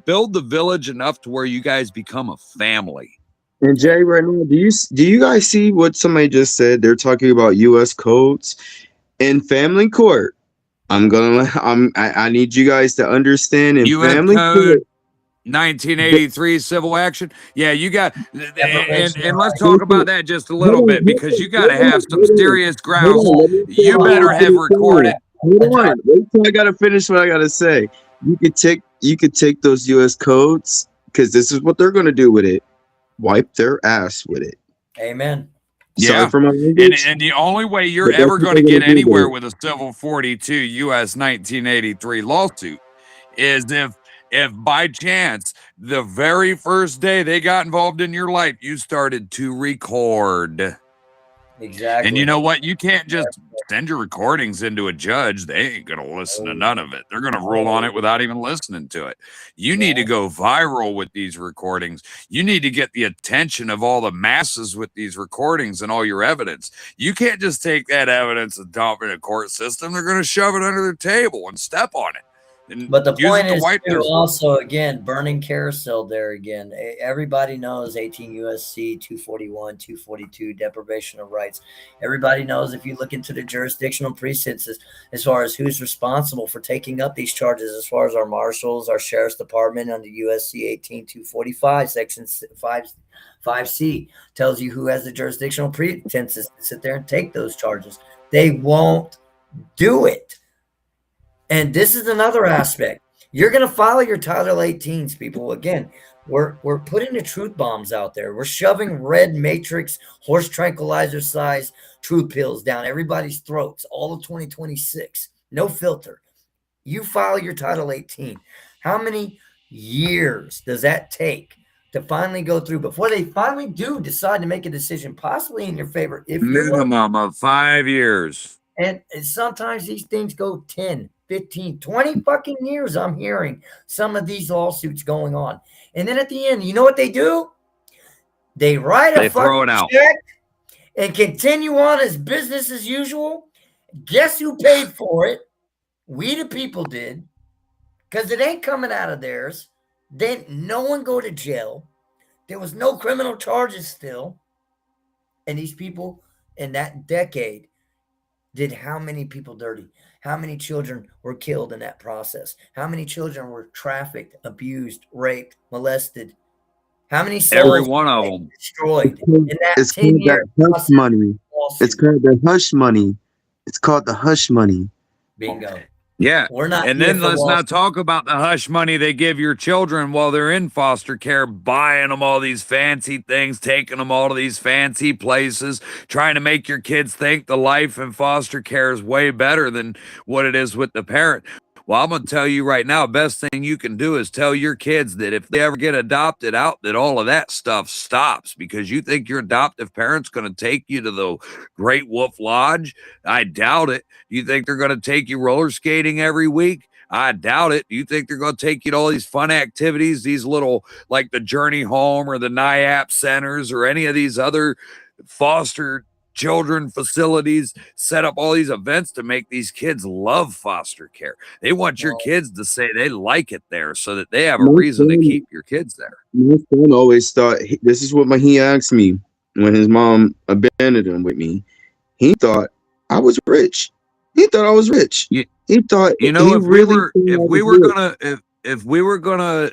build the village enough to where you guys become a family. And Jay, right now, do you guys see what somebody just said? They're talking about U.S. codes in family court. I need you guys to understand in U.S. family code court. 1983 civil action. Yeah, you got, and let's talk Listen, about that just a hold little on, bit, because you got to have some hold on, serious hold grounds. on, let me You finish better what I'm have saying. recorded. Hold on, wait till I gotta finish what I gotta say. You could take those U.S. codes, because this is what they're gonna do with it. Wipe their ass with it. Amen. Sorry Yeah. for my language. And the only way you're But that's ever what going to they're get gonna do with anywhere it. with a civil 42 U.S. 1983 lawsuit is if by chance the very first day they got involved in your life, you started to record. Exactly. And you know what? You can't just send your recordings into a judge. They ain't going to listen to none of it. They're going to rule on it without even listening to it. You need to go viral with these recordings. You need to get the attention of all the masses with these recordings and all your evidence. You can't just take that evidence and dump it in a court system. They're going to shove it under the table and step on it. And But the use point it to is, wipe too, their also, again, burning carousel there again. Everybody knows 18 USC 241, 242, deprivation of rights. Everybody knows if you look into the jurisdictional precincts as far as who's responsible for taking up these charges, as far as our marshals, our sheriff's department under USC 18245, section 5C, tells you who has the jurisdictional precincts to sit there and take those charges. They won't do it. And this is another aspect. You're going to follow your Title 18s, people. Again, we're putting the truth bombs out there. We're shoving red matrix, horse tranquilizer size truth pills down everybody's throats all of 2026. No filter. You file your Title 18. How many years does that take to finally go through before they finally do decide to make a decision, possibly in your favor? If minimum of 5 years. And sometimes these things go 10, 15, 20 fucking years. I'm hearing some of these lawsuits going on. And then at the end, you know what they do? They write a Throw it fucking out check and continue on as business as usual. Guess who paid for it? We the people did. Because it ain't coming out of theirs. Then no one go to jail. There was no criminal charges still. And these people in that decade did how many people dirty? How many children were killed in that process? How many children were trafficked, abused, raped, molested? How many souls every one of them destroyed in that It's 10 called year that hush money. It's called the hush money. It's called the hush money. Bingo. Yeah. We're not. And then let's not talk about the hush money they give your children while they're in foster care, buying them all these fancy things, taking them all to these fancy places, trying to make your kids think the life in foster care is way better than what it is with the parent. Well, I'm going to tell you right now, best thing you can do is tell your kids that if they ever get adopted out, that all of that stuff stops, because you think your adoptive parent's going to take you to the Great Wolf Lodge. I doubt it. You think they're going to take you roller skating every week? I doubt it. You think they're going to take you to all these fun activities, these little, like the Journey Home or the NIAP centers or any of these other foster children facilities, set up all these events to make these kids love foster care? They want your kids to say they like it there so that they have a reason to keep your kids there. My son always thought, this is what he asked me when his mom abandoned him with me. He thought I was rich. He thought I was rich. He thought, if we were gonna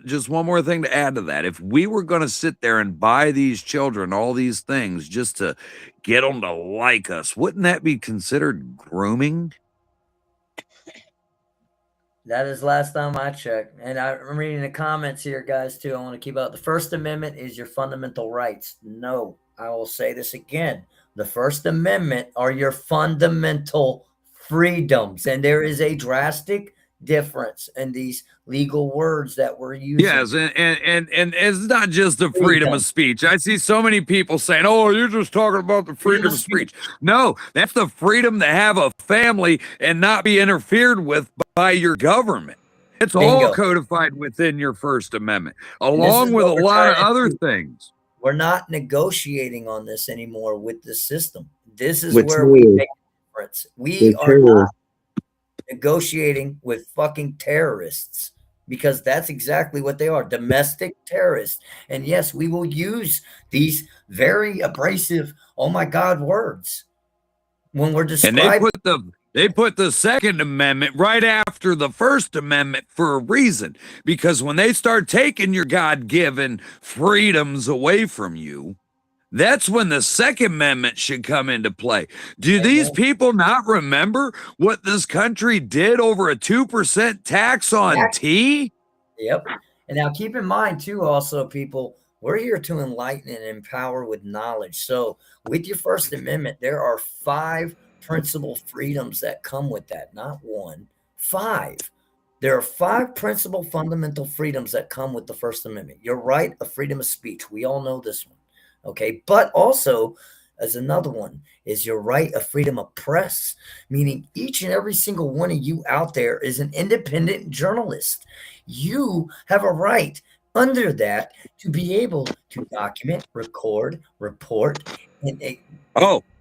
just one more thing to add to that, if we were gonna sit there and buy these children all these things just to get them to like us, wouldn't that be considered grooming? That is last time I checked. And I'm reading the comments here, guys, too. I want to keep out. The First Amendment is your fundamental rights. No, I will say this again. The First Amendment are your fundamental freedoms. And there is a drastic difference in these legal words that we're using. Yes, and it's not just the freedom of speech. I see so many people saying, "Oh, you're just talking about the freedom of speech." No, that's the freedom to have a family and not be interfered with by your government. It's all codified within your First Amendment, along with a lot of other things. We're not negotiating on this anymore with the system. This is where we make a difference. We are not negotiating with fucking terrorists, because that's exactly what they are, domestic terrorists. And yes, we will use these very abrasive, oh my God, words when we're describing. And they put the Second Amendment right after the First Amendment for a reason, because when they start taking your God-given freedoms away from you, that's when the Second Amendment should come into play. Do these people not remember what this country did over a 2% tax on tea? Yep. And now keep in mind too, also, people, we're here to enlighten and empower with knowledge. So with your First Amendment, there are 5 principal freedoms that come with that. Not 1, 5. There are 5 principal fundamental freedoms that come with the First Amendment. Your right of freedom of speech. We all know this one. Okay, but also as another one is your right of freedom of press, meaning each and every single one of you out there is an independent journalist. You have a right under that to be able to document, record, report, and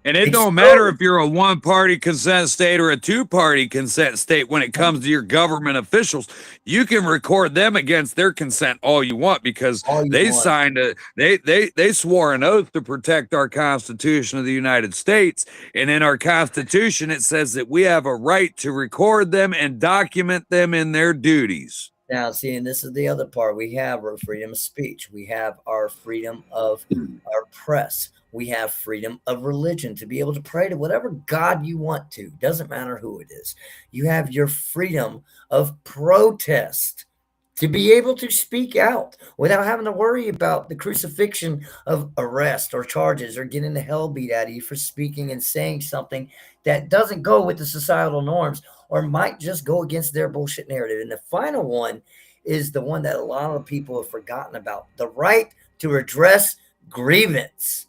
and it don't matter if you're a 1-party consent state or a 2-party consent state. When it comes to your government officials, you can record them against their consent all you want, because they signed they swore an oath to protect our Constitution of the United States. And in our Constitution, it says that we have a right to record them and document them in their duties. Now, see, and this is the other part. We have our freedom of speech. We have our freedom of our press. We have freedom of religion, to be able to pray to whatever God you want to. Doesn't matter who it is. You have your freedom of protest, to be able to speak out without having to worry about the crucifixion of arrest or charges, or getting the hell beat out of you for speaking and saying something that doesn't go with the societal norms, or might just go against their bullshit narrative. And the final one is the one that a lot of people have forgotten about: the right to redress grievance.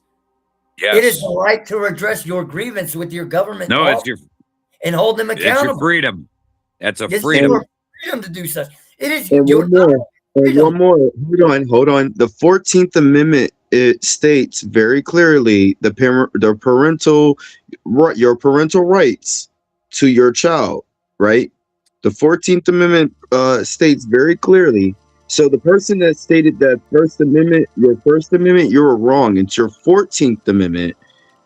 Yes. It is the right to redress your grievance with your government. No, it's your and hold them accountable. It's your freedom. That's a it's freedom. Your freedom to do such. It is and your one more. Hold on. The 14th Amendment, it states very clearly your parental rights to your child, right? The 14th Amendment states very clearly. So the person that stated that your First Amendment, you were wrong. It's your 14th Amendment.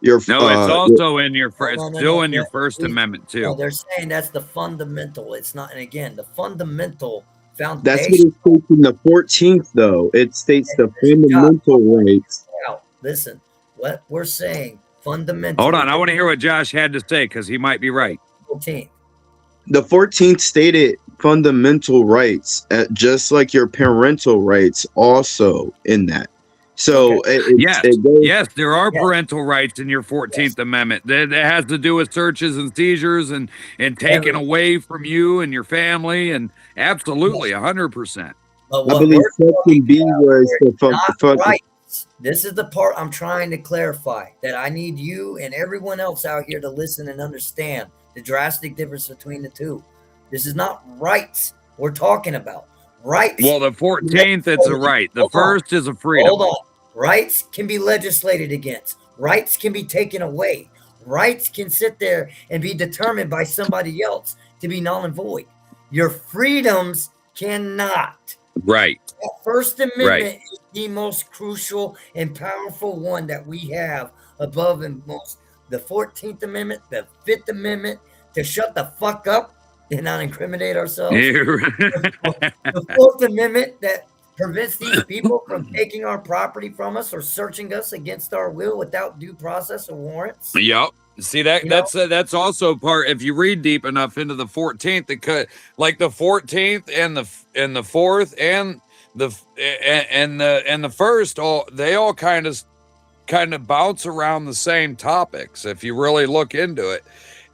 It's also in your still in your First Amendment too. No, they're saying that's the fundamental. It's not. And again, the fundamental foundation. That's what it states in the 14th, though. It states the fundamental rights. Listen, what we're saying, fundamental. Hold on, I want to hear what Josh had to say, because he might be right. 14th. The 14th stated fundamental rights, just like your parental rights, also in that. So yes, there are parental rights in your 14th Amendment. That has to do with searches and seizures and taken away from you and your family, and absolutely 100%. But I believe Section B was the rights. This is the part I'm trying to clarify, that I need you and everyone else out here to listen and understand the drastic difference between the two. This is not rights we're talking about. Rights. Well, the 14th, it's a right. The first is a freedom. Hold on. Rights can be legislated against. Rights can be taken away. Rights can sit there and be determined by somebody else to be null and void. Your freedoms cannot. Right. The First Amendment is the most crucial and powerful one that we have above and most. The 14th Amendment, the 5th Amendment, to shut the fuck up and not incriminate ourselves. The 4th Amendment that prevents these people from taking our property from us or searching us against our will without due process or warrants. Yep. See that's also part. If you read deep enough into the 14th, like the 14th and the 4th and the first, they all kind of bounce around the same topics if you really look into it,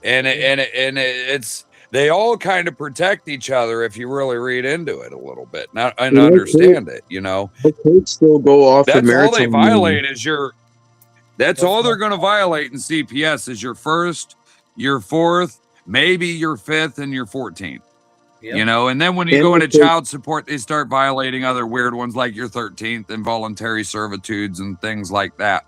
and it's they all kind of protect each other if you really read into it a little bit and understand it. The courts still go off That's of all they maritime violate is your. That's What's all they're that? going to violate in CPS is your first, your fourth, maybe your fifth, and your 14th. Yep. And then when you And go into also- child support, they start violating other weird ones like your 13th, involuntary servitudes and things like that.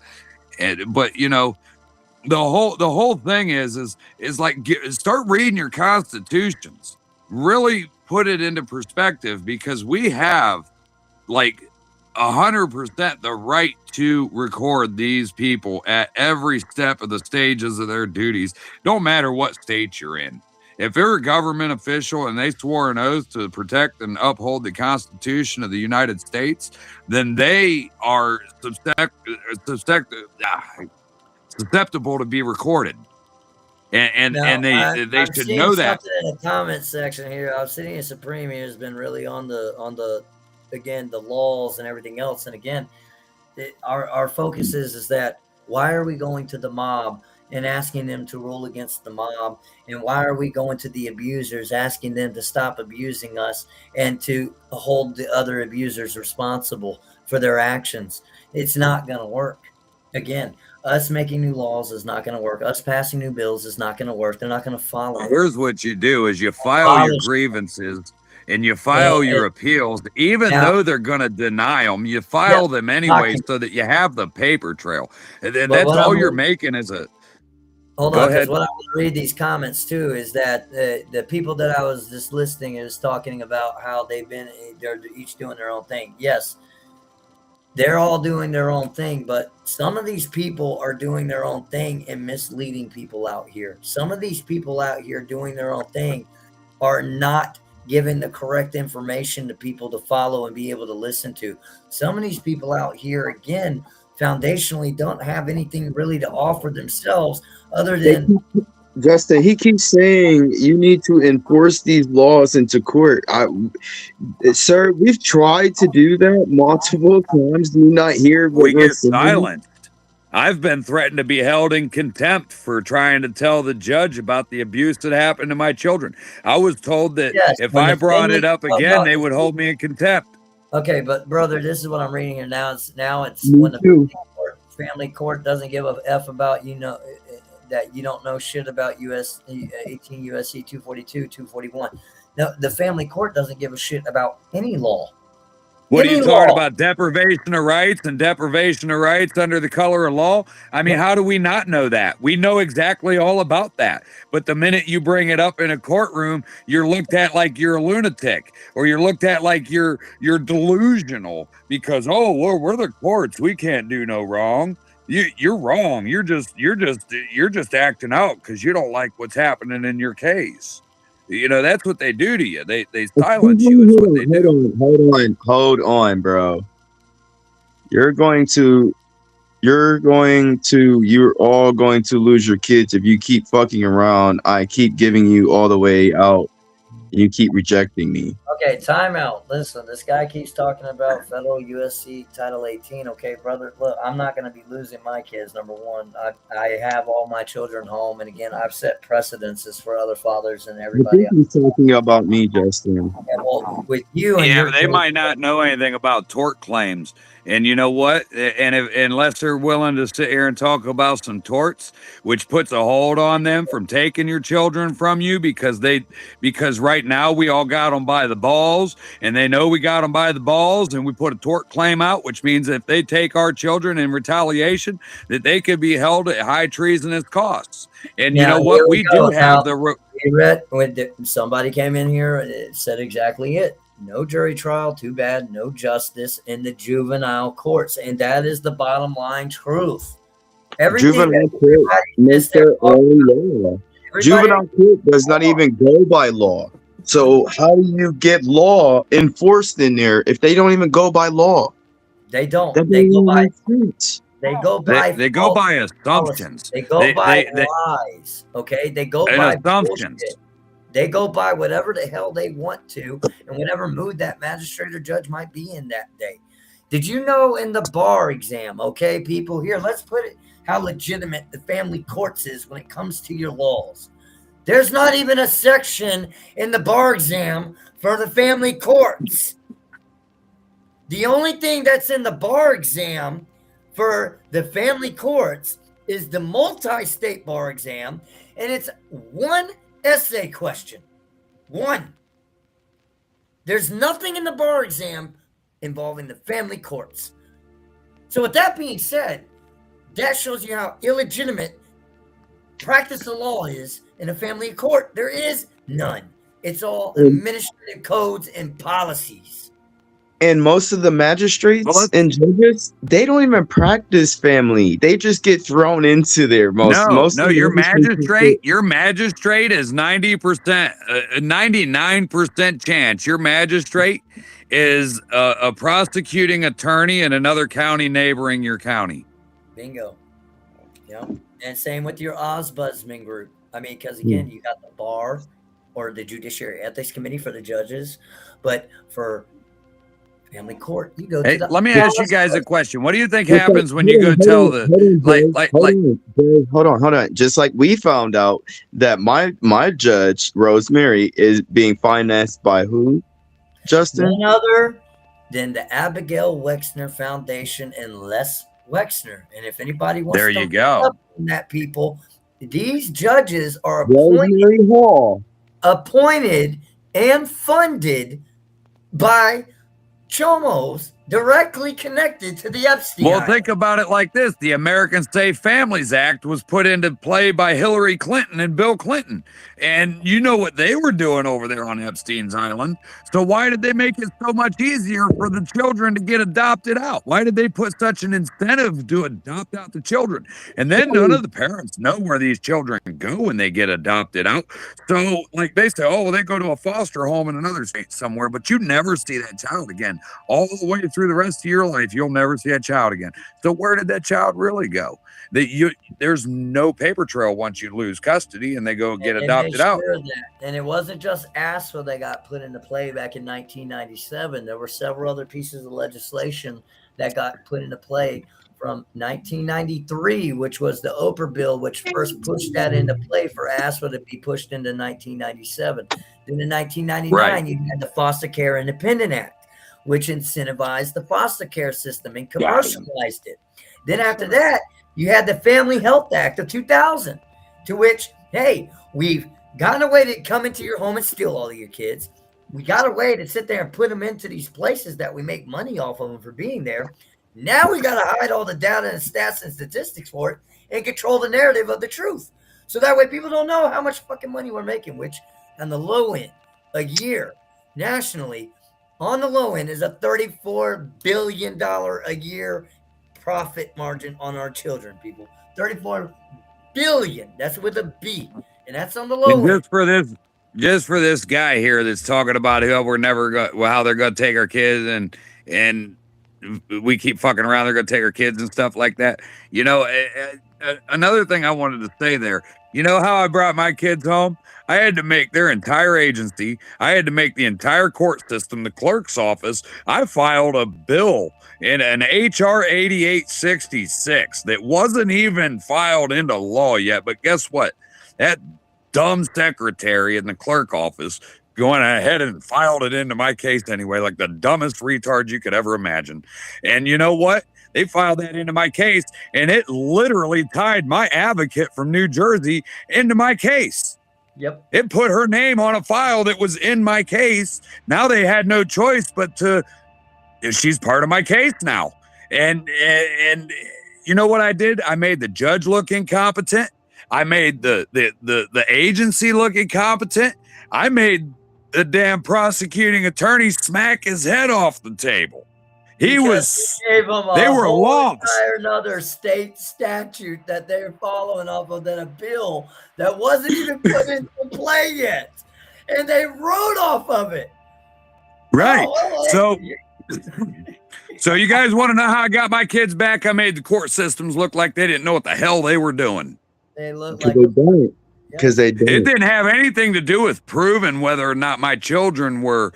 But the whole thing is like start reading your constitutions. Really put it into perspective because we have like 100% the right to record these people at every step of the stages of their duties. Don't matter what state you're in. If they're a government official and they swore an oath to protect and uphold the Constitution of the United States, then they are susceptible to be recorded. And they should know that. Something in the comment section here. Obsidian Supreme here has been really on the again the laws and everything else. And again, our focus is that why are we going to the mob and asking them to rule against the mob, and why are we going to the abusers asking them to stop abusing us and to hold the other abusers responsible for their actions? It's not going to work. Again, us making new laws is not going to work. Us passing new bills is not going to work. They're not going to follow. Here's what you do is you file your grievances and you file your appeals, even though they're going to deny them, you file them anyway so that you have the paper trail. And that's all you're making is a... Hold on, because what I want to read these comments too is that the people that I was just listening is talking about how they're each doing their own thing. Yes, they're all doing their own thing, but some of these people are doing their own thing and misleading people out here. Some of these people out here doing their own thing are not giving the correct information to people to follow and be able to listen to. Some of these people out here, again, foundationally don't have anything really to offer themselves other than... Justin, he keeps saying you need to enforce these laws into court. Sir, we've tried to do that multiple times. Do you not hear what we we're get saying? silenced? I've been threatened to be held in contempt for trying to tell the judge about the abuse that happened to my children. I was told that if I brought it up again, they would hold me in contempt. Okay, but brother, this is what I'm reading here now. It's when the family court doesn't give a F about that you don't know shit about 18 USC 242, 241. No, the family court doesn't give a shit about any law. What are you talking about? Deprivation of rights and deprivation of rights under the color of law? I mean, how do we not know that? We know exactly all about that. But the minute you bring it up in a courtroom, you're looked at like you're a lunatic, or you're looked at like you're delusional because, oh, we're the courts. We can't do no wrong. You're wrong. You're just acting out because you don't like what's happening in your case. That's what they do to you. They silence you. Is what they do. Hold on, bro. You're all going to lose your kids if you keep fucking around. I keep giving you all the way out. You keep rejecting me. Okay, time out. Listen, this guy keeps talking about federal USC Title 18. Okay, brother, look, I'm not going to be losing my kids, number one. I have all my children home, and again, I've set precedences for other fathers and everybody else. He's talking about me, Justin. Well, with you and yeah, they might not know anything about tort claims. And you know what? And unless they're willing to sit here and talk about some torts, which puts a hold on them from taking your children from you because right now we all got them by the balls, and they know we got them by the balls, and we put a tort claim out, which means if they take our children in retaliation, that they could be held at high treasonous costs. And now, you know what? We do have somebody came in here and it said exactly it. No jury trial, too bad, no justice in the juvenile courts. And that is the bottom line truth. Juvenile court makes their own law. Juvenile court does not even go by law. So how do you get law enforced in there if they don't even go by law? They don't. They go by assumptions. They go by lies. Okay? They go by assumptions. Bullshit. They go by whatever the hell they want to and whatever mood that magistrate or judge might be in that day. Did you know in the bar exam, okay, people, here, let's put it how legitimate the family courts is when it comes to your laws. There's not even a section in the bar exam for the family courts. The only thing that's in the bar exam for the family courts is the multi-state bar exam, and it's one essay question. One. There's nothing in the bar exam involving the family courts. So with that being said, that shows you how illegitimate practice of law is in a family court. There is none. It's all administrative codes and policies. And most of the magistrates and judges, they don't even practice family. They just get thrown into there. Your magistrate is 90%, 99% chance. Your magistrate is a prosecuting attorney in another county neighboring your county. Bingo. Yep. And same with your Ombudsman group. I mean, because again, you got the bar or the Judiciary Ethics Committee for the judges, but for family court, you go to the. Let me ask you guys a question. What do you think happens when you go tell the hold on? Just like we found out that my judge Rosemary is being financed by who? Justin? None other than the Abigail Wexner Foundation and Les Wexner. And if anybody wants there to you go. up on that, people, these judges are appointed and funded by Chomos directly connected to the Epstein. Well, think about it like this. The American Safe Families Act was put into play by Hillary Clinton and Bill Clinton. And you know what they were doing over there on Epstein's Island. So why did they make it so much easier for the children to get adopted out? Why did they put such an incentive to adopt out the children? And then none of the parents know where these children go when they get adopted out. So like they say, oh, well, they go to a foster home in another state somewhere, but you never see that child again. All the way through the rest of your life, you'll never see that child again. So where did that child really go? There's no paper trail once you lose custody and they go get adopted out. And it wasn't just ASFA that got put into play back in 1997. There were several other pieces of legislation that got put into play from 1993, which was the Oprah bill, which first pushed that into play for ASFA to be pushed into 1997. Then in 1999, you had the Foster Care Independent Act, which incentivized the foster care system and commercialized it. Then after that, you had the Family Health Act of 2000, to which, hey, we've gotten a way to come into your home and steal all of your kids. We got a way to sit there and put them into these places that we make money off of them for being there. Now we got to hide all the data and stats and statistics for it and control the narrative of the truth. So that way people don't know how much fucking money we're making, which on the low end, a year, nationally, on the low end is a $34 billion a year profit margin on our children, people. 34 billion. That's with a B. And that's on the low end. Just for this guy here that's talking about how how they're gonna take our kids and we keep fucking around, they're gonna take our kids and stuff like that. You know, another thing I wanted to say there, you know how I brought my kids home? I had to make their entire agency. I had to make the entire court system, the clerk's office. I filed a bill in an HR 8866 that wasn't even filed into law yet. But guess what? That dumb secretary in the clerk office going ahead and filed it into my case anyway, like the dumbest retard you could ever imagine. And you know what? They filed that into my case, and it literally tied my advocate from New Jersey into my case. Yep. It put her name on a file that was in my case. Now they had no choice but she's part of my case now. And you know what I did? I made the judge look incompetent. I made the agency look incompetent. I made the damn prosecuting attorney smack his head off the table. They were lost. Another state statute that they're following off of, that a bill that wasn't even put into play yet, and they wrote off of it. Right. So you guys want to know how I got my kids back? I made the court systems look like they didn't know what the hell they were doing. They look like because they did. It didn't have anything to do with proving whether or not my children were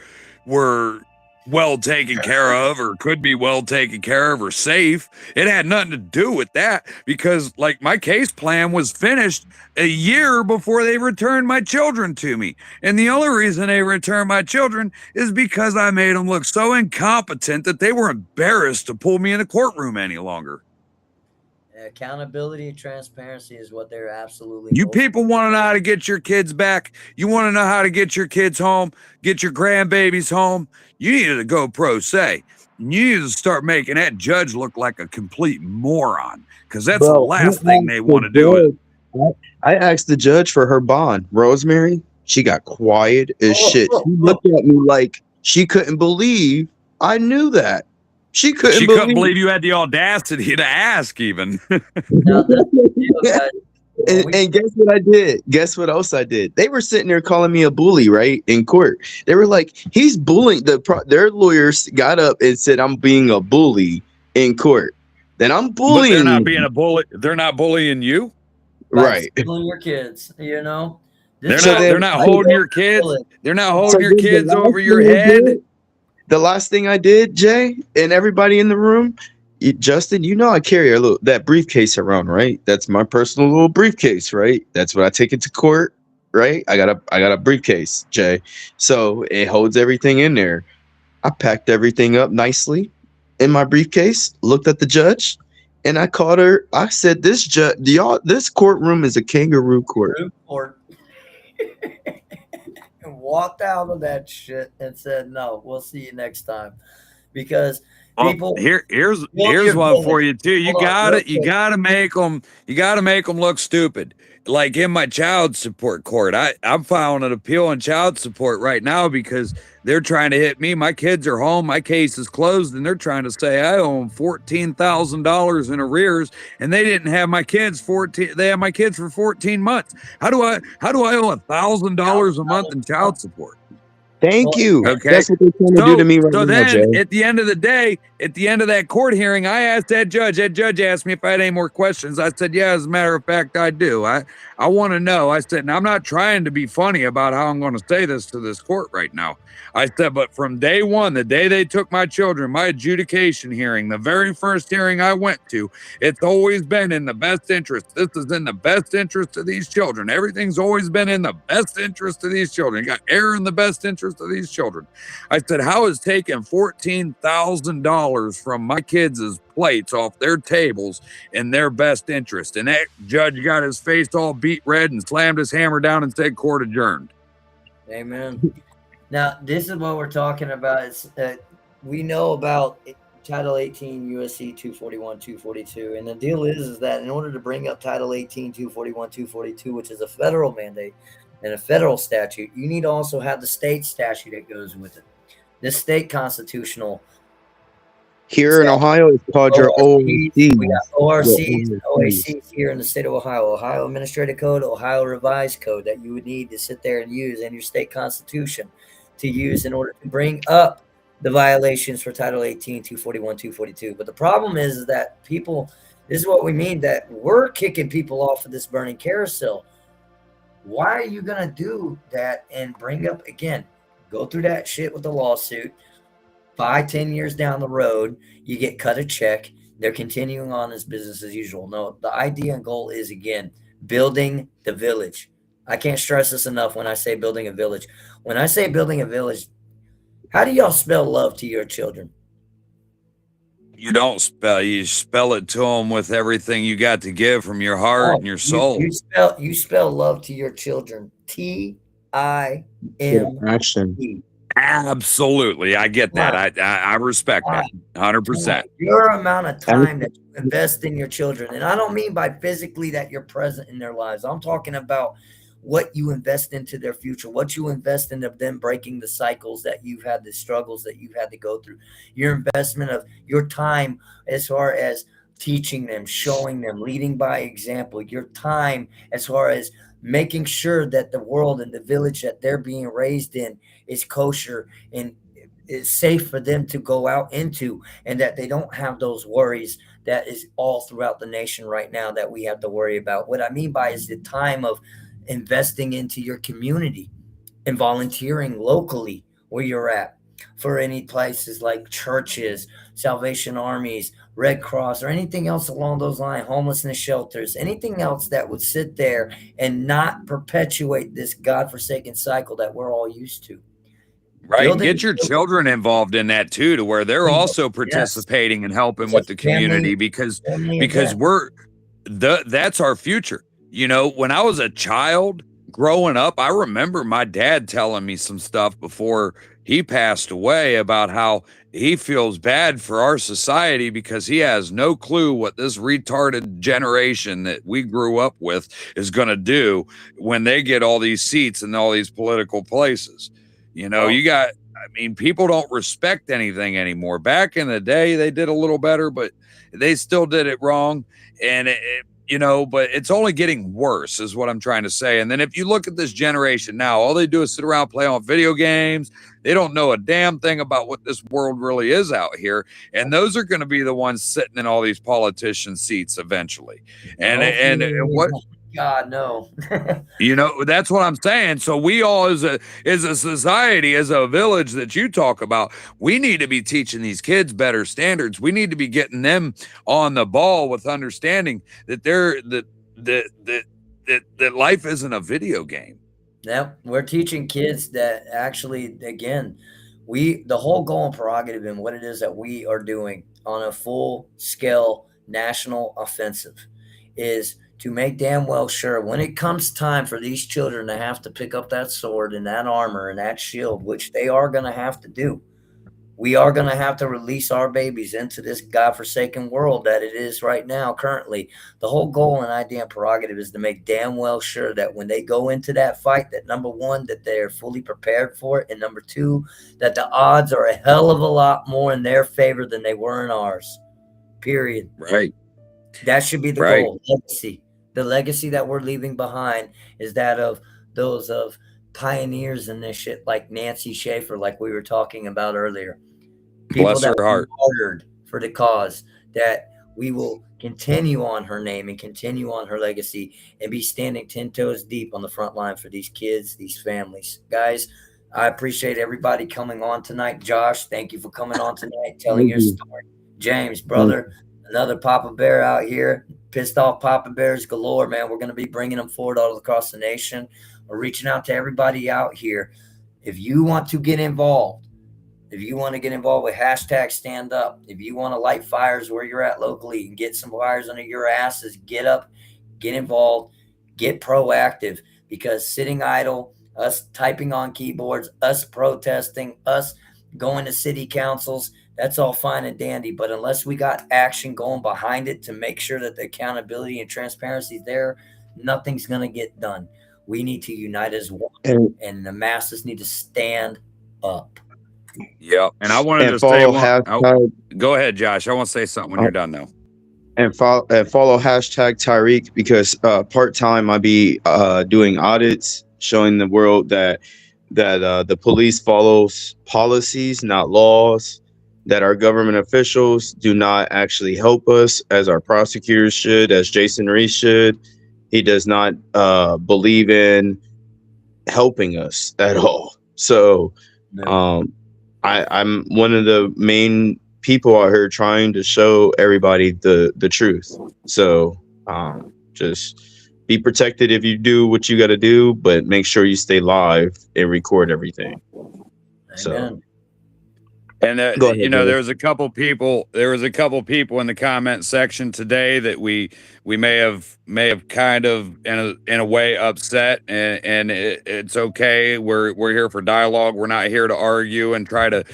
well taken care of or could be well taken care of or safe. It had nothing to do with that because, like, my case plan was finished a year before they returned my children to me. And the only reason they returned my children is because I made them look so incompetent that they were embarrassed to pull me in the courtroom any longer. Accountability and transparency is what they're absolutely. You people want to know how to get your kids back. You want to know how to get your kids home, get your grandbabies home. You needed to go pro se. You need to start making that judge look like a complete moron because that's the last thing they want to do. I asked the judge for her bond. Rosemary, she got quiet as shit. She looked at me like she couldn't believe I knew that. She couldn't believe you had the audacity to ask even. And guess what I did? Guess what else I did? They were sitting there calling me a bully, right, in court. They were like, he's bullying. Their lawyers got up and said, I'm being a bully in court. Then I'm bullying. But they're not being a bully. They're not bullying you. Right. Bullying your kids, you know? They're not holding your kids. They're not holding your kids over your head. The last thing I did, Jay, and everybody in the room, Justin, you know I carry that briefcase around, right? That's my personal little briefcase, right? That's what I take it to court, right? I got a briefcase, Jay. So it holds everything in there. I packed everything up nicely in my briefcase, looked at the judge, and I called her. I said, this courtroom is a kangaroo court. And walked out of that shit and said, no, we'll see you next time. Because people here's one for you too. You gotta make them look stupid. Like in my child support court, I'm filing an appeal on child support right now because they're trying to hit me. My kids are home. My case is closed, and they're trying to say I owe them $14,000 in arrears, and they didn't have my kids 14. They have my kids for 14 months. How do I owe $1,000 a month in child support? Thank you. Okay. That's what they're trying to do to me right now, So then, Jay. at the end of the day, at the end of that court hearing, I asked that judge. That judge asked me if I had any more questions. I said, yeah, as a matter of fact, I do. I want to know. I said, and I'm not trying to be funny about how I'm going to say this to this court right now. I said, but from day one, the day they took my children, my adjudication hearing, the very first hearing I went to, it's always been in the best interest. This is in the best interest of these children. Everything's always been in the best interest of these children. You got air in the best interest of these children. I said, how is taking $14,000 from my kids' plates off their tables in their best interest? And that judge got his face all beat red and slammed his hammer down and said, court adjourned. Amen. Now, this is what we're talking about. It's we know about Title 18 USC 241, 242. And the deal is that in order to bring up Title 18, 241, 242, which is a federal mandate and a federal statute, you need to also have the state statute that goes with it. This state constitutional. Here in Ohio, it's called your ORCs. We got ORCs, OACs here in the state of Ohio. Ohio Administrative Code, Ohio Revised Code that you would need to sit there and use in your state constitution to use in order to bring up the violations for Title 18, 241, 242. But the problem is that people, this is what we mean, that we're kicking people off of this burning carousel. Why are you going to do that and bring up, again, go through that shit with the lawsuit? 5-10 years down the road, you get cut a check. They're continuing on as business as usual. No, the idea and goal is, again, building the village. I can't stress this enough when I say building a village. When I say building a village, how do y'all spell love to your children? You don't spell. You spell it to them with everything you got to give from your heart and your soul. You spell love to your children. T-I-M-E. Absolutely. I get that. I respect that 100%. Your amount of time that you invest in your children. And I don't mean by physically that you're present in their lives. I'm talking about what you invest into their future, what you invest into them breaking the cycles that you've had, the struggles that you've had to go through, your investment of your time as far as teaching them, showing them, leading by example, your time as far as making sure that the world and the village that they're being raised in is kosher and is safe for them to go out into, and that they don't have those worries that is all throughout the nation right now that we have to worry about. What I mean by is the time of investing into your community and volunteering locally where you're at. for any places like churches, Salvation Armies, Red Cross, or anything else along those lines, homelessness shelters, anything else that would sit there and not perpetuate this godforsaken cycle that we're all used to. Right. Build Get it. your children involved in that too, to where they're also Yes. participating and helping with the community, because event. that's our future. You know, when I was a child growing up, I remember my dad telling me some stuff before he passed away about how he feels bad for our society because he has no clue what this retarded generation that we grew up with is going to do when they get all these seats in all these political places. You know, I mean, people don't respect anything anymore. Back in the day, they did a little better, but they still did it wrong. And you know, but it's only getting worse is what I'm trying to say. And then if you look at this generation now, all they do is sit around, play on video games. They don't know a damn thing about what this world really is out here. And those are going to be the ones sitting in all these politician seats eventually. And what, God, no. you know, that's what I'm saying. So we all as a society, as a village that you talk about, we need to be teaching these kids better standards. We need to be getting them on the ball with understanding that that life isn't a video game. Yep. We're teaching kids that actually, again, the whole goal and prerogative and what it is that we are doing on a full scale national offensive is to make damn well sure when it comes time for these children to have to pick up that sword and that armor and that shield, which they are going to have to do, we are going to have to release our babies into this godforsaken world that it is right now currently. The whole goal and idea and prerogative is to make damn well sure that when they go into that fight, that number one, that they're fully prepared for it, and number two, that the odds are a hell of a lot more in their favor than they were in ours. Period. Right. That should be the goal. Legacy. The legacy that we're leaving behind is that of those of pioneers in this shit, like Nancy Schaefer, like we were talking about earlier. People Bless her heart. Martyred for the cause, that we will continue on her name and continue on her legacy and be standing 10 toes deep on the front line for these kids, these families. Guys, I appreciate everybody coming on tonight. Josh, thank you for coming on tonight, telling your story. James, brother, another Papa Bear out here. Pissed off Papa Bears galore, man. We're going to be bringing them forward all across the nation. We're reaching out to everybody out here. If you want to get involved, if you want to get involved with hashtag stand up, if you want to light fires where you're at locally and get some fires under your asses, get up, get involved, get proactive, because sitting idle, us typing on keyboards, us protesting, us going to city councils, that's all fine and dandy. But unless we got action going behind it to make sure that the accountability and transparency is there, nothing's going to get done. We need to unite as one, and the masses need to stand up. Yeah. And I wanted to say go ahead, Josh. I want to say something when you're done now. And follow hashtag Tyreek, because part-time I be doing audits, showing the world that the police follows policies, not laws, that our government officials do not actually help us as our prosecutors should, as Jason Reese should. He does not believe in helping us at all. So I'm one of the main people out here trying to show everybody the truth. So just be protected if you do what you got to do, but make sure you stay live and record everything. Amen. So. And ahead, you know, there was a couple people in the comment section today that we may have kind of in a way upset, and it's okay. We're here for dialogue. We're not here to argue and try to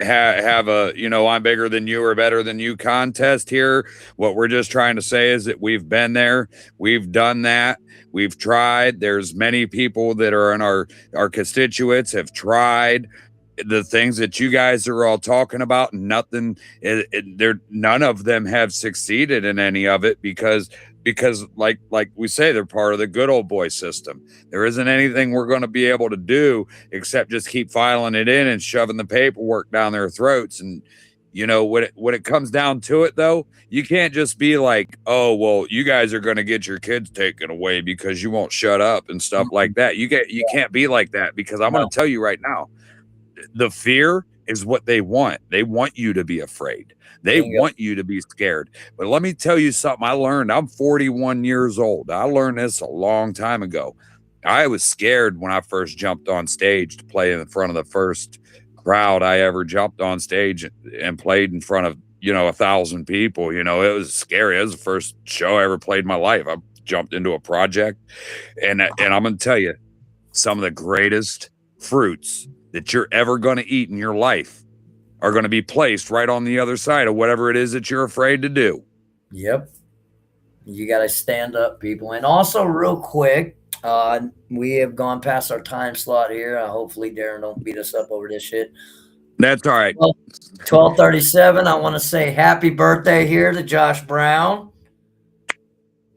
have a, you know, I'm bigger than you or better than you contest here. What we're just trying to say is that we've been there, we've done that, we've tried. There's many people that are in our constituents have tried the things that you guys are all talking about. None of them have succeeded in any of it because like we say, they're part of the good old boy system. There isn't anything we're going to be able to do except just keep filing it in and shoving the paperwork down their throats. And you know, when it comes down to it, though, you can't just be like, oh, well, you guys are going to get your kids taken away because you won't shut up and stuff like that. You can't be like that, because I'm going to tell you right now, the fear is what they want. They want you to be afraid. They Bingo. want you to be scared. But let me tell you something I learned. I'm 41 years old. I learned this a long time ago. I was scared when I first jumped on stage to play in front of the first crowd I ever jumped on stage and played in front of, 1,000 people. It was scary. It was the first show I ever played in my life. I jumped into a project, and I'm going to tell you, some of the greatest fruits that you're ever going to eat in your life are going to be placed right on the other side of whatever it is that you're afraid to do. Yep. You got to stand up, people. And also, real quick, we have gone past our time slot here. Hopefully, Darren don't beat us up over this shit. That's all right. 12:37. I want to say happy birthday here to Josh Brown.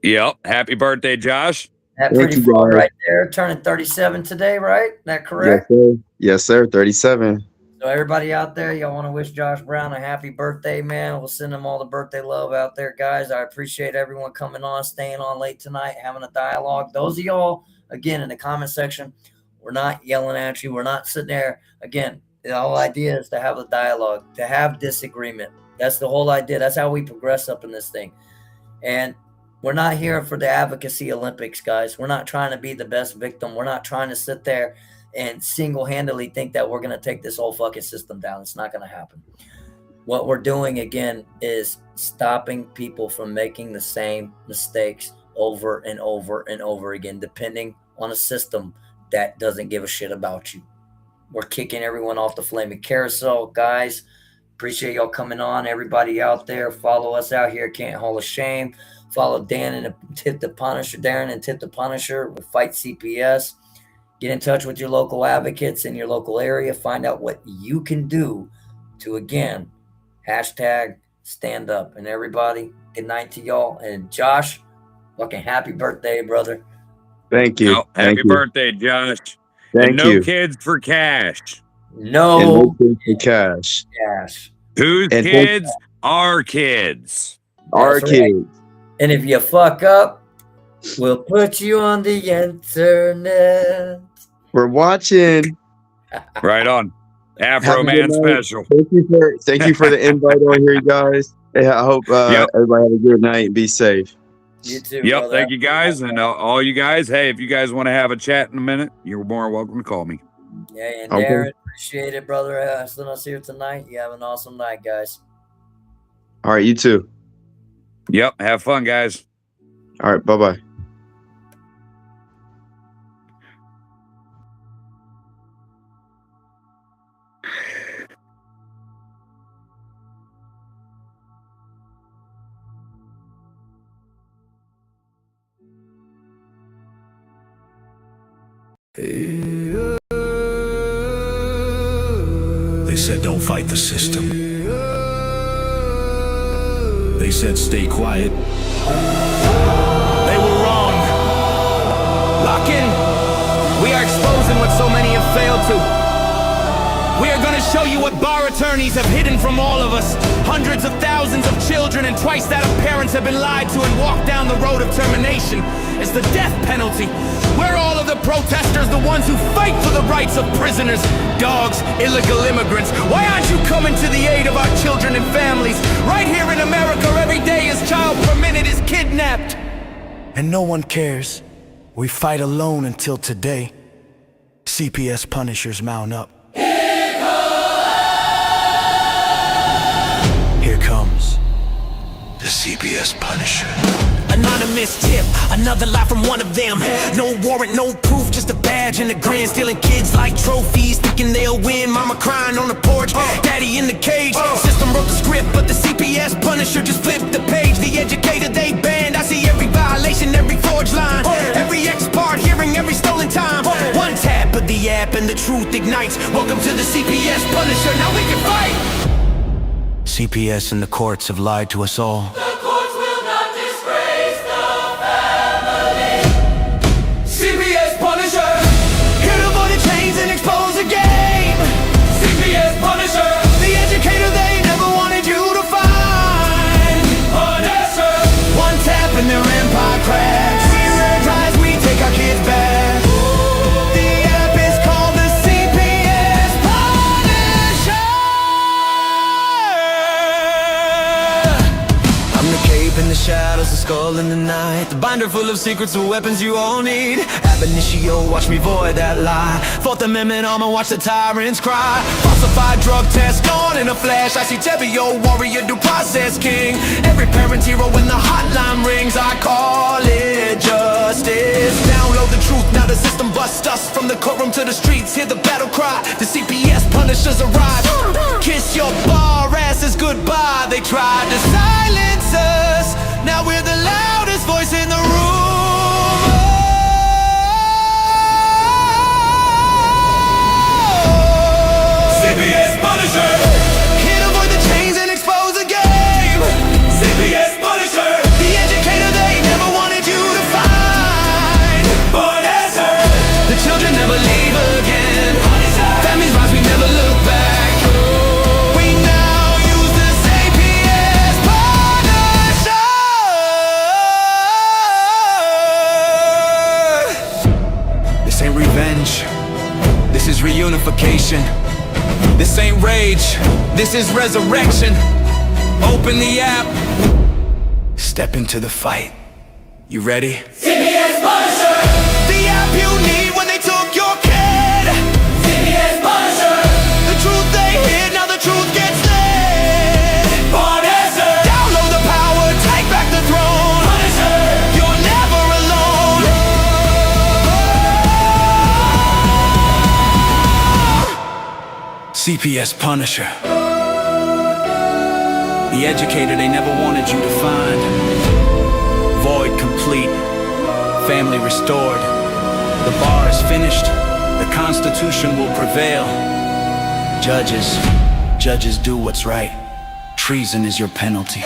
Yep. Happy birthday, Josh. That pretty far right there. Turning 37 today, right? That correct? Yes, sir. Yes, sir. 37. So everybody out there, y'all want to wish Josh Brown a happy birthday, man. We'll send him all the birthday love out there, guys. I appreciate everyone coming on, staying on late tonight, having a dialogue. Those of y'all, again, in the comment section, we're not yelling at you. We're not sitting there. Again, the whole idea is to have a dialogue, to have disagreement. That's the whole idea. That's how we progress up in this thing. And we're not here for the advocacy Olympics, guys. We're not trying to be the best victim. We're not trying to sit there and single-handedly think that we're going to take this whole fucking system down. It's not going to happen. What we're doing, again, is stopping people from making the same mistakes over and over and over again, depending on a system that doesn't give a shit about you. We're kicking everyone off the flaming carousel, guys. Appreciate y'all coming on. Everybody out there, follow us out here at Canton Hall of Shame. Follow Dan and Tip the Punisher, Darren and Tip the Punisher with Fight CPS. Get in touch with your local advocates in your local area. Find out what you can do to, again, hashtag stand up. And everybody, good night to y'all. And Josh, fucking happy birthday, brother. Thank you. Happy birthday, Josh. Thank you. No kids for cash. No kids for cash. cash. Whose kids? Our kids. Our That's kids. right. And if you fuck up, we'll put you on the internet. We're watching. Right on. Afro Man special. Thank you for the invite on here, guys. I hope everybody have a good night and be safe. You too. Yep. Brother. Thank you guys. And all you guys, hey, if you guys want to have a chat in a minute, you're more welcome to call me. Yeah, and Okay. Darren, appreciate it, brother. Hustling us here tonight. You have an awesome night, guys. All right, you too. Yep. Have fun, guys. All right, bye-bye. They said don't fight the system. They said stay quiet. They were wrong. Lock in. We are exposing what so many have failed to. We are going to show you what bar attorneys have hidden from all of us. Hundreds of thousands of children and twice that of parents have been lied to and walked down the road of termination. It's the death penalty. We're all of the protesters, the ones who fight for the rights of prisoners, dogs, illegal immigrants. Why aren't you coming to the aid of our children and families? Right here in America, every day a child per minute is kidnapped. And no one cares. We fight alone until today. CPS Punishers mount up. Here comes the CPS Punisher. Anonymous tip, another lie from one of them. No warrant, no proof, just a badge and a grin. Stealing kids like trophies, thinking they'll win. Mama crying on the porch, daddy in the cage. System wrote the script, but the CPS Punisher just flipped the page. The educator they banned, I see every violation, every forged line, every ex-part hearing, every stolen time. One tap of the app and the truth ignites. Welcome to the CPS Punisher, now we can fight. CPS and the courts have lied to us all. The courts will not disgrace the family. CPS Punisher, here to avoid the chains and expose the game. CPS Punisher, the educator they never wanted you to find. Punisher, one tap and their empire crash. We rise, we take our kids back. The app is called the CPS Punisher. the night, the binder full of secrets and weapons you all need. Ab initio, watch me void that lie. Fourth Amendment armor, watch the tyrants cry. Falsified drug test gone in a flash. I see Tebio, warrior, due process king. Every parent's hero when the hotline rings. I call it justice. Download the truth, now the system busts us. From the courtroom to the streets, hear the battle cry. The CPS punishers arrive. Kiss your bar asses goodbye. They tried to silence us, now we're the loudest voice in the room. CPS Punisher, here to avoid the chains and expose the game. CPS Punisher, the educator they never wanted you to find. Born as her, the children never leave again. Families rise, we never look back. We now use the CPS Punisher. This ain't revenge, this is reunification. This ain't rage, this is resurrection. Open the app, step into the fight. You ready? CPS Punisher, the app you need when they took your kid. CPS Punisher, the truth they hid, now the truth gets lit. Punisher, download the power, take back the throne. Punisher, you're never alone. CPS Punisher, the educator they never wanted you to find. Void complete, family restored. The bar is finished, the Constitution will prevail. Judges do what's right. Treason is your penalty.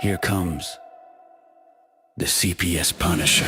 Here comes the CPS Punisher.